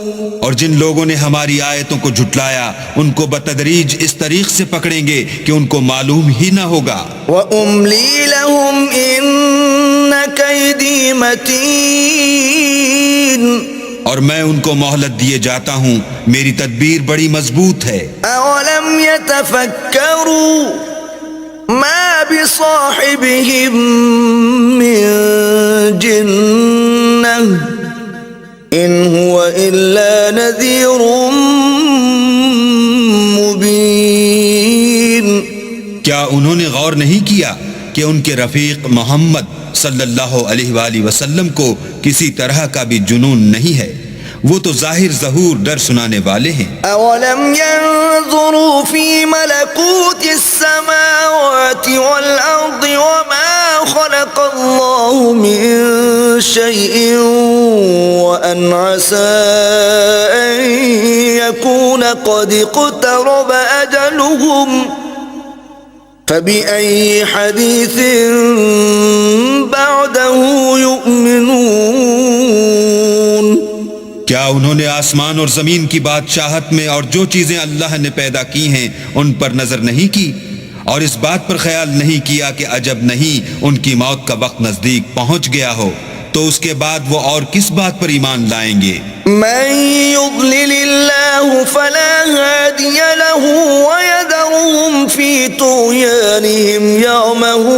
اور جن لوگوں نے ہماری آیتوں کو جھٹلایا ان کو بتدریج اس طریق سے پکڑیں گے کہ ان کو معلوم ہی نہ ہوگا. وَأُمْلِي لَهُمْ إِنَّ كَيْدِي مَتِينٌ. اور میں ان کو مہلت دیے جاتا ہوں میری تدبیر بڑی مضبوط ہے. أَوَلَمْ يَتَفَكَّرُوا مَا بِصَاحِبِهِم مِّن جِنَّةٍ إِنْ هُوَ إِلَّا نَذِيرٌ مُبِينٌ. کیا انہوں نے غور نہیں کیا کہ ان کے رفیق محمد صلی اللہ علیہ وآلہ وسلم کو کسی طرح کا بھی جنون نہیں ہے؟ وہ تو ظاہر ظہور ڈر سنانے والے ہیں. أَوَلَمْ يَنظُرُوا فِي مَلَكُوتِ السَّمَاوَاتِ وَالْأَرْضِ وَمَا خَلَقَ اللَّهُ مِن شَيْءٍ وَأَنْ عَسَىٰ أَن يَكُونَ قَدِ اقْتَرَبَ أَجَلُهُمْ فَبِأَيِّ حَدِيثٍ بَعْدَهُ يُؤْمِنُونَ. کیا انہوں نے آسمان اور زمین کی بادشاہت میں اور جو چیزیں اللہ نے پیدا کی ہیں ان پر نظر نہیں کی اور اس بات پر خیال نہیں کیا کہ عجب نہیں ان کی موت کا وقت نزدیک پہنچ گیا ہو تو اس کے بعد وہ اور کس بات پر ایمان لائیں گے؟ من يضلل الله فلا هادي له ويذرهم في طغيانهم يعمهون.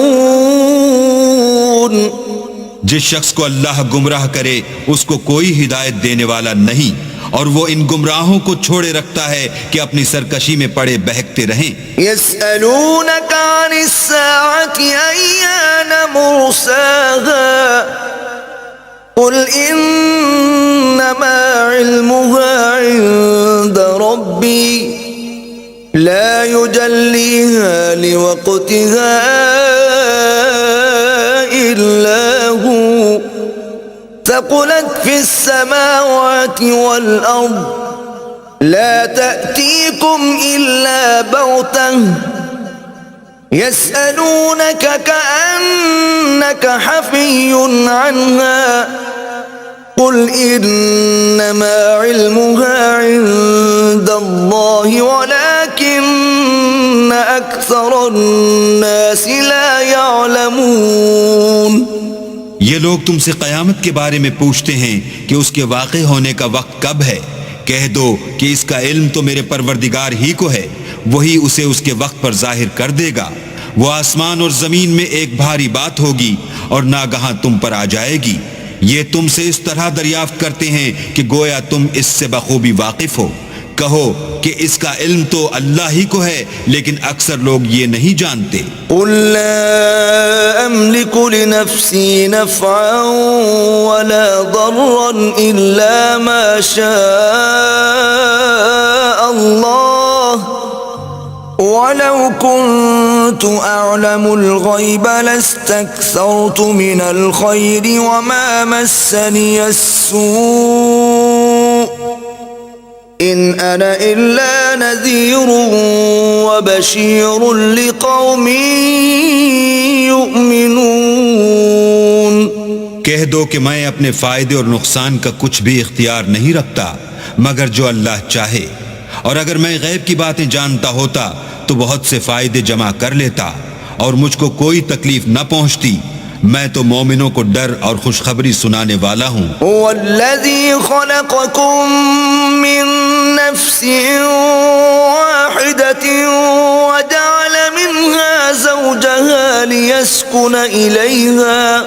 جس شخص کو اللہ گمراہ کرے اس کو کوئی ہدایت دینے والا نہیں اور وہ ان گمراہوں کو چھوڑے رکھتا ہے کہ اپنی سرکشی میں پڑے بہکتے رہیں. يسألونك عن الساعة أيان مرساها قل إنما علمها عند ربي لا يجليها لوقتها إلا هو ثقلت في السماوات والأرض لا تأتيكم إلا بغتة يسألونك كأنك حفي عنها قل إنما علمها عند الله ولكن أكثر الناس لا يعلمون. یہ لوگ تم سے قیامت کے بارے میں پوچھتے ہیں کہ اس کے واقع ہونے کا وقت کب ہے. کہہ دو کہ اس کا علم تو میرے پروردگار ہی کو ہے، وہی اسے اس کے وقت پر ظاہر کر دے گا. وہ آسمان اور زمین میں ایک بھاری بات ہوگی اور ناگہاں تم پر آ جائے گی. یہ تم سے اس طرح دریافت کرتے ہیں کہ گویا تم اس سے بخوبی واقف ہو. کہو کہ اس کا علم تو اللہ ہی کو ہے، لیکن اکثر لوگ یہ نہیں جانتے. قل لا أملك لنفسي نفعا ولا ضرا إلا ما شاء الله ولو كنت أعلم الغيب لاستكثرت من الخير وما مسني السوء إن أنا إلا نذير وبشير لقوم يؤمنون. کہہ دو کہ میں اپنے فائدے اور نقصان کا کچھ بھی اختیار نہیں رکھتا مگر جو اللہ چاہے، اور اگر میں غیب کی باتیں جانتا ہوتا تو بہت سے فائدے جمع کر لیتا اور مجھ کو کوئی تکلیف نہ پہنچتی. میں تو مومنوں کو ڈر اور خوشخبری سنانے والا ہوں. والذی خلقکم من نفس واحدة وجعل منها زوجها ليسكن إليها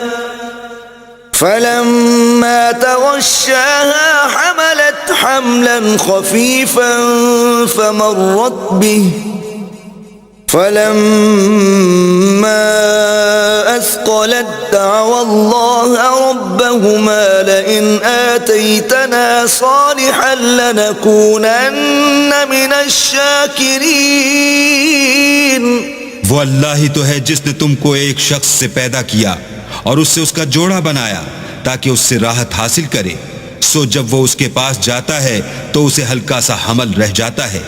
فلما تغشاها حملت حملا خفيفا فمرت به فلما أثقلت دعوا الله ربهما لئن آتيتنا صالحا لنكونن من الشاكرين. وہ اللہ ہی تو ہے جس نے تم کو ایک شخص سے پیدا کیا اور اس سے اس کا جوڑا بنایا تاکہ اس سے راحت حاصل کرے. سو جب وہ اس کے پاس جاتا ہے تو اسے ہلکا سا حمل رہ جاتا ہے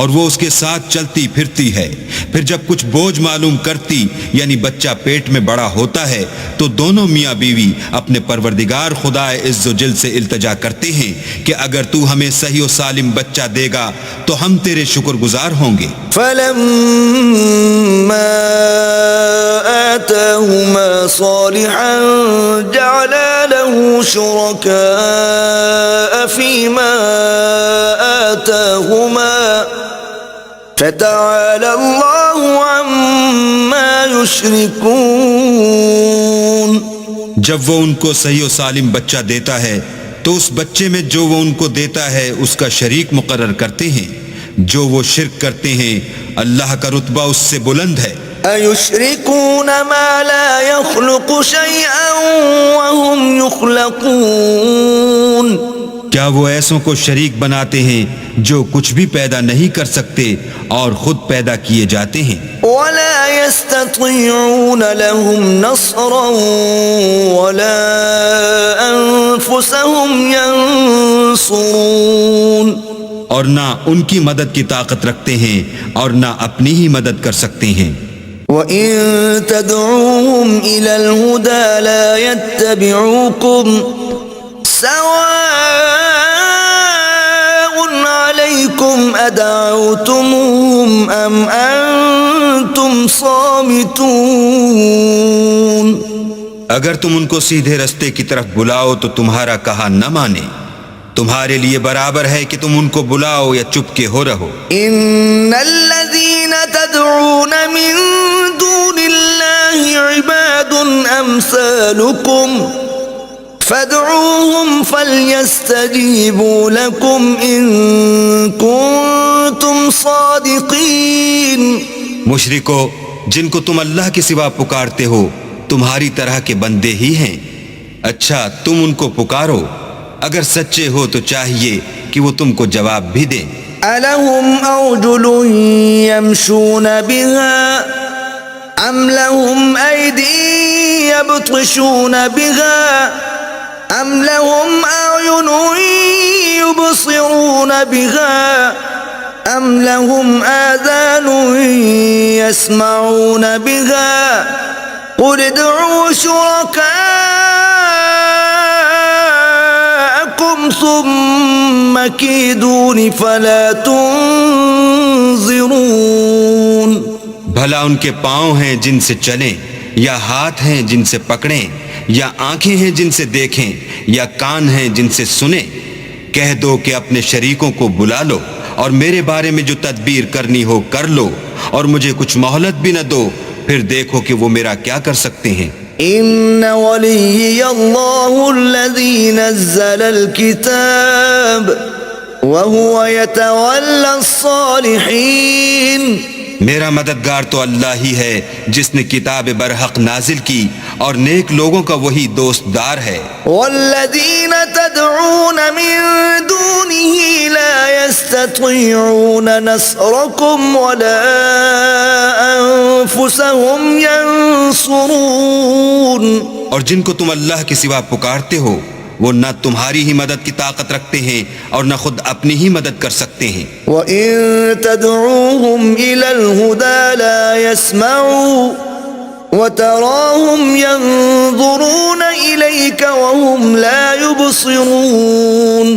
اور وہ اس کے ساتھ چلتی پھرتی ہے. پھر جب کچھ بوجھ معلوم کرتی یعنی بچہ پیٹ میں بڑا ہوتا ہے تو دونوں میاں بیوی اپنے پروردگار خدا عز و جل سے التجا کرتے ہیں کہ اگر تو ہمیں صحیح و سالم بچہ دے گا تو ہم تیرے شکر گزار ہوں گے. فلما آتاهما صالحا جعلا له شركاء فيما آتاهما فتعالى الله عما يشركون. جب وہ ان کو صحیح و سالم بچہ دیتا ہے تو اس بچے میں جو وہ ان کو دیتا ہے اس کا شریک مقرر کرتے ہیں. جو وہ شرک کرتے ہیں اللہ کا رتبہ اس سے بلند ہے. أَيُشْرِكُونَ مَا لَا يَخْلُقُ شَيْئًا وَهُمْ يُخْلَقُونَ. کیا وہ ایسوں کو شریک بناتے ہیں جو کچھ بھی پیدا نہیں کر سکتے اور خود پیدا کیے جاتے ہیں. وَلَا يَسْتَطِيعُونَ لَهُمْ نَصْرًا وَلَا أَنفُسَهُمْ يَنصُرُونَ. اور نہ ان کی مدد کی طاقت رکھتے ہیں اور نہ اپنی ہی مدد کر سکتے ہیں. وَإِن تَدْعُوهُمْ إِلَى الْهُدَى لَا يَتَّبِعُوكُمْ سَوَاءٌ عَلَيْكُمْ أَدَعَوْتُمُوهُمْ أَمْ أَنْتُمْ صَامِتُونَ. اگر تم ان کو سیدھے رستے کی طرف بلاؤ تو تمہارا کہا نہ مانے. تمہارے لیے برابر ہے کہ تم ان کو بلاؤ یا چپ کے ہو رہو. ان الذين تدعون من دون الله عباد امثالكم فادعوهم فليستجيبوا لكم ان كنتم صادقين. مشرکو، جن کو تم اللہ کے سوا پکارتے ہو تمہاری طرح کے بندے ہی ہیں. اچھا تم ان کو پکارو، اگر سچے ہو تو چاہیے کہ وہ تم کو جواب بھی دیں. أَلَهُمْ أَرْجُلٌ يَمْشُونَ بِهَا أم لهم أيدي يبطشون بها أم لهم أعين يبصرون بها أم لهم آذان يسمعون بها قل ادعوا شركاءكم ثم كيدون فلا تنظرون. بھلا ان کے پاؤں ہیں جن سے چلیں، یا ہاتھ ہیں جن سے پکڑیں، یا آنکھیں ہیں جن سے دیکھیں، یا کان ہیں جن سے سنیں؟ کہہ دو کہ اپنے شریکوں کو بلا لو اور میرے بارے میں جو تدبیر کرنی ہو کر لو، اور مجھے کچھ مہلت بھی نہ دو، پھر دیکھو کہ وہ میرا کیا کر سکتے ہیں. إن وليي الله الذي نزل الكتاب وهو يتولى الصالحين. میرا مددگار تو اللہ ہی ہے جس نے کتاب برحق نازل کی اور نیک لوگوں کا وہی دوست دار ہے. والذين تدعون من دونه لا يستطيعون نصركم ولا أنفسهم ينصرون. اور جن کو تم اللہ کے سوا پکارتے ہو وہ نہ تمہاری ہی مدد کی طاقت رکھتے ہیں اور نہ خود اپنی ہی مدد کر سکتے ہیں. وَإِن تَدْعُوهُمْ إِلَى الْهُدَى لَا يَسْمَعُوا وَتَرَاهُمْ يَنظُرُونَ إِلَيْكَ وَهُمْ لَا يُبْصِرُونَ.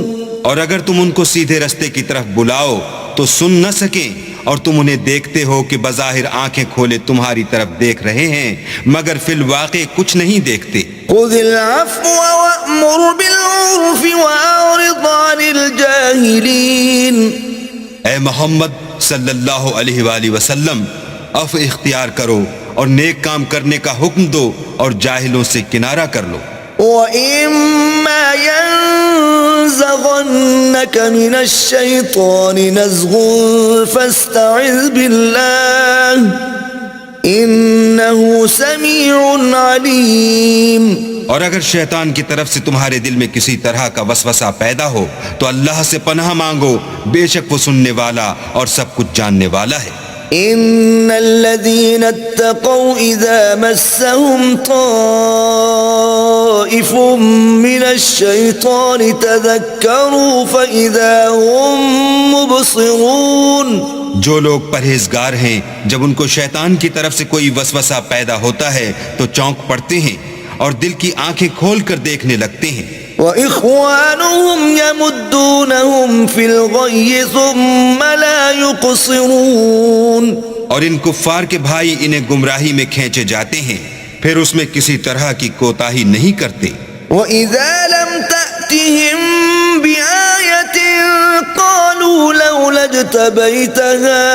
اور اگر تم ان کو سیدھے رستے کی طرف بلاؤ تو سن نہ سکیں، اور تم انہیں دیکھتے ہو کہ بظاہر آنکھیں کھولے تمہاری طرف دیکھ رہے ہیں مگر فی الواقع کچھ نہیں دیکھتے. خُذِ الْعَفْوَ وَأْمُرْ بِالْعُرْفِ وَأَعْرِضْ عَنِ الْجَاهِلِينَ. اے محمد صلی اللہ علیہ وآلہ وسلم، عفو اختیار کرو اور نیک کام کرنے کا حکم دو اور جاہلوں سے کنارہ کر لو. وَإِمَّا يَنزَغَنَّكَ مِنَ الشَّيْطَانِ نَزْغٌ فَاسْتَعِذْ بِاللَّهِ إِنَّهُ سَمِيعٌ عَلِيمٌ. اور اگر شیطان کی طرف سے تمہارے دل میں کسی طرح کا وسوسہ پیدا ہو تو اللہ سے پناہ مانگو، بے شک وہ سننے والا اور سب کچھ جاننے والا ہے. إن الذين اتقوا إذا مسهم طائف من الشيطان تذكروا فإذا هم مبصرون. جو لوگ پرہیزگار ہیں جب ان کو شیطان کی طرف سے کوئی وسوسہ پیدا ہوتا ہے تو چونک پڑتے ہیں اور دل کی آنکھیں کھول کر دیکھنے لگتے ہیں. وَإِخْوَانُهُمْ يَمُدُّونَهُمْ فِي الْغَيِّ ثُمَّ لَا يُقْصِرُونَ. اور ان کفار کے بھائی انہیں گمراہی میں کھینچے جاتے ہیں پھر اس میں کسی طرح کی کوتاہی نہیں کرتے. وَإِذَا لَمْ تَأْتِهِمْ بِآيَةٍ قَالُوا لَوْلَا اجْتَبَيْتَهَا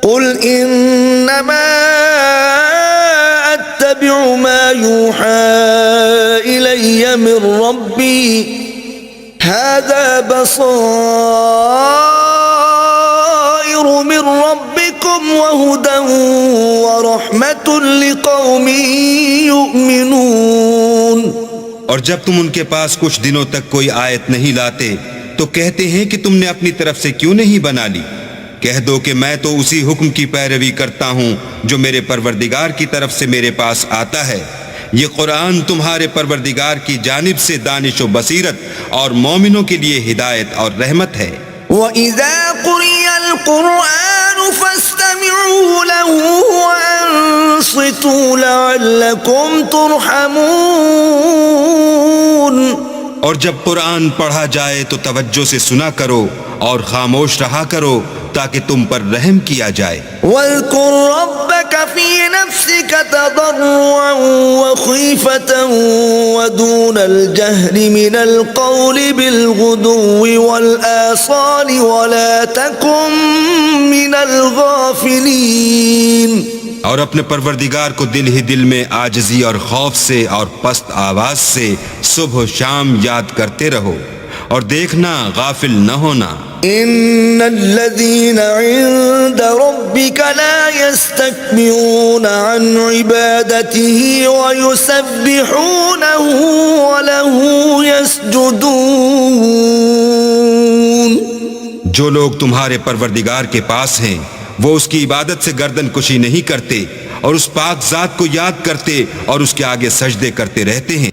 قُلْ إِنَّمَا أَتَّبِعُ مَا يُوحَى إِلَيَّ مِن رَّبِّي هَذَا بَصَائِرُ مِن رَّبِّكُمْ وَهُدًى وَرَحْمَةٌ لِقَوْمٍ يُؤْمِنُونَ. اور جب تم ان کے پاس کچھ دنوں تک کوئی آیت نہیں لاتے تو کہتے ہیں کہ تم نے اپنی طرف سے کیوں نہیں بنا لی. کہہ دو کہ میں تو اسی حکم کی پیروی کرتا ہوں جو میرے پروردگار کی طرف سے میرے پاس آتا ہے. یہ قرآن تمہارے پروردگار کی جانب سے دانش و بصیرت اور مومنوں کے لیے ہدایت اور رحمت ہے. وَإِذَا قُرِئَ الْقُرْآنُ فَاسْتَمِعُوا لَهُ وَأَنصِتُوا لَعَلَّكُمْ تُرْحَمُونَ. اور جب قرآن پڑھا جائے تو توجہ سے سنا کرو اور خاموش رہا کرو تاکہ تم پر رحم کیا جائے. وَاذْكُرْ رَبَّكَ فِي نَفْسِكَ تَضَرُّعًا وَخِيفَةً وَدُونَ الْجَهْرِ مِنَ الْقَوْلِ بِالْغُدُوِّ وَالْآصَالِ وَلَا تَكُن مِّنَ الْغَافِلِينَ. اور اپنے پروردگار کو دل ہی دل میں عاجزی اور خوف سے اور پست آواز سے صبح و شام یاد کرتے رہو اور دیکھنا غافل نہ ہونا. ان الذين عند ربك لا يستكبرون عن عبادته ويسبحونه وله يسجدون. جو لوگ تمہارے پروردگار کے پاس ہیں وہ اس کی عبادت سے گردن کشی نہیں کرتے اور اس پاک ذات کو یاد کرتے اور اس کے آگے سجدے کرتے رہتے ہیں۔